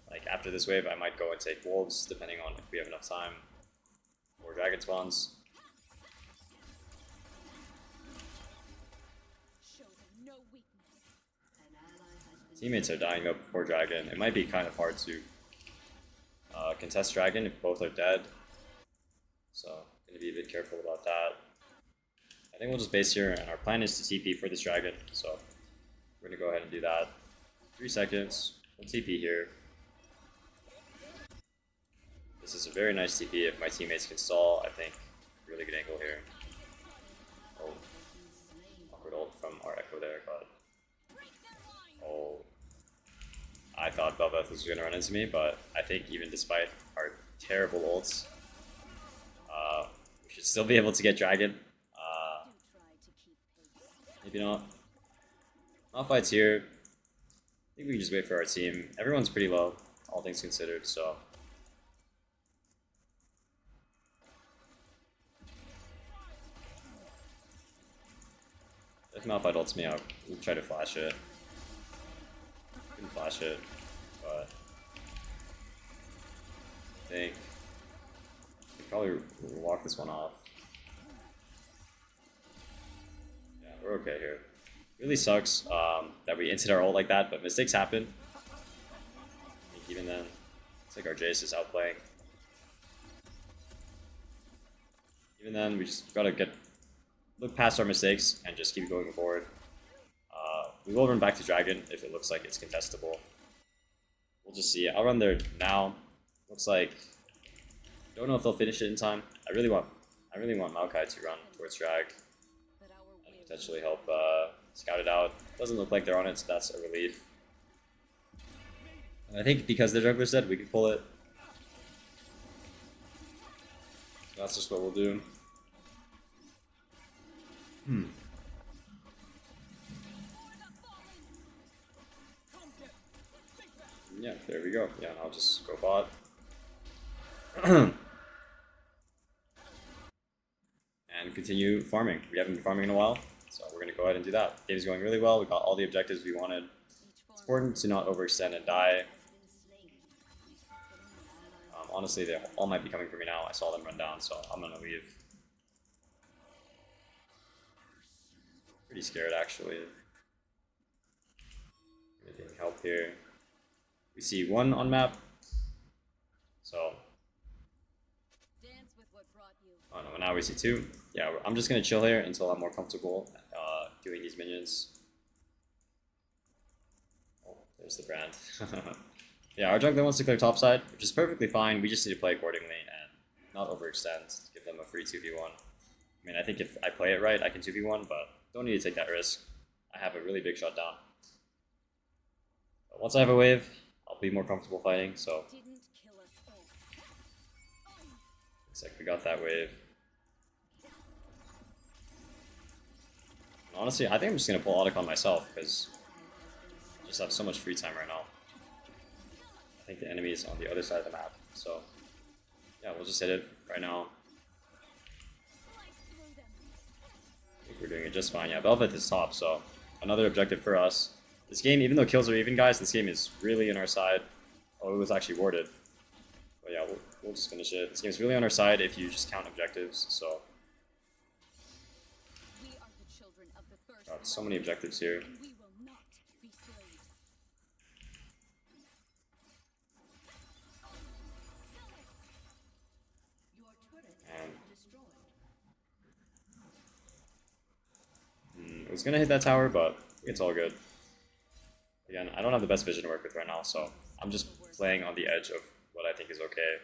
Like after this wave, I might go and take wolves, depending on if we have enough time, or dragon spawns. Teammates are dying though before dragon. It might be kind of hard to contest dragon if both are dead. So gonna be a bit careful about that. I think we'll just base here, and our plan is to TP for this dragon. So we're gonna go ahead and do that. 3 seconds. We'll TP here. This is a very nice TP if my teammates can stall. I think really good angle here. Oh, awkward ult from our Echo there, but oh, I thought Belveth was gonna run into me, but I think even despite our terrible ults, we should still be able to get dragon. Maybe not. Not fights here. I think we can just wait for our team. Everyone's pretty low, all things considered, so. If Malphite ults me out, we'll try to flash it. Couldn't flash it, but I think we probably walk this one off. Yeah, we're okay here. Really sucks that we inted our ult like that, but mistakes happen. I think even then, it's like our Jace is outplaying. Even then, we just gotta look past our mistakes and just keep going forward. We will run back to dragon if it looks like it's contestable. We'll just see. I'll run there now. Looks like don't know if they'll finish it in time. I really want Maokai to run towards drag and potentially help scout it out. Doesn't look like they're on it, so that's a relief. And I think because the jungler's dead, we can pull it. So that's just what we'll do. Yeah, there we go. Yeah, and I'll just go bot. And continue farming. We haven't been farming in a while, so we're going to go ahead and do that. Game's going really well. We got all the objectives we wanted. It's important to not overextend and die. Honestly, they all might be coming for me now. I saw them run down, so I'm going to leave. Pretty scared, actually. Getting help here. We see 1 on map. So. Oh no, now we see 2. Yeah, I'm just gonna chill here until I'm more comfortable doing these minions. Oh, there's the brand. Yeah, our jungler wants to clear topside, which is perfectly fine. We just need to play accordingly and not overextend. Give them a free 2v1. I mean, I think if I play it right, I can 2v1, but don't need to take that risk. I have a really big shot down. But once I have a wave, I'll be more comfortable fighting, so. Looks like we got that wave. And honestly, I think I'm just going to pull Otacon myself, because I just have so much free time right now. I think the enemy is on the other side of the map, so. Yeah, we'll just hit it right now. I think we're doing it just fine. Yeah, Belveth is top, so another objective for us. This game, even though kills are even, guys, this game is really on our side. Oh, it was actually warded. But yeah, we'll just finish it. This game is really on our side if you just count objectives, so. Got so many objectives here. And I was gonna hit that tower, but it's all good. Again, I don't have the best vision to work with right now, so I'm just playing on the edge of what I think is okay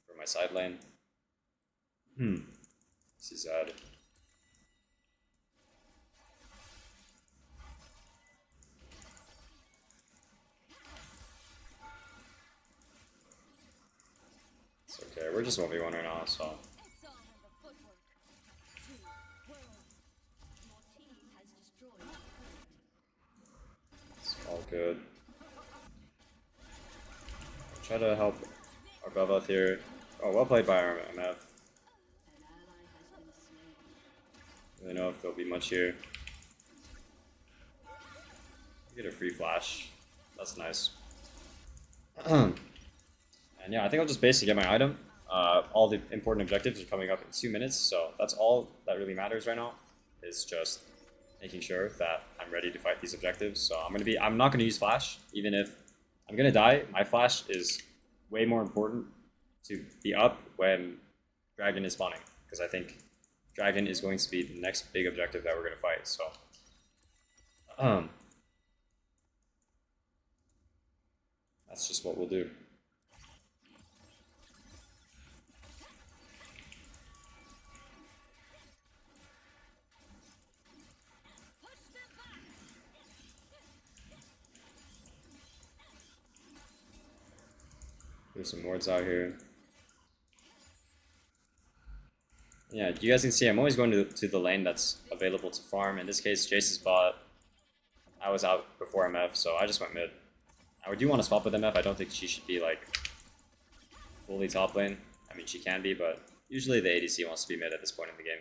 for my side lane. This is sad. It's okay, we're just 1v1 right now, so. It's all good. I'll try to help our Belveth here, Oh, well played by our MF. Really know if there'll be much here. Get a free flash. That's nice. And yeah, I think I'll just basically get my item. All the important objectives are coming up in 2 minutes, so that's all that really matters right now. Is just making sure that I'm ready to fight these objectives. So I'm not gonna use flash, even if I'm gonna die. My flash is way more important to be up when dragon is spawning, because I think dragon is going to be the next big objective that we're gonna fight. So, that's just what we'll do. There's some wards out here. Yeah, you guys can see I'm always going to the lane that's available to farm. In this case, Jace's bot. I was out before MF, so I just went mid. I do want to swap with MF. I don't think she should be like fully top lane. I mean, she can be, but usually the ADC wants to be mid at this point in the game.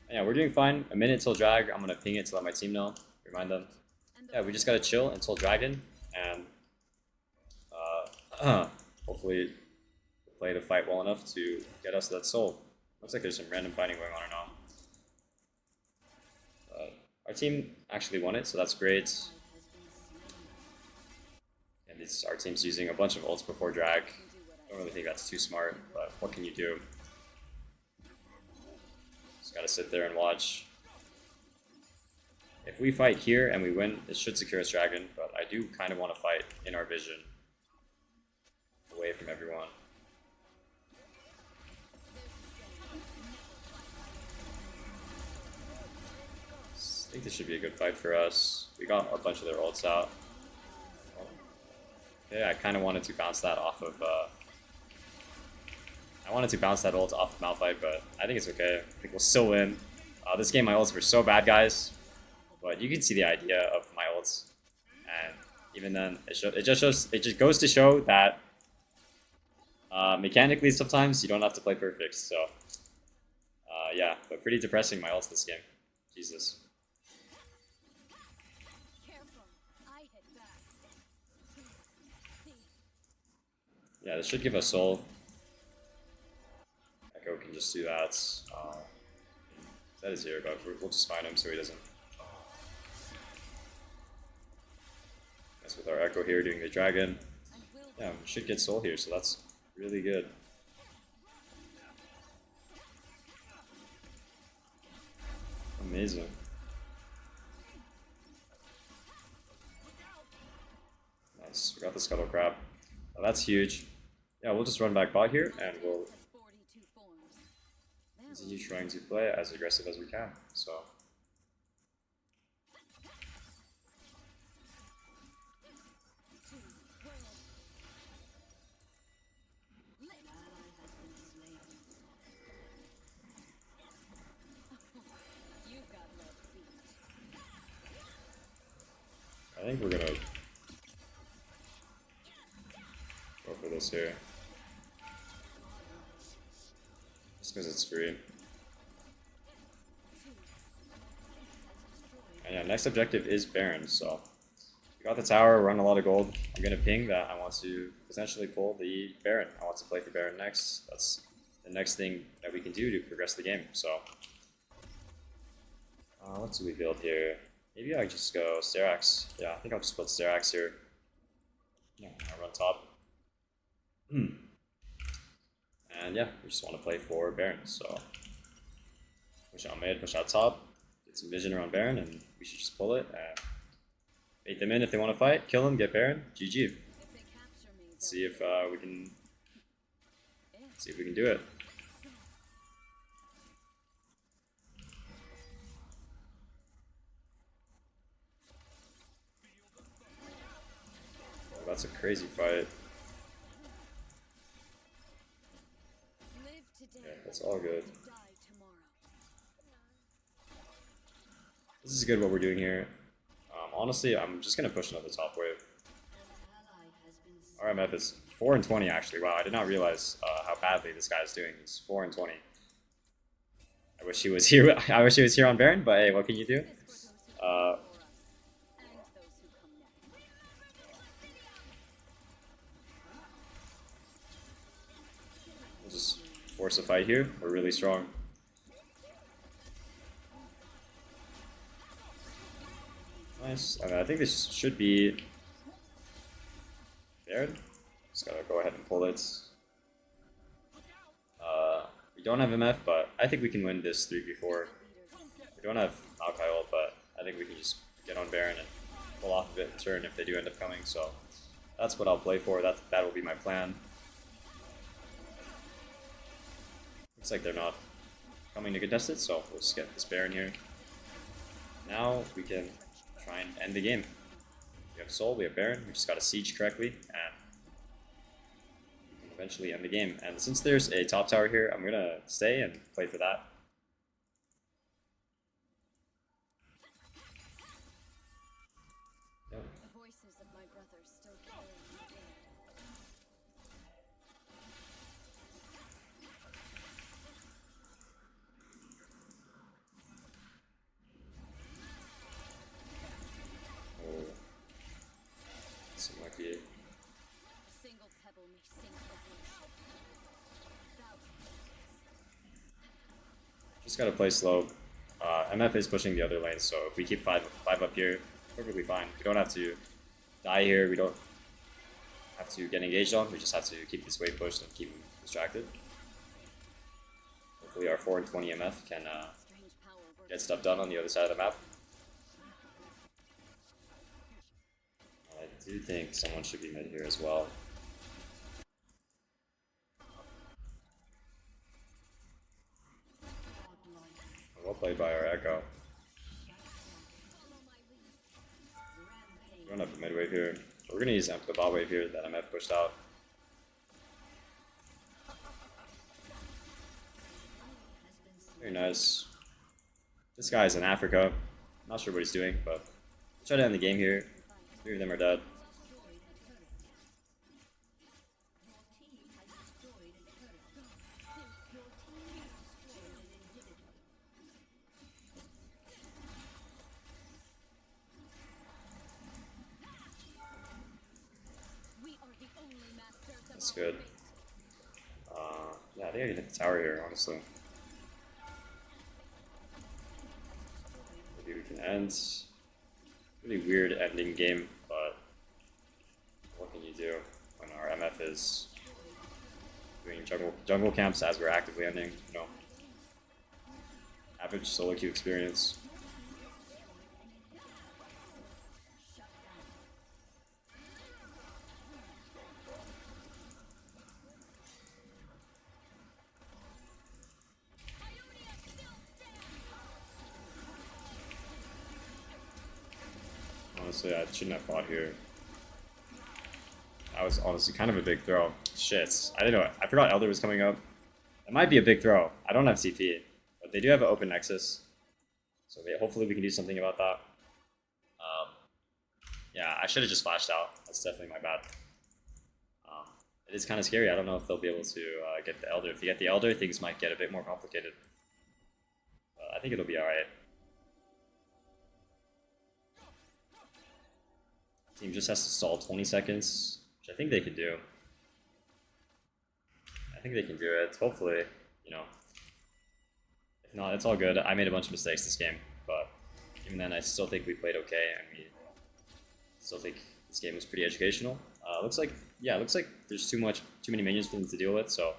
And yeah, we're doing fine. A minute till drag. I'm gonna ping it to let my team know. Remind them. Yeah, we just gotta chill until dragon, and hopefully play the fight well enough to get us that soul. Looks like there's some random fighting going on right now. Our team actually won it, so that's great. And our team's using a bunch of ults before drag. Don't really think that's too smart, but what can you do? Just gotta sit there and watch. If we fight here and we win, it should secure us dragon, but I do kind of want to fight in our vision. Away from everyone. I think this should be a good fight for us. We got a bunch of their ults out. Okay, I kind of wanted to bounce that off of... I wanted to bounce that ult off of Malphite, but I think it's okay. I think we'll still win. This game, my ults were so bad, guys. But you can see the idea of my ults. And even then, it just goes to show that mechanically, sometimes you don't have to play perfect. So, yeah, but pretty depressing my ults this game. Jesus. Yeah, this should give us soul. Echo can just do that. That is here, but we'll just find him so he doesn't mess with our Echo here doing the dragon. Yeah, we should get soul here, so that's really good. Amazing. Nice, we got the scuttle crab. Oh, that's huge. Yeah, we'll just run back bot here, and we'll continue trying to play as aggressive as we can. So. I think we're gonna go for this here. Just because it's free. And yeah, next objective is Baron, so we got the tower, run a lot of gold. I'm gonna ping that I want to potentially pull the Baron. I want to play for Baron next. That's the next thing that we can do to progress the game. So what do we build here? Maybe I just go Sterax. Yeah, I think I'll just split Sterax here. Yeah, I run top. And yeah, we just want to play for Baron. So push out mid, push out top, get some vision around Baron, and we should just pull it and bait them in if they want to fight. Kill them, get Baron. GG. Let's see if we can do it. Oh, that's a crazy fight. Yeah, that's all good. This is good what we're doing here. Honestly, I'm just gonna push another top wave. Our MF is 4-20 actually. Wow, I did not realize how badly this guy is doing. He's 4-20. I wish he was here. I wish he was here on Baron, but hey, what can you do? We'll just force a fight here. We're really strong. Nice. I think this should be Baron. Just gotta go ahead and pull it. We don't have MF, but I think we can win this 3v4. We don't have Maokai ult, but I think we can just get on Baron and pull off of it in turn if they do end up coming. So that's what I'll play for. That will be my plan. Looks like they're not coming to contest it, so we'll just get this Baron here. Now we can try and end the game. We have Soul, we have Baron, we just got to siege correctly, and we can eventually end the game. And since there's a top tower here, I'm gonna stay and play for that. Yep. The voices of my brothers still carry me dear. Oh. This might be it. A single pebble may sink the ocean. Just gotta play slow. MF is pushing the other lane, so if we keep five up here, perfectly fine. We don't have to die here. We don't have to get engaged on. We just have to keep this wave pushed and keep him distracted. Hopefully our 4-20 MF can get stuff done on the other side of the map. I do think someone should be mid here as well. Well played by our Echo. We're gonna have a mid wave here. We're gonna use the bot wave here that MF pushed out. Very nice. This guy's in Africa. Not sure what he's doing, but we'll try to end the game here. 3 of them are dead. That's good. Yeah, I think I can hit the tower here, honestly. Maybe we can end. Really weird ending game, but what can you do when our MF is doing jungle camps as we're actively ending, you know? Average solo queue experience. Honestly, I shouldn't have fought here. That was honestly kind of a big throw. Shit. I didn't know. I forgot Elder was coming up. It might be a big throw. I don't have CP, but they do have an open Nexus. So hopefully we can do something about that. Yeah, I should have just flashed out. That's definitely my bad. It is kind of scary. I don't know if they'll be able to get the Elder. If you get the Elder, things might get a bit more complicated. I think it'll be alright. Team just has to stall 20 seconds, which I think they can do. I think they can do it, hopefully, you know. If not, it's all good. I made a bunch of mistakes this game, but even then I still think we played okay, and we still think this game was pretty educational. Looks like there's too many minions for them to deal with, so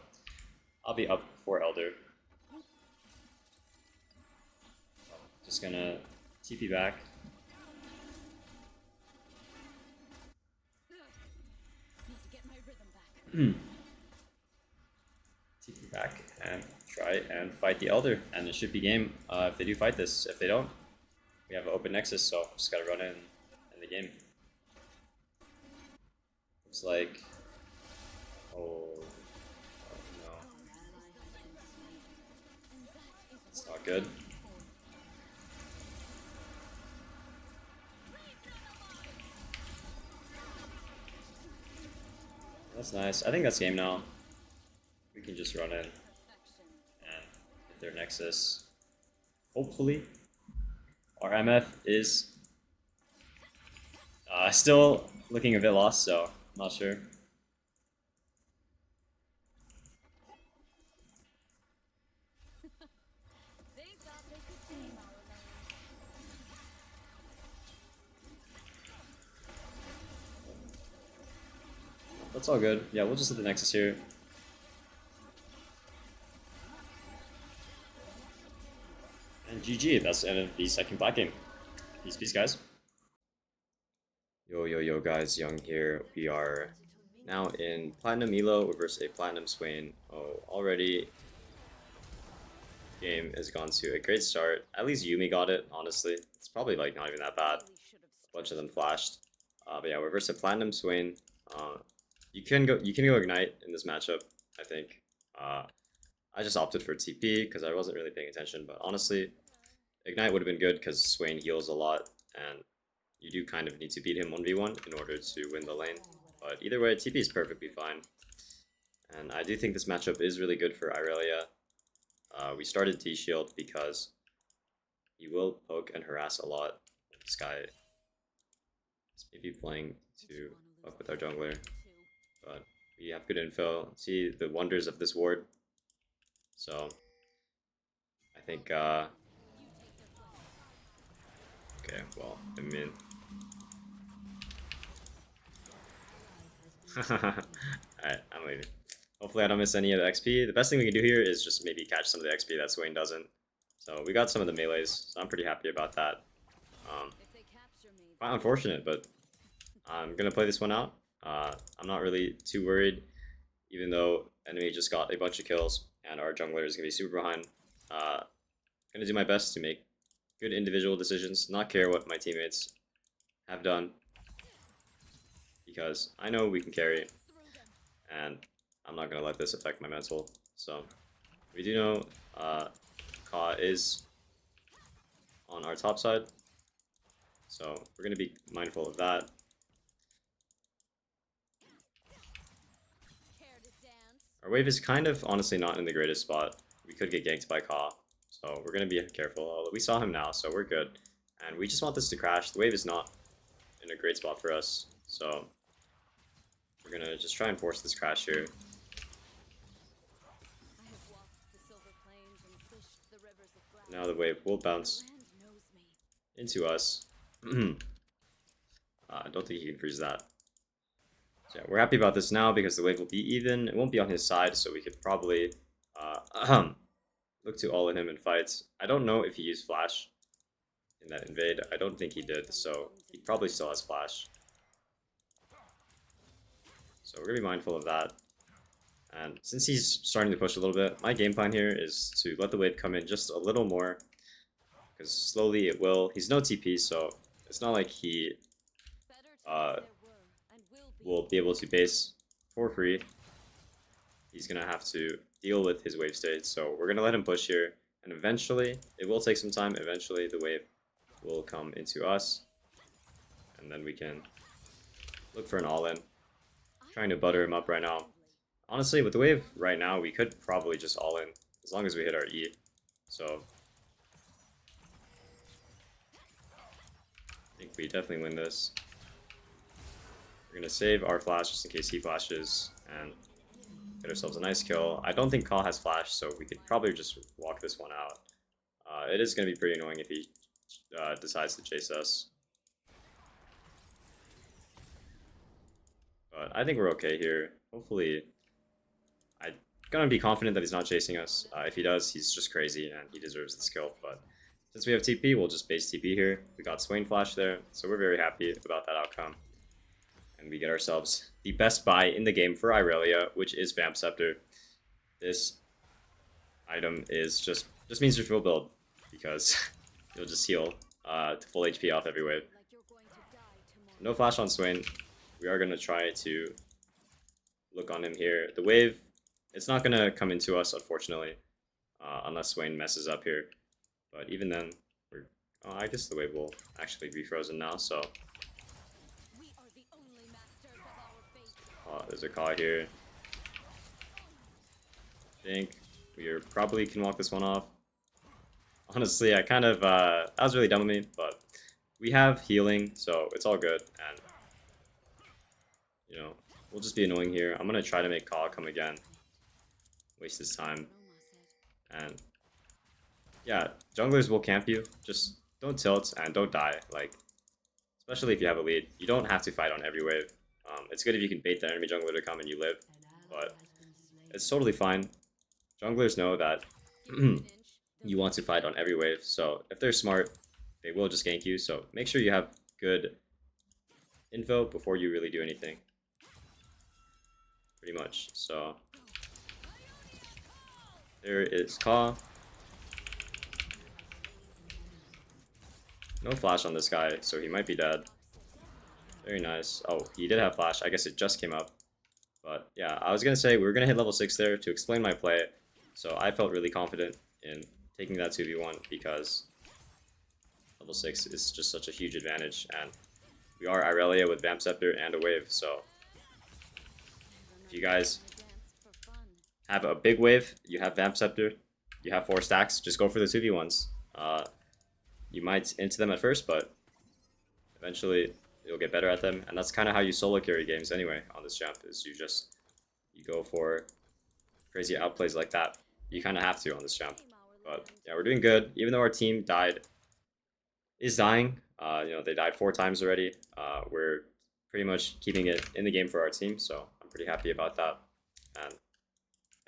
I'll be up for Elder. Just gonna TP back. TP back and try and fight the Elder, and it should be game if they do fight this. If they don't, we have an open Nexus, so just gotta run in the game. Looks like, oh no, it's not good. That's nice. I think that's game now. We can just run in and hit their Nexus. Hopefully. Our MF is still looking a bit lost, so I'm not sure. They thought they could tame our land. That's all good. Yeah, we'll just hit the Nexus here. And GG, that's the end of the second plat game. Peace, peace, guys. Yo, yo, yo, guys, Young here. We are now in Platinum Elo versus a Platinum Swain. Oh, already game has gone to a great start. At least Yumi got it, honestly. It's probably like not even that bad. A bunch of them flashed. But yeah, we're versus a Platinum Swain. You can go Ignite in this matchup, I think. I just opted for TP because I wasn't really paying attention, but honestly, Ignite would have been good because Swain heals a lot, and you do kind of need to beat him 1v1 in order to win the lane. But either way, TP is perfectly fine. And I do think this matchup is really good for Irelia. We started T-Shield because he will poke and harass a lot. This guy is maybe playing to fuck with our jungler, but we have good info. See the wonders of this ward. So I think okay, well, I mean alright, I'm leaving. Hopefully I don't miss any of the XP. The best thing we can do here is just maybe catch some of the XP that Swain doesn't. So we got some of the melees, so I'm pretty happy about that. Quite unfortunate, but I'm gonna play this one out. I'm not really too worried, even though enemy just got a bunch of kills and our jungler is gonna be super behind. Gonna do my best to make good individual decisions, not care what my teammates have done, because I know we can carry, and I'm not gonna let this affect my mental. So we do know Ka is on our top side, so we're gonna be mindful of that. Our wave is kind of honestly not in the greatest spot. We could get ganked by Ka, so we're gonna be careful. We saw him now, so we're good. And we just want this to crash. The wave is not in a great spot for us, so we're gonna just try and force this crash here. Now the wave will bounce into us. I don't think he can freeze that. So yeah, we're happy about this now because the wave will be even. It won't be on his side, so we could probably look to all in him in fights. I don't know if he used flash in that invade. I don't think he did, so he probably still has flash. So we're gonna be mindful of that. And since he's starting to push a little bit, my game plan here is to let the wave come in just a little more, because slowly it will. He's no TP, so it's not like he will be able to base for free. He's gonna have to deal with his wave state, so we're gonna let him push here, and eventually, it will take some time, eventually the wave will come into us, and then we can look for an all-in. Trying to butter him up right now. Honestly, with the wave right now, we could probably just all-in, as long as we hit our E, so I think we definitely win this. We're gonna save our flash just in case he flashes, and get ourselves a nice kill. I don't think Ka has flash, so we could probably just walk this one out. It is going to be pretty annoying if he decides to chase us. But I think we're okay here. Hopefully, I'm going to be confident that he's not chasing us. If he does, he's just crazy and he deserves this kill. But since we have TP, we'll just base TP here. We got Swain flash there, so we're very happy about that outcome. And we get ourselves the best buy in the game for Irelia, which is Vamp Scepter. This item is just means your full build, because you'll just heal to full HP off every wave. No flash on Swain. We are going to try to look on him here. The wave, it's not going to come into us, unfortunately, unless Swain messes up here. But even then, I guess the wave will actually be frozen now, so There's a Ka here. I think we probably can walk this one off. Honestly, I kind of, that was really dumb of me, but we have healing, so it's all good, and, you know, we'll just be annoying here. I'm gonna try to make Ka come again. Waste his time. And, yeah, junglers will camp you. Just don't tilt and don't die, like, especially if you have a lead. You don't have to fight on every wave. It's good if you can bait the enemy jungler to come and you live, but it's totally fine. Junglers know that you want to fight on every wave, so if they're smart, they will just gank you, so make sure you have good info before you really do anything. Pretty much, so there is Ka. No flash on this guy, so he might be dead. Very nice. Oh, he did have flash. I guess it just came up. But yeah, I was going to say we were going to hit level 6 there to explain my play. So I felt really confident in taking that 2v1 because level 6 is just such a huge advantage. And we are Irelia with Vamp Scepter and a wave. So if you guys have a big wave, you have Vamp Scepter, you have 4 stacks, just go for the 2v1s. You might into them at first, but eventually you'll get better at them, and that's kind of how you solo carry games anyway on this jump, is you go for crazy outplays like that. You kind of have to on this jump. But yeah, we're doing good, even though our team is dying. You know, they died 4 times already. We're pretty much keeping it in the game for our team, so I'm pretty happy about that.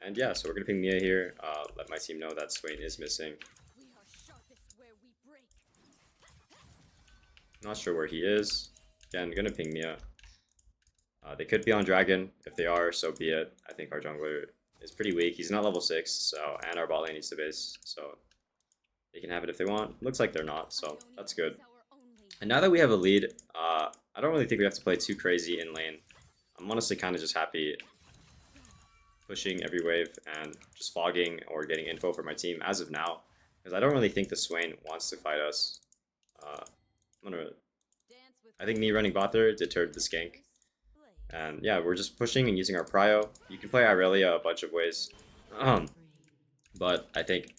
And yeah, so we're gonna ping Mia here, let my team know that Swain is missing. Not sure where he is. Again, gonna ping Mia. They could be on Dragon. If they are, so be it. I think our jungler is pretty weak. He's not level 6, so, and our bot lane needs to base, so they can have it if they want. Looks like they're not, so that's good. And now that we have a lead, I don't really think we have to play too crazy in lane. I'm honestly kind of just happy pushing every wave and just fogging or getting info for my team as of now, because I don't really think the Swain wants to fight us. I think me running bot there deterred the gank. And yeah, we're just pushing and using our prio. You can play Irelia a bunch of ways. But I think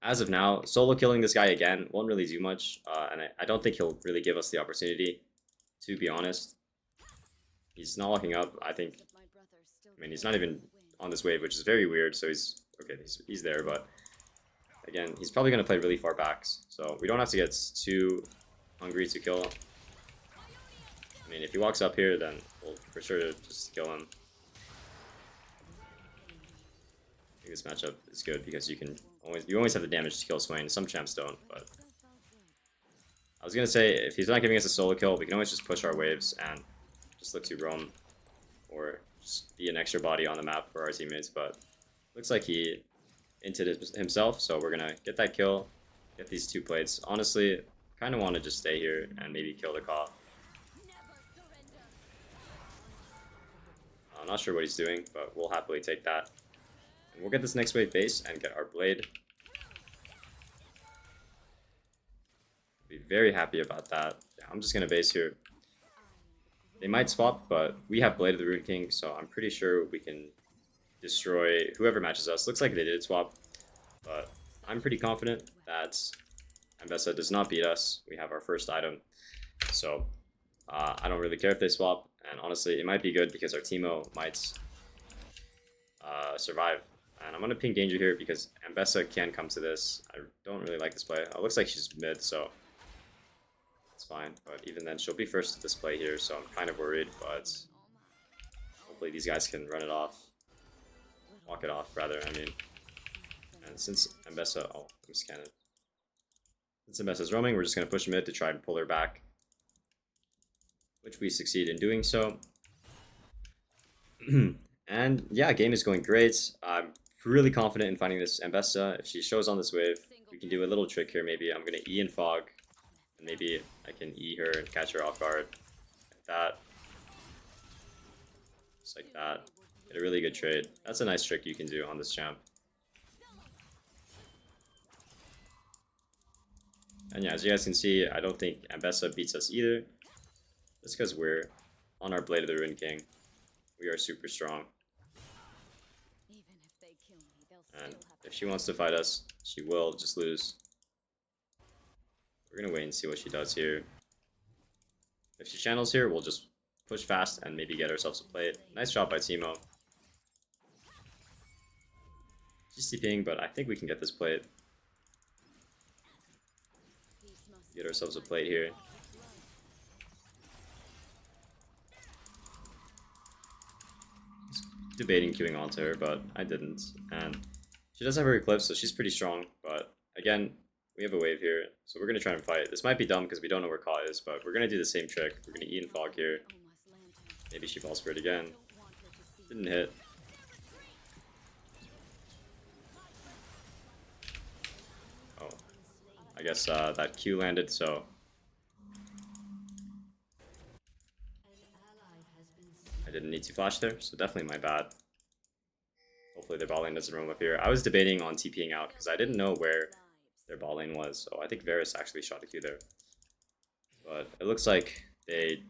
as of now, solo killing this guy again won't really do much. And I don't think he'll really give us the opportunity, to be honest. He's not locking up. I mean, he's not even on this wave, which is very weird. So he's there, but again, he's probably going to play really far backs. So we don't have to get too hungry to kill him. I mean, if he walks up here, then we'll for sure just kill him. I think this matchup is good because you always have the damage to kill Swain. Some champs don't, but I was gonna say if he's not giving us a solo kill, we can always just push our waves and just look to roam or just be an extra body on the map for our teammates. But looks like he inted himself, so we're gonna get that kill, get these 2 plates. Honestly, kind of want to just stay here and maybe kill the Ka. I'm not sure what he's doing, but we'll happily take that. And we'll get this next wave base and get our blade. Be very happy about that. Yeah, I'm just going to base here. They might swap, but we have Blade of the Rune King, so I'm pretty sure we can destroy whoever matches us. Looks like they did swap, but I'm pretty confident that Ambessa does not beat us. We have our first item, so I don't really care if they swap. And honestly, it might be good because our Teemo might survive. And I'm going to ping danger here because Ambessa can come to this. I don't really like this play. It looks like she's mid, so it's fine. But even then, she'll be first to this play here, so I'm kind of worried. But hopefully these guys can run it off. Walk it off, rather, I mean. And since Ambessa... Oh, I'm scanning. Since Ambessa's roaming, we're just going to push mid to try and pull her back, which we succeed in doing so. And yeah, game is going great. I'm really confident in finding this Ambessa. If she shows on this wave, we can do a little trick here maybe. I'm going to E and fog, and maybe I can E her and catch her off guard. Like that. Just like that. Get a really good trade. That's a nice trick you can do on this champ. And yeah, as you guys can see, I don't think Ambessa beats us either. Just because we're on our Blade of the Rune King. We are super strong. Even if they kill me, they'll And still have if she wants to fight us, she will just lose. We're gonna wait and see what she does here. If she channels here, we'll just push fast and maybe get ourselves a plate. Nice job by Teemo. She's TPing, but I think we can get this plate. Get ourselves a plate here. Debating queuing onto her, but I didn't. And she does have her Eclipse, so she's pretty strong. But again, we have a wave here, so we're gonna try and fight. This might be dumb because we don't know where Ka is, but we're gonna do the same trick. We're gonna eat and fog here. Maybe she falls for it again. Didn't hit. Oh, I guess that Q landed, so I didn't need to flash there, so definitely my bad. Hopefully their ball lane doesn't roam up here. I was debating on TPing out because I didn't know where their ball lane was, so I think Varus actually shot a Q there. But it looks like they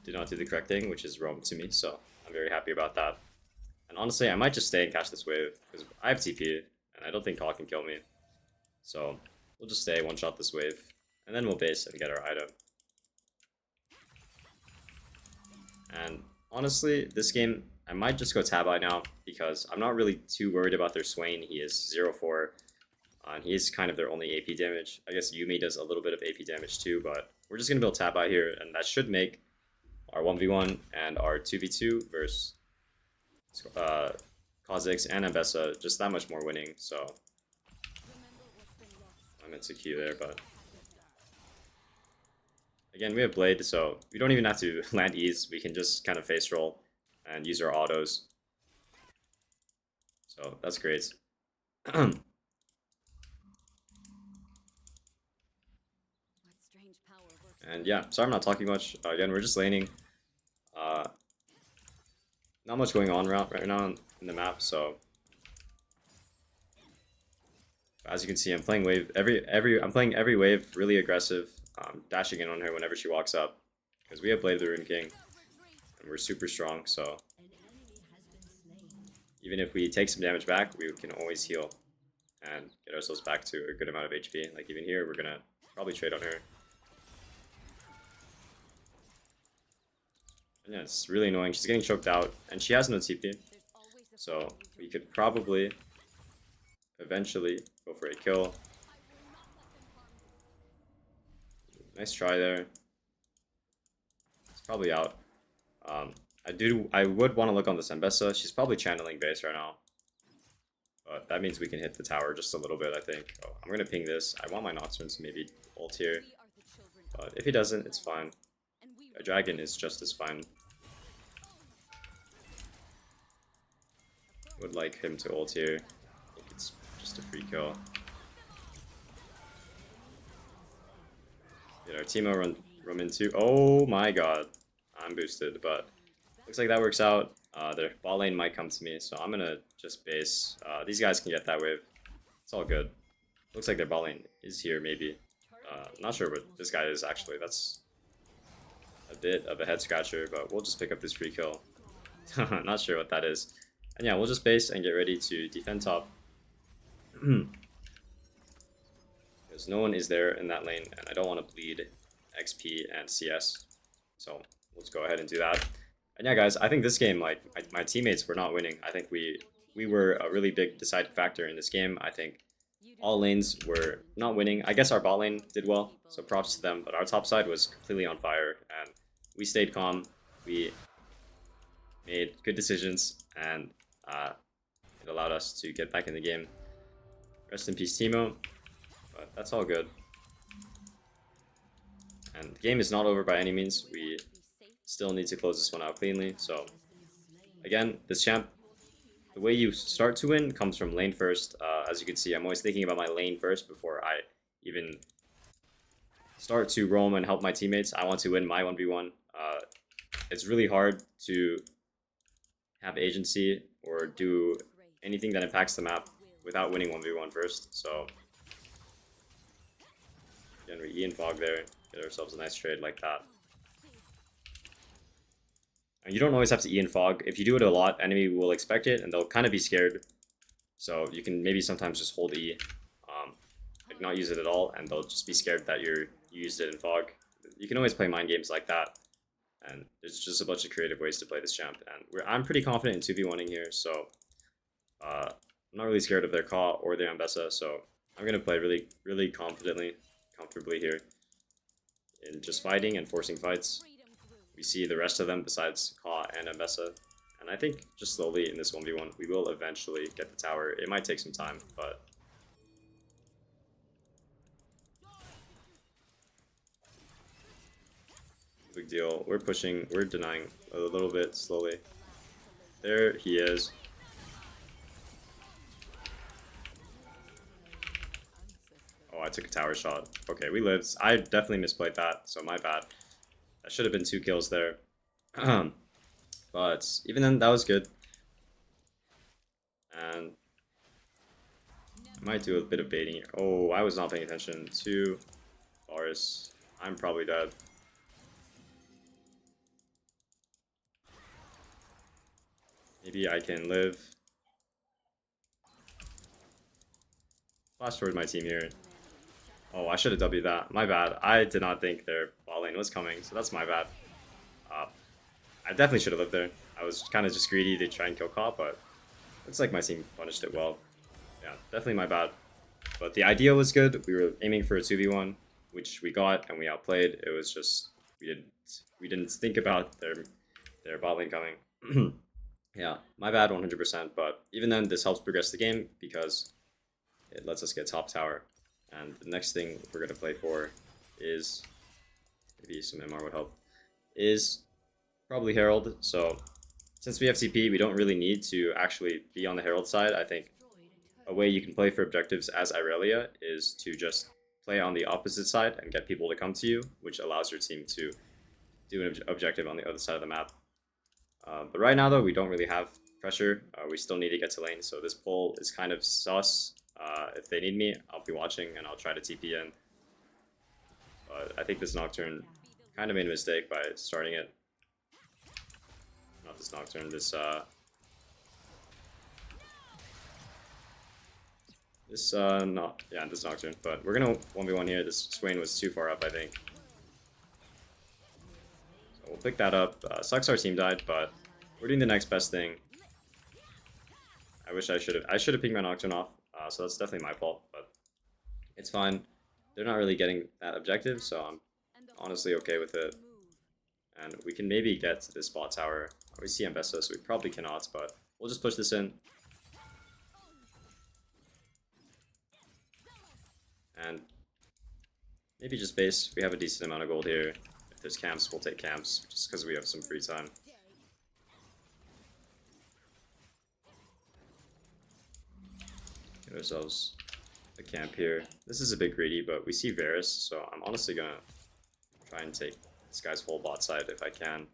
did not do the correct thing, which is roam to me, so I'm very happy about that. And honestly, I might just stay and catch this wave because I have TP, and I don't think Ka can kill me. So we'll just stay, one-shot this wave, and then we'll base and get our item. And honestly, this game, I might just go Tabi now because I'm not really too worried about their Swain. He is 0-4, and he is kind of their only AP damage. I guess Yuumi does a little bit of AP damage too, but we're just going to build Tabi here, and that should make our 1v1 and our 2v2 versus Kha'Zix and Ambessa just that much more winning, so I meant to Q there, but again, we have Blade, so we don't even have to land E's. We can just kind of face roll and use our autos. So that's great. And yeah, sorry I'm not talking much. Again, we're just laning. Not much going on right now in the map, so as you can see, I'm playing wave I'm playing every wave really aggressive, dashing in on her whenever she walks up because we have Blade of the Rune King and we're super strong. So even if we take some damage back, we can always heal and get ourselves back to a good amount of HP. Like even here, we're gonna probably trade on her. And yeah, it's really annoying. She's getting choked out and she has no TP, so we could probably eventually go for a kill. Nice try there. It's probably out. I would want to look on this Ambessa. She's probably channeling base right now. But that means we can hit the tower just a little bit, I think. Oh, I'm going to ping this. I want my Nocturne to maybe ult here. But if he doesn't, it's fine. A dragon is just as fine. Would like him to ult here. I think it's just a free kill. Get our Teemo run into. Oh my god. I'm boosted, but looks like that works out. Their ball lane might come to me, so I'm gonna just base. These guys can get that wave. It's all good. Looks like their ball lane is here, maybe. Not sure what this guy is actually. That's a bit of a head scratcher, but we'll just pick up this free kill. Not sure what that is. And yeah, we'll just base and get ready to defend top. Because no one is there in that lane, and I don't want to bleed XP and CS. So let's go ahead and do that. And yeah, guys, I think this game, like, my teammates were not winning. I think we were a really big deciding factor in this game. I think all lanes were not winning. I guess our bot lane did well, so props to them. But our top side was completely on fire, and we stayed calm. We made good decisions, and it allowed us to get back in the game. Rest in peace, Teemo. But that's all good. And the game is not over by any means. We still need to close this one out cleanly. So again, this champ, the way you start to win comes from lane first. As you can see, I'm always thinking about my lane first before I even start to roam and help my teammates. I want to win my 1v1. It's really hard to have agency or do anything that impacts the map without winning 1v1 first. So again, we E and fog there, get ourselves a nice trade like that. And you don't always have to E in fog. If you do it a lot, enemy will expect it and they'll kind of be scared. So you can maybe sometimes just hold E, like not use it at all, and they'll just be scared that you used it in fog. You can always play mind games like that, and there's just a bunch of creative ways to play this champ. And I'm pretty confident in 2v1ing here, so I'm not really scared of their Ka or their Ambessa, so I'm gonna play really comfortably here in just fighting and forcing fights. We see the rest of them besides Ka and Ambessa, and I think just slowly in this 1v1 we will eventually get the tower. It might take some time, but big deal. We're pushing, we're denying a little bit slowly. There he is. Oh, I took a tower shot. Okay, we lived. I definitely misplayed that, so my bad. That should have been 2 kills there. But even then, that was good. And I might do a bit of baiting here. Oh, I was not paying attention to Boris. I'm probably dead. Maybe I can live. Flash toward my team here. Oh, I should have W'd that. My bad. I did not think their bot lane was coming, so that's my bad. I definitely should have lived there. I was kind of just greedy to try and kill Ka, but looks like my team punished it well. Yeah, definitely my bad. But the idea was good. We were aiming for a 2v1, which we got, and we outplayed. It was just we didn't think about their bot lane coming. Yeah, my bad 100%, but even then this helps progress the game because it lets us get top tower. And the next thing we're going to play for is, maybe some MR would help, is probably Herald. So since we have TP, we don't really need to actually be on the Herald side. I think a way you can play for objectives as Irelia is to just play on the opposite side and get people to come to you, which allows your team to do an objective on the other side of the map. But right now, though, we don't really have pressure. We still need to get to lane, so this pull is kind of sus. If they need me, I'll be watching and I'll try to TP in. But I think this Nocturne kind of made a mistake by starting it. Not this Nocturne, this Nocturne. But we're gonna 1v1 here. This swain was too far up, I think. So we'll pick that up. Sucks our team died, but we're doing the next best thing. I wish I should have pinged my Nocturne off. So that's definitely my fault, but it's fine. They're not really getting that objective, so I'm honestly okay with it. And we can maybe get to this bot tower. We see Ambessa, so we probably cannot, but we'll just push this in. And maybe just base. We have a decent amount of gold here. If there's camps, we'll take camps, just because we have some free time. Get ourselves a camp here. This is a bit greedy, but we see Varus, so I'm honestly gonna try and take this guy's whole bot side if I can.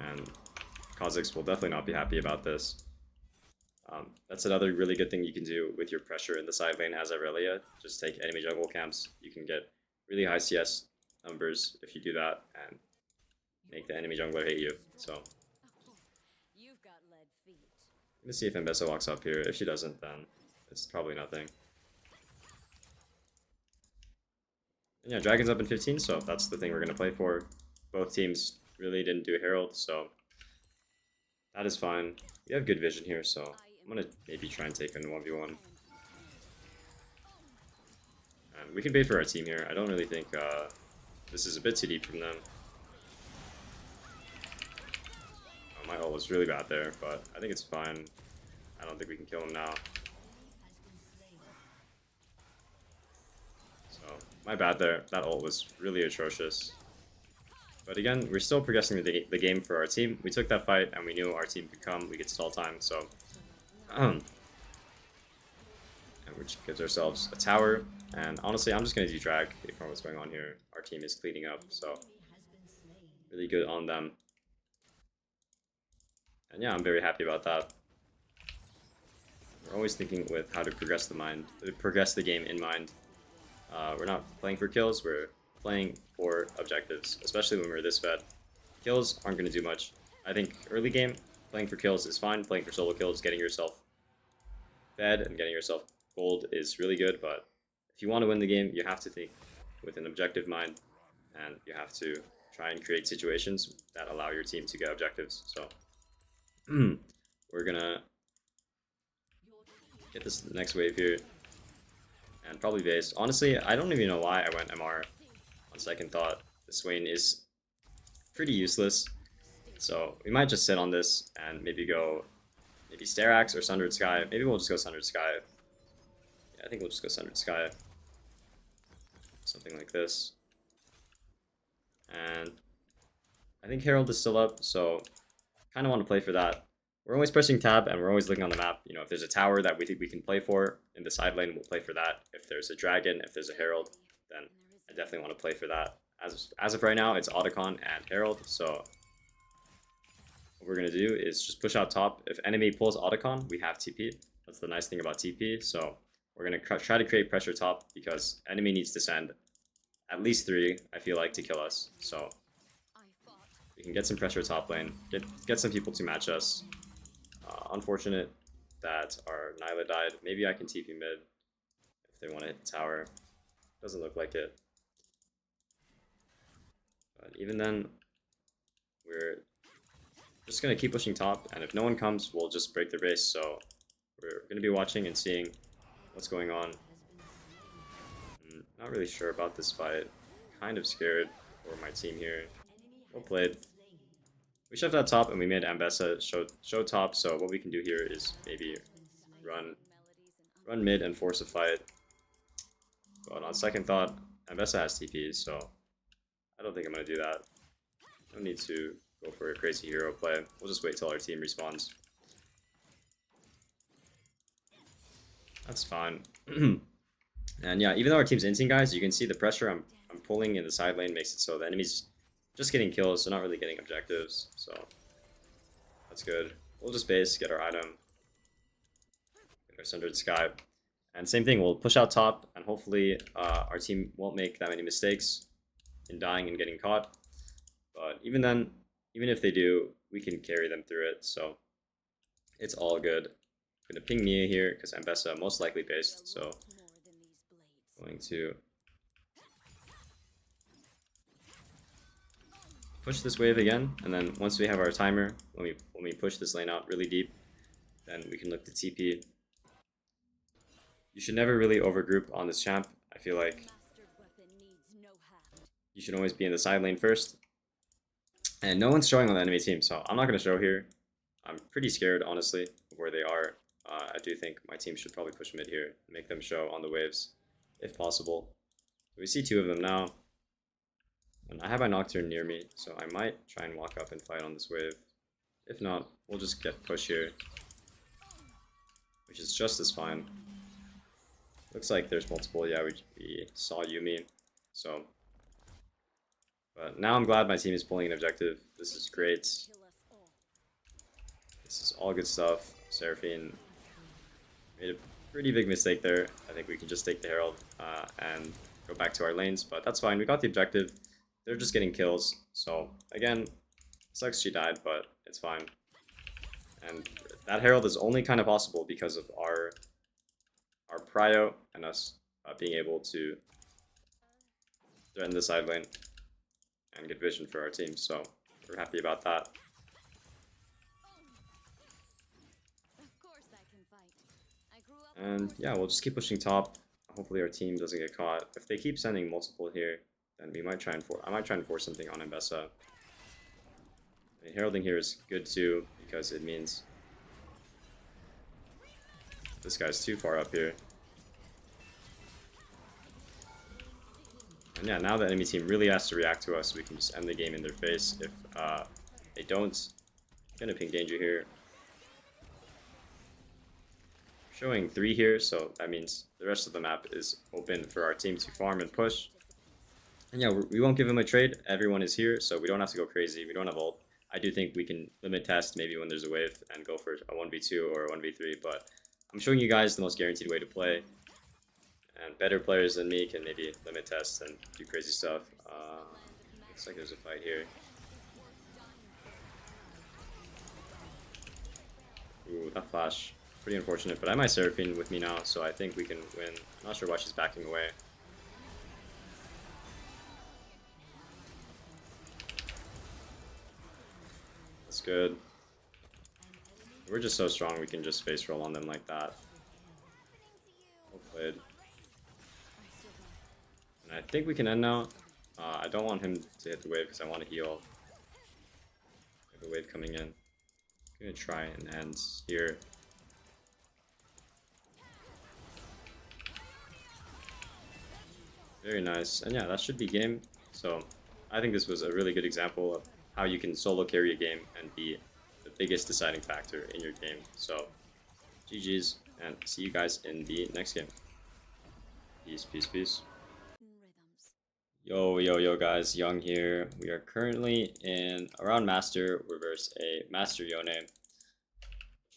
And Kha'Zix will definitely not be happy about this. That's another really good thing you can do with your pressure in the side lane as Irelia. Just take enemy jungle camps. You can get really high CS numbers if you do that and make the enemy jungler hate you. So let's see if Ambessa walks up here. If she doesn't, then it's probably nothing. And yeah, Dragon's up in 15, so that's the thing we're going to play for. Both teams really didn't do Herald, so that is fine. We have good vision here, so I'm going to maybe try and take in 1v1. And we can bait for our team here. I don't really think this is a bit too deep from them. My ult was really bad there, but I think it's fine. I don't think we can kill him now. So, my bad there. That ult was really atrocious. But again, we're still progressing the game for our team. We took that fight, and we knew our team could come. We could stall time, so... and which gives ourselves a tower. And honestly, I'm just going to de-drag. Ignore what's going on here. Our team is cleaning up, so... really good on them. And yeah, I'm very happy about that. We're always thinking with how to progress the game in mind. We're not playing for kills, we're playing for objectives, especially when we're this fed. Kills aren't going to do much. I think early game, playing for kills is fine. Playing for solo kills, getting yourself fed and getting yourself gold is really good, but if you want to win the game, you have to think with an objective mind, and you have to try and create situations that allow your team to get objectives. So we're gonna get this next wave here and probably base. Honestly, I don't even know why I went MR on second thought. The swain is pretty useless, so we might just sit on this and maybe go Stair Axe or Sundered Sky. Maybe we'll just go Sundered Sky. Yeah, I think we'll just go Sundered Sky. Something like this. And I think Herald is still up, so kind of want to play for that. We're always pressing tab and we're always looking on the map. You know, if there's a tower that we think we can play for in the side lane, we'll play for that. If there's a dragon, if there's a Herald, then I definitely want to play for that. As of right now, it's Otacon and Herald, so what we're going to do is just push out top. If enemy pulls Otacon, we have TP. That's the nice thing about TP, so we're going to try to create pressure top because enemy needs to send at least 3, I feel like, to kill us. So we can get some pressure top lane, get some people to match us. Unfortunate that our Nyla died. Maybe I can TP mid if they want to hit the tower. Doesn't look like it. But even then, we're just going to keep pushing top, and if no one comes, we'll just break their base. So we're going to be watching and seeing what's going on. Not really sure about this fight. Kind of scared for my team here. Well played. We shoved out top and we made Ambessa show top, so what we can do here is maybe run mid and force a fight. But on second thought, Ambessa has TP, so I don't think I'm going to do that. No need to go for a crazy hero play. We'll just wait till our team respawns. That's fine. And yeah, even though our team's inting, guys, you can see the pressure I'm pulling in the side lane makes it so the enemy's just getting kills, so not really getting objectives. So that's good. We'll just base, get our item, get our Sundered Sky. And same thing, we'll push out top, and hopefully our team won't make that many mistakes in dying and getting caught. But even then, even if they do, we can carry them through it, so it's all good. I'm going to ping Mia here, because Ambessa most likely based, so going to push this wave again, and then once we have our timer, when we push this lane out really deep, then we can look to TP. You should never really overgroup on this champ. I feel like you should always be in the side lane first. And no one's showing on the enemy team, so I'm not going to show here. I'm pretty scared, honestly, of where they are. I do think my team should probably push mid here, make them show on the waves, if possible. We see 2 of them now. And I have my Nocturne near me, so I might try and walk up and fight on this wave. If not, we'll just get push here, which is just as fine. Looks like there's multiple. Yeah, we saw Yumi, so. But now I'm glad my team is pulling an objective. This is great. This is all good stuff. Seraphine made a pretty big mistake there. I think we can just take the Herald and go back to our lanes, but that's fine. We got the objective. They're just getting kills. So again, sucks she died, but it's fine. And that Herald is only kind of possible because of our prio and us being able to threaten the side lane and get vision for our team. So we're happy about that. And yeah, we'll just keep pushing top. Hopefully our team doesn't get caught. If they keep sending multiple here, then we might try and I might try and force something on Ambessa. I mean, heralding here is good too, because it means this guy's too far up here. And yeah, now the enemy team really has to react to us. We can just end the game in their face. If they don't, I'm gonna ping danger here. Showing 3 here, so that means the rest of the map is open for our team to farm and push. And yeah, we won't give them a trade. Everyone is here, so we don't have to go crazy. We don't have ult. I do think we can limit test maybe when there's a wave and go for a 1v2 or a 1v3, but I'm showing you guys the most guaranteed way to play. and better players than me can maybe limit test and do crazy stuff. Looks like there's a fight here. Ooh, that flash. Pretty unfortunate, but I have my Seraphine with me now, so I think we can win. I'm not sure why she's backing away. That's good. We're just so strong, we can just face roll on them like that. Well played. And I think we can end now. I don't want him to hit the wave because I want to heal. We have a wave coming in. I'm gonna try and end here. Very nice. And yeah, that should be game. So I think this was a really good example of how you can solo carry a game and be the biggest deciding factor in your game. So GG's, and see you guys in the next game. Peace, peace, peace. Yo, yo, yo guys, Young here. We are currently in around Master. We're versus a Master Yone.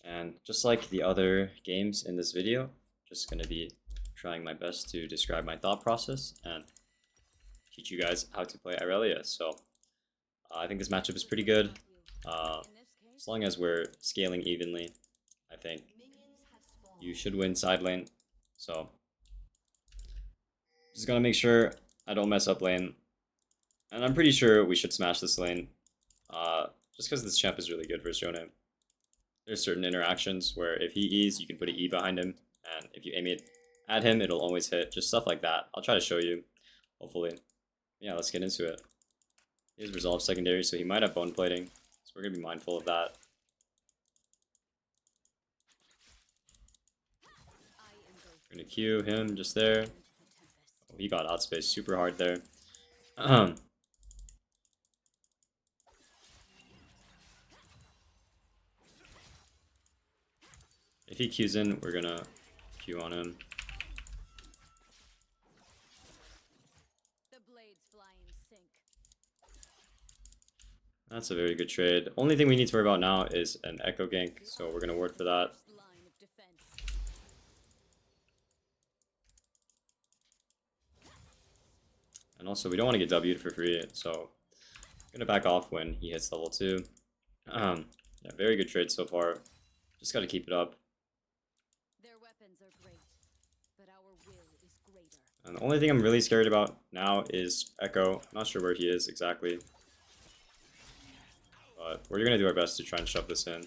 And just like the other games in this video, just gonna be trying my best to describe my thought process and teach you guys how to play Irelia. So I think this matchup is pretty good. As long as we're scaling evenly, I think you should win side lane. So just gotta make sure I don't mess up lane. And I'm pretty sure we should smash this lane. Just because this champ is really good versus Yone. There's certain interactions where if he E's, you can put an E behind him. And if you aim it at him, it'll always hit. Just stuff like that. I'll try to show you, hopefully. Yeah, let's get into it. He has resolve secondary, so he might have bone plating. So we're going to be mindful of that. We're going to Q him just there. Oh, he got outspaced super hard there. If he Qs in, we're going to Q on him. That's a very good trade. Only thing we need to worry about now is an echo gank, so we're going to ward for that. And also, we don't want to get W'd for free, so I'm going to back off when he hits level 2. Yeah, very good trade so far. Just got to keep it up. Their weapons are great, but our will is greater. And the only thing I'm really scared about now is Echo. I'm not sure where he is exactly. But we're going to do our best to try and shove this in.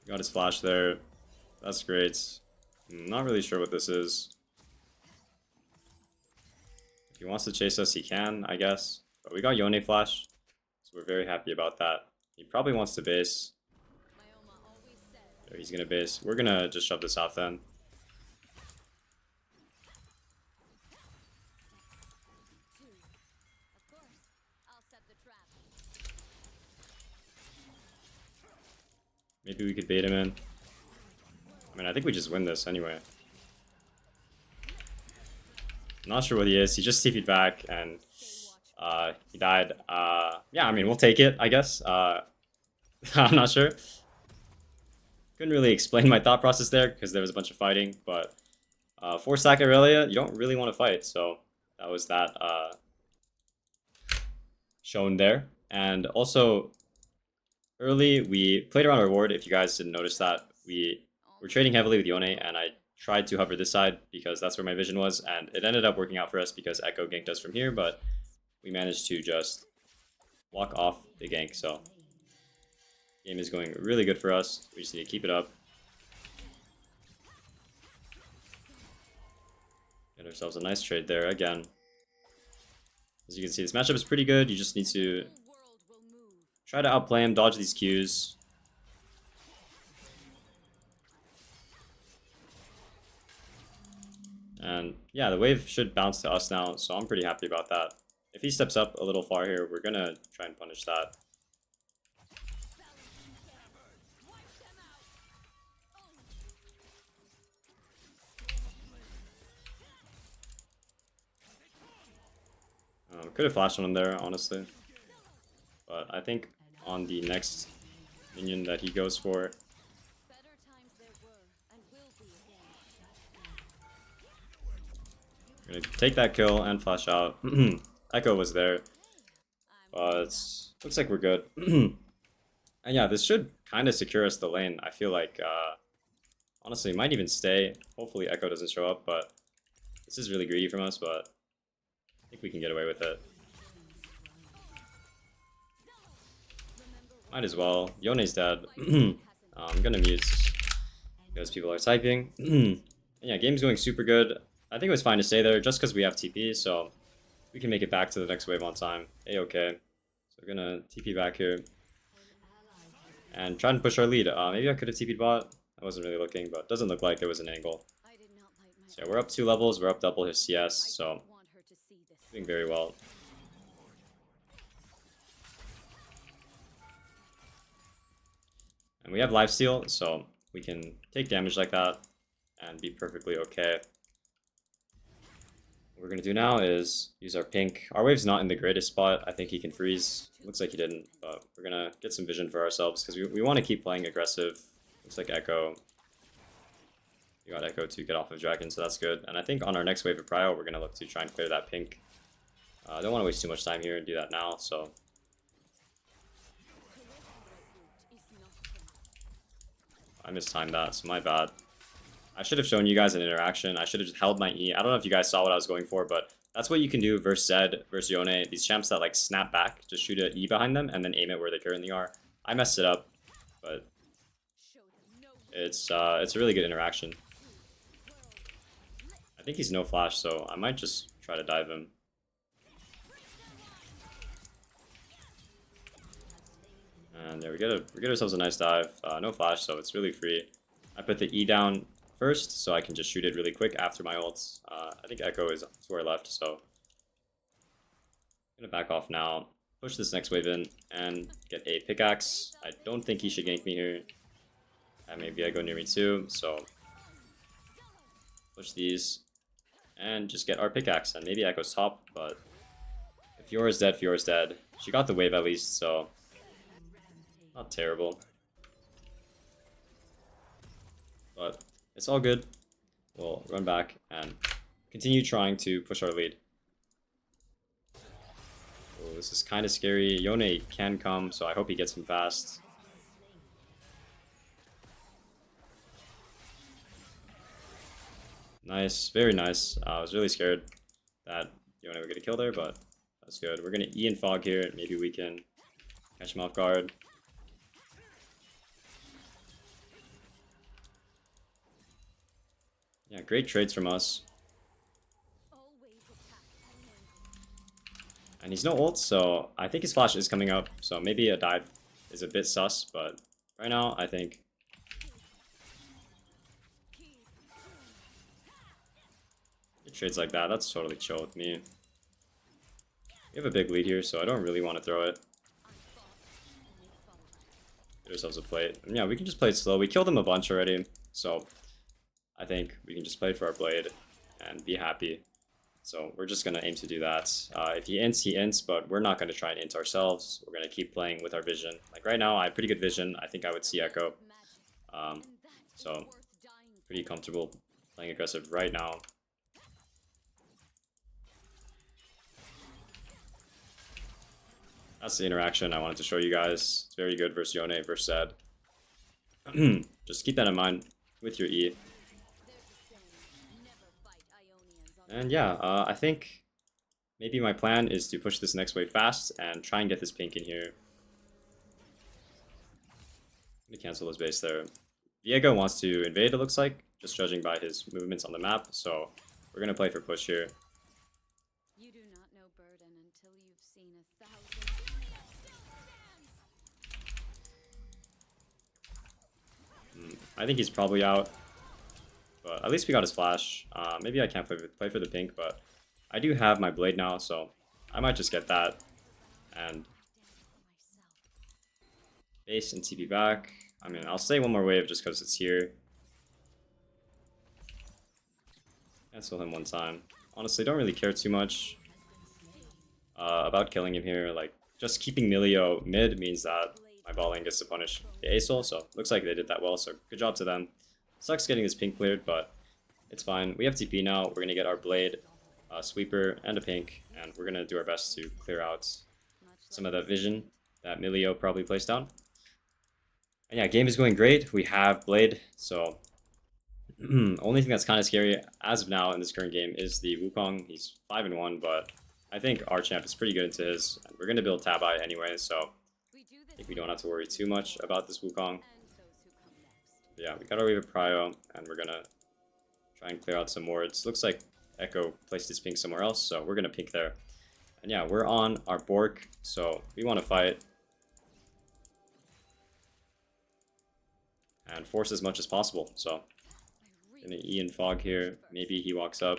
Got his flash there. That's great. I'm not really sure what this is. If he wants to chase us, he can, I guess. But we got Yone flash, so we're very happy about that. He probably wants to base. There, he's gonna base. We're gonna just shove this out then. Maybe we could bait him in. I mean, I think we just win this anyway. I'm not sure what he is. He just TP'd back and he died. Yeah, I mean, we'll take it, I guess. I'm not sure. Couldn't really explain my thought process there because there was a bunch of fighting, but 4-stack Aurelia, you don't really want to fight, so that was that shown there. And also, early we played around our ward. If you guys didn't notice that, we were trading heavily with Yone, and I tried to hover this side because that's where my vision was, and it ended up working out for us because Echo ganked us from here, but we managed to just walk off the gank, so game is going really good for us. We just need to keep it up. Get ourselves a nice trade there again. As you can see, this matchup is pretty good. You just need to try to outplay him, dodge these Qs. And yeah, the wave should bounce to us now, so I'm pretty happy about that. If he steps up a little far here, we're gonna try and punish that. Could have flashed on him there, honestly. But I think on the next minion that he goes for, Better times there were and will be again. we're gonna take that kill and flash out. Echo was there, but looks like we're good. And yeah, this should kind of secure us the lane. I feel like, honestly, it might even stay. Hopefully Echo doesn't show up, but this is really greedy from us, but I think we can get away with it. Might as well. Yone's dead. I'm gonna mute because people are typing. And yeah, game's going super good. I think it was fine to stay there just because we have TP, so we can make it back to the next wave on time. A-okay. So we're gonna TP back here and try and push our lead. Maybe I could have TP'd bot. I wasn't really looking, but doesn't look like there was an angle. So yeah, we're up 2 levels. We're up double his CS, so doing very well. And we have lifesteal, so we can take damage like that and be perfectly okay. What we're going to do now is use our pink. Our wave's not in the greatest spot. I think he can freeze. Looks like he didn't, but we're going to get some vision for ourselves because we want to keep playing aggressive. Looks like Echo. We got Echo to get off of Dragon, so that's good. And I think on our next wave of Prio, we're going to look to try and clear that pink. I don't want to waste too much time here and do that now, so... I mistimed that, so my bad. I should have shown you guys an interaction. I should have just held my E. I don't know if you guys saw what I was going for, but that's what you can do versus Zed, versus Yone. These champs that like snap back, just shoot an E behind them and then aim it where they currently are. I messed it up, but it's a really good interaction. I think he's no flash, so I might just try to dive him. And there we get ourselves a nice dive. No flash, so it's really free. I put the E down first, so I can just shoot it really quick after my ults. I think Echo is to our left, so I'm gonna back off now. Push this next wave in and get a pickaxe. I don't think he should gank me here. And maybe Echo near me too, so push these and just get our pickaxe. And maybe Echo's top, but if Fiora's dead, Fiora's dead. She got the wave at least, so not terrible. But it's all good. We'll run back and continue trying to push our lead. Oh, this is kind of scary. Yone can come, so I hope he gets him fast. Nice, very nice. I was really scared that Yone would get a kill there, but that's good. We're going to E and Fog here. Maybe we can catch him off guard. Yeah, great trades from us. And he's no ult, so I think his flash is coming up, so maybe a dive is a bit sus, but right now I think trades like that, that's totally chill with me. We have a big lead here, so I don't really want to throw it. Get ourselves a plate. And yeah, we can just play it slow. We killed him a bunch already, so I think we can just play for our blade and be happy. So we're just going to aim to do that. If he ints, he ints, but we're not going to try and int ourselves. We're going to keep playing with our vision. Like right now, I have pretty good vision. I think I would see Echo. So pretty comfortable playing aggressive right now. That's the interaction I wanted to show you guys. It's very good versus Yone versus Zed. Just keep that in mind with your E. And yeah, I think maybe my plan is to push this next wave fast and try and get this pink in here. I'm gonna cancel his base there. Viego wants to invade, it looks like, just judging by his movements on the map, so we're gonna play for push here. You do not know burden until you've seen 1,000. I think he's probably out, but at least we got his flash. Maybe I can't play for the pink, but I do have my blade now, so I might just get that and base and TP back. I mean, I'll stay one more wave just because it's here. Cancel him one time. Honestly, don't really care too much about killing him here. Like, just keeping Milio mid means that my bot lane gets to punish the ASOL, so looks like they did that well, so good job to them. Sucks getting this pink cleared, but it's fine. We have TP now. We're going to get our blade, sweeper, and a pink, and we're going to do our best to clear out some of that vision that Milio probably placed down. And yeah, game is going great. We have blade, so only thing that's kind of scary as of now in this current game is the Wukong. He's 5-1, but I think our champ is pretty good into his. And we're going to build Tabai anyway, so I think we don't have to worry too much about this Wukong. But yeah, we got our wave of Prio, and we're going to try and clear out some wards. Looks like Echo placed his pink somewhere else, so we're going to pink there. And yeah, we're on our Bork, so we want to fight and force as much as possible. So gonna E and Fog here. Maybe he walks up.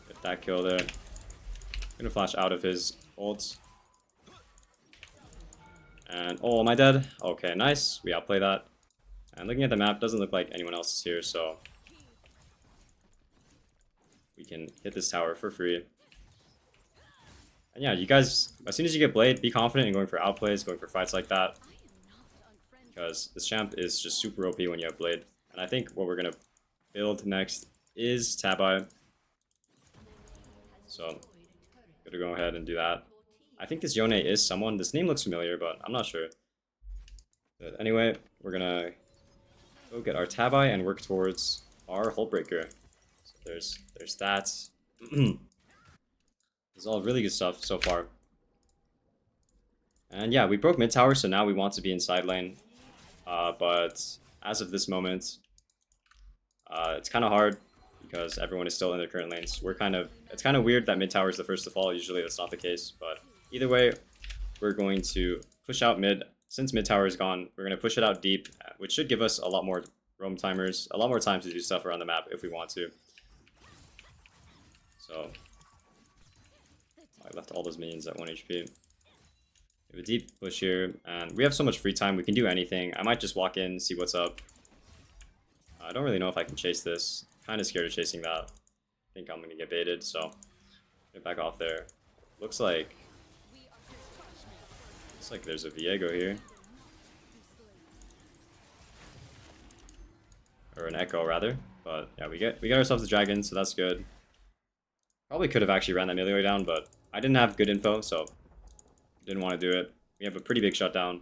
Get that kill there. Gonna flash out of his ults. And oh, am I dead? Okay, nice. We outplay that. And looking at the map, doesn't look like anyone else is here, so we can hit this tower for free. And yeah, you guys, as soon as you get Blade, be confident in going for outplays, going for fights like that. Because this champ is just super OP when you have Blade. And I think what we're going to build next is Tabai. So, gonna go ahead and do that. I think this Yone is someone. This name looks familiar, but I'm not sure. But anyway, we're going to go get our Tabai and work towards our Hullbreaker. So there's that. This is all really good stuff so far. And yeah, we broke mid tower, so now we want to be in side lane. But as of this moment, it's kind of hard because everyone is still in their current lanes. It's kind of weird that mid tower is the first to fall. Usually that's not the case, but either way, we're going to push out mid. Since mid tower is gone, we're going to push it out deep, which should give us a lot more roam timers, a lot more time to do stuff around the map if we want to. So I left all those minions at 1 HP. We have a deep push here, and we have so much free time, we can do anything. I might just walk in, see what's up. I don't really know if I can chase this. Kind of scared of chasing that. I think I'm going to get baited, so get back off there. Looks like there's a Viego here. Or an Echo, rather. But yeah, we get ourselves a dragon, so that's good. Probably could have actually ran that melee down, but I didn't have good info, so didn't want to do it. We have a pretty big shutdown.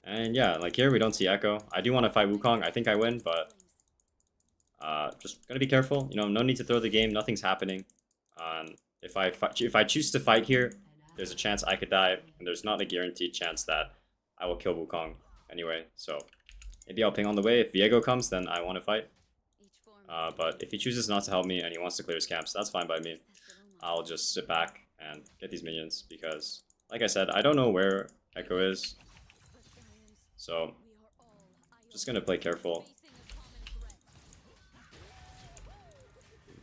And yeah, like here we don't see Echo. I do want to fight Wukong. I think I win, but just gonna be careful. You know, no need to throw the game. Nothing's happening. If I choose to fight here, there's a chance I could die, and there's not a guaranteed chance that I will kill Wukong anyway. So maybe I'll ping on the way. If Viego comes, then I want to fight. But if he chooses not to help me and he wants to clear his camps, that's fine by me. I'll just sit back and get these minions because, like I said, I don't know where Echo is. So, just gonna play careful.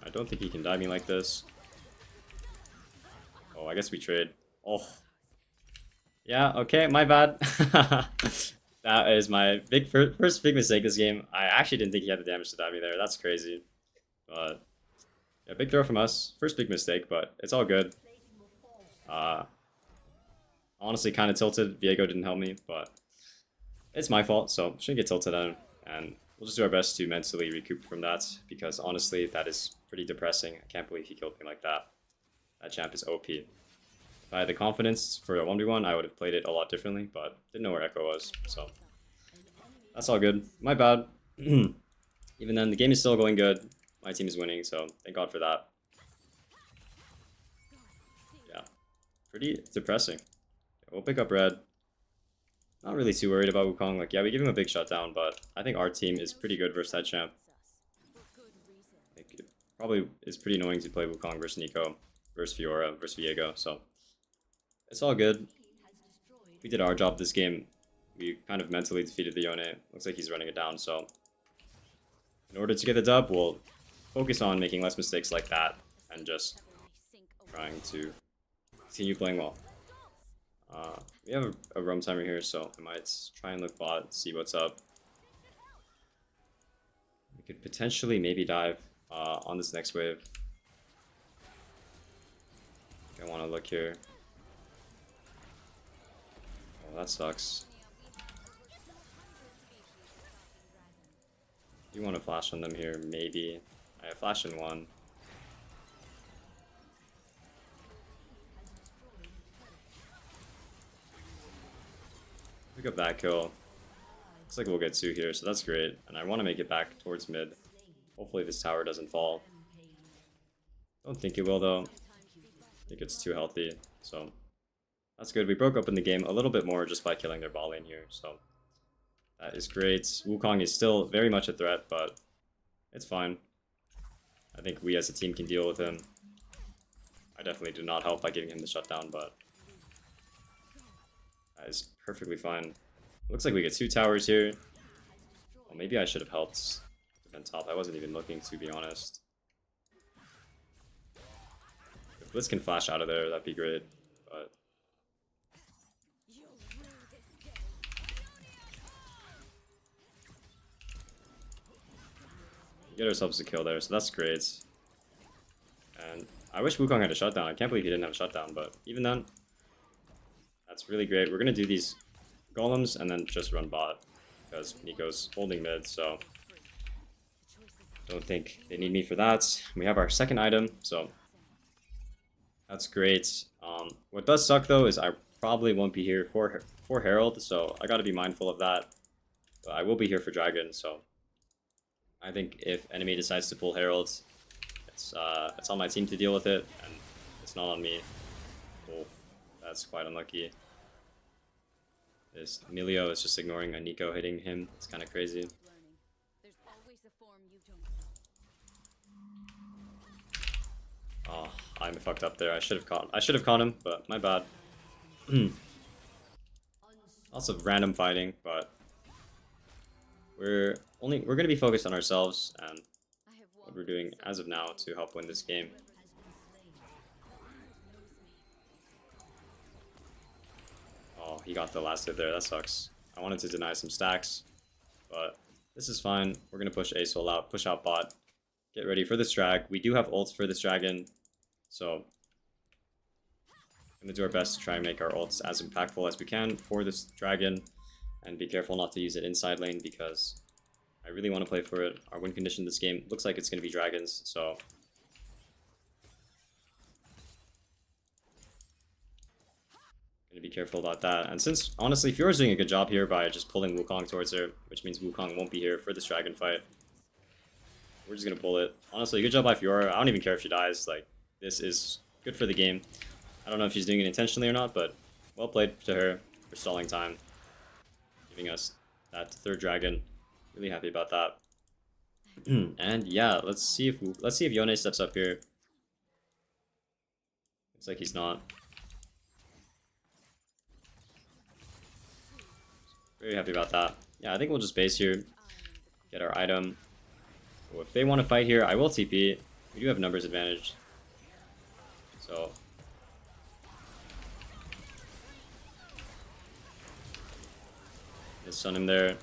I don't think he can die me like this. Oh, I guess we trade. Oh. Yeah, okay, my bad. That is my first big mistake this game. I actually didn't think he had the damage to die me there. That's crazy. But yeah, big throw from us. First big mistake, but it's all good. Honestly, kind of tilted. Viego didn't help me, but it's my fault, so shouldn't get tilted on. And we'll just do our best to mentally recoup from that, because honestly, that is pretty depressing. I can't believe he killed me like that. That champ is OP. If I had the confidence for a 1v1, I would have played it a lot differently, but didn't know where Echo was, so that's all good. My bad. Even then, the game is still going good. My team is winning, so thank God for that. Yeah, pretty depressing. We'll pick up red. Not really too worried about Wukong. Like, yeah, we give him a big shutdown, but I think our team is pretty good versus that champ. Like, it probably is pretty annoying to play Wukong versus Nico, versus Fiora, versus Viego, so it's all good. We did our job this game. We kind of mentally defeated the Yone. Looks like he's running it down, so in order to get the dub, we'll focus on making less mistakes like that and just trying to continue playing well. We have a roam timer here, so I might try and look bot, see what's up. We could potentially maybe dive on this next wave. I want to look here. Oh, that sucks. You want to flash on them here, maybe. I have flash in one. Pick up that kill. Looks like we'll get 2 here, so that's great. And I want to make it back towards mid. Hopefully this tower doesn't fall. Don't think it will though. I think it's too healthy, so that's good. We broke open the game a little bit more just by killing their bot lane here, so that is great. Wukong is still very much a threat, but it's fine. I think we as a team can deal with him. I definitely did not help by giving him the shutdown, but that is perfectly fine. Looks like we get 2 towers here. Well, maybe I should have helped defend top. I wasn't even looking, to be honest. If Blitz can flash out of there, that'd be great, but we get ourselves a kill there, so that's great. And I wish Wukong had a shutdown. I can't believe he didn't have a shutdown, but even then, that's really great. We're gonna do these golems and then just run bot because Nico's holding mid, so don't think they need me for that. We have our second item, so that's great. What does suck though is I probably won't be here for Herald, so I gotta be mindful of that. But I will be here for Dragon, so I think if enemy decides to pull Herald, it's on my team to deal with it, and it's not on me. Oh, that's quite unlucky. This Emilio is just ignoring a Nico hitting him. It's kind of crazy. Oh, I'm fucked up there. I should have caught him, but my bad. Lots of random fighting, but we're gonna be focused on ourselves and what we're doing as of now to help win this game. Oh, he got the last hit there. That sucks. I wanted to deny some stacks, but this is fine. We're gonna push Asol out, push out bot. Get ready for this drag. We do have ults for this dragon, so I'm gonna do our best to try and make our ults as impactful as we can for this dragon, and be careful not to use it inside lane because I really want to play for it. Our win condition this game looks like it's gonna be dragons, so gonna be careful about that. And since honestly Fiora's doing a good job here by just pulling Wukong towards her, which means Wukong won't be here for this dragon fight, we're just gonna pull it. Honestly, good job by Fiora. I don't even care if she dies. Like, this is good for the game. I don't know if she's doing it intentionally or not, but well played to her for stalling time, giving us that 3rd dragon. Really happy about that. And yeah, let's see if Yone steps up here. Looks like he's not. Very happy about that. Yeah, I think we'll just base here, get our item. So if they want to fight here, I will TP. We do have numbers advantage, so just stun him there.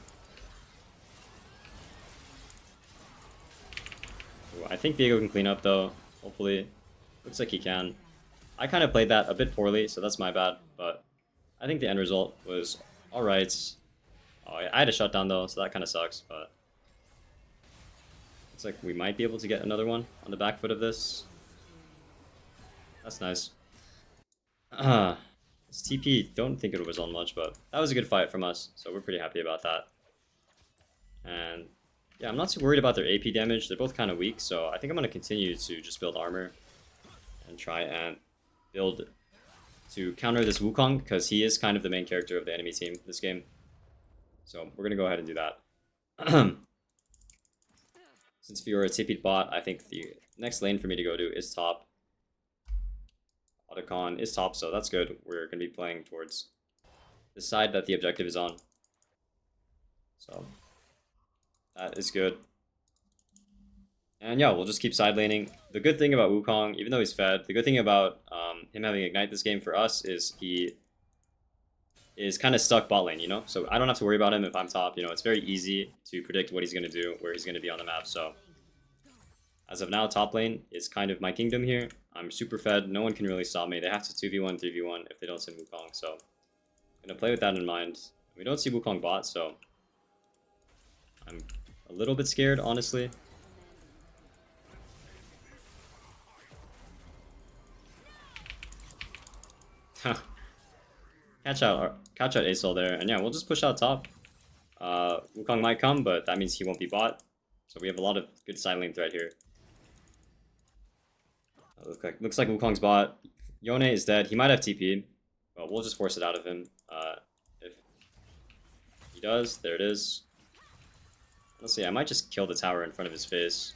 Ooh, I think Viego can clean up though. Hopefully, looks like he can. I kind of played that a bit poorly, so that's my bad. But I think the end result was all right. Oh, I had a shutdown though, so that kind of sucks. But looks like we might be able to get another one on the back foot of this. That's nice. This TP, don't think it was on much, but that was a good fight from us, so we're pretty happy about that. And yeah, I'm not too worried about their AP damage. They're both kind of weak, so I think I'm going to continue to just build armor and try and build to counter this Wukong, because he is kind of the main character of the enemy team this game. So we're going to go ahead and do that. Since Fiora TP'd bot, I think the next lane for me to go to is top. Otacon is top, so that's good. We're going to be playing towards the side that the objective is on. So that is good. And yeah, we'll just keep side laning. The good thing about Wukong, even though he's fed, the good thing about him having Ignite this game for us is he is kind of stuck bot lane, you know? So I don't have to worry about him if I'm top, you know, it's very easy to predict what he's going to do, where he's going to be on the map, so as of now, top lane is kind of my kingdom here. I'm super fed, no one can really stop me. They have to 2v1, 3v1 if they don't see Wukong, so I'm going to play with that in mind. We don't see Wukong bot, so I'm a little bit scared, honestly. Catch out Asol there, and yeah, we'll just push out top. Wukong might come, but that means he won't be bot. So we have a lot of good side lane threat here. Looks like Wukong's bot. Yone is dead. He might have TP, but we'll just force it out of him. If he does, there it is. Let's see, I might just kill the tower in front of his face.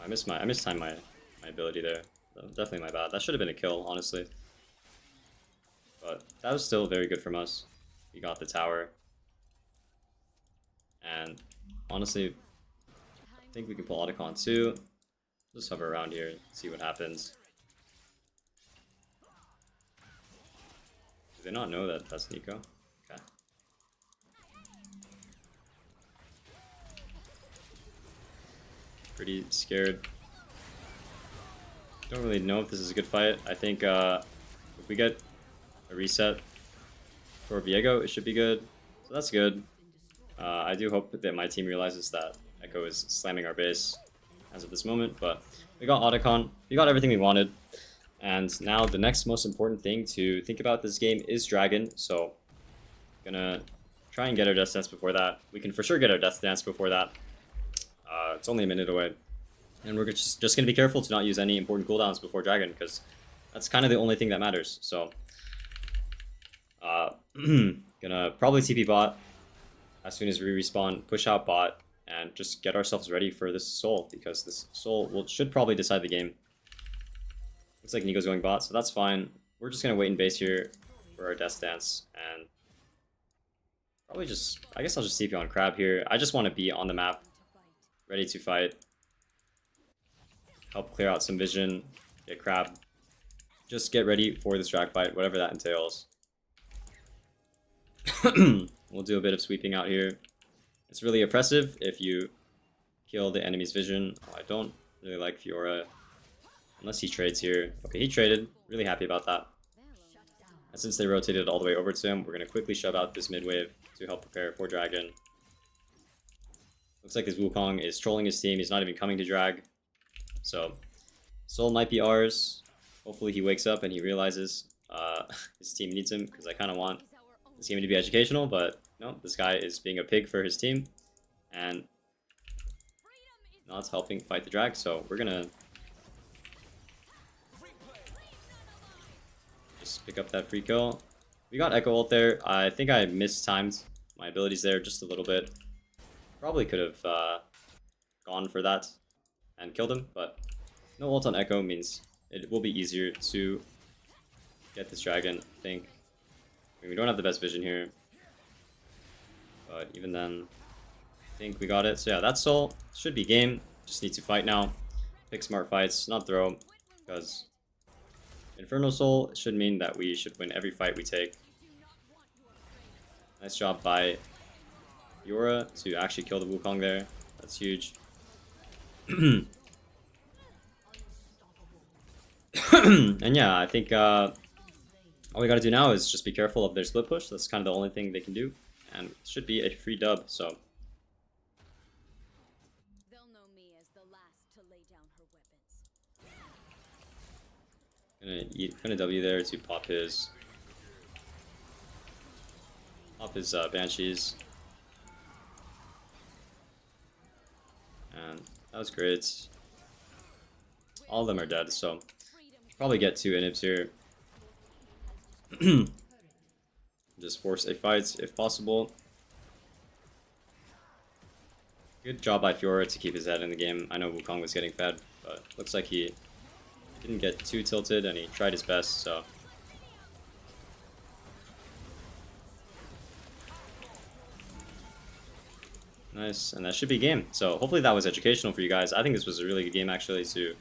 I mistimed my ability there. Definitely my bad. That should have been a kill, honestly. But that was still very good from us. We got the tower. And honestly, I think we can pull Otacon too. Just hover around here, see what happens. Do they not know that that's Nico? Okay. Pretty scared. Don't really know if this is a good fight. I think if we get a reset for Viego, it should be good. So that's good. I do hope that my team realizes that Echo is slamming our base as of this moment, but we got Otacon. We got everything we wanted. And now the next most important thing to think about this game is Dragon. So gonna try and get our Death Dance before that. We can for sure get our Death Dance before that. It's only a minute away. And we're just going to be careful to not use any important cooldowns before Dragon, because that's kind of the only thing that matters. So, gonna probably TP bot as soon as we respawn, push out bot, and just get ourselves ready for this soul, because this soul should probably decide the game. Looks like Nico's going bot, so that's fine. We're just going to wait in base here for our Death Dance, and probably just, I guess I'll just TP on Crab here. I just want to be on the map, ready to fight. Help clear out some vision, get Crab. Just get ready for this drag fight, whatever that entails. We'll do a bit of sweeping out here. It's really oppressive if you kill the enemy's vision. Oh, I don't really like Fiora, unless he trades here. Okay, he traded. Really happy about that. And since they rotated all the way over to him, we're going to quickly shove out this mid wave to help prepare for Dragon. Looks like this Wukong is trolling his team. He's not even coming to drag. So, soul might be ours. Hopefully he wakes up and he realizes his team needs him, because I kind of want this game to be educational, but no, this guy is being a pig for his team and not helping fight the drag, so we're gonna just pick up that free kill. We got Echo ult there. I think I mistimed my abilities there just a little bit. Probably could have gone for that and killed him, but no ult on Echo means it will be easier to get this dragon, I think. I mean, we don't have the best vision here, but even then, I think we got it. So yeah, that soul should be game. Just need to fight now. Pick smart fights, not throw, because Inferno Soul should mean that we should win every fight we take. Nice job by Fiora to actually kill the Wukong there. That's huge. And yeah, I think all we gotta do now is just be careful of their split push. That's kind of the only thing they can do, and it should be a free dub. So They'll know me as the last to lay down her weapons. gonna W there to pop his Banshees, and that was great. All of them are dead, so probably get 2 inhibs here. Just force a fight if possible. Good job by Fiora to keep his head in the game. I know Wukong was getting fed, but looks like he didn't get too tilted and he tried his best, so. Nice, and that should be game. So hopefully that was educational for you guys. I think this was a really good game actually to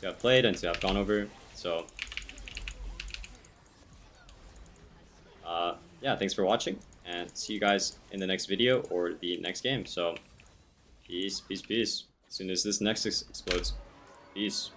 have played and to have gone over. So, yeah, thanks for watching, and see you guys in the next video or the next game. So, peace, peace, peace. As soon as this next explodes, peace.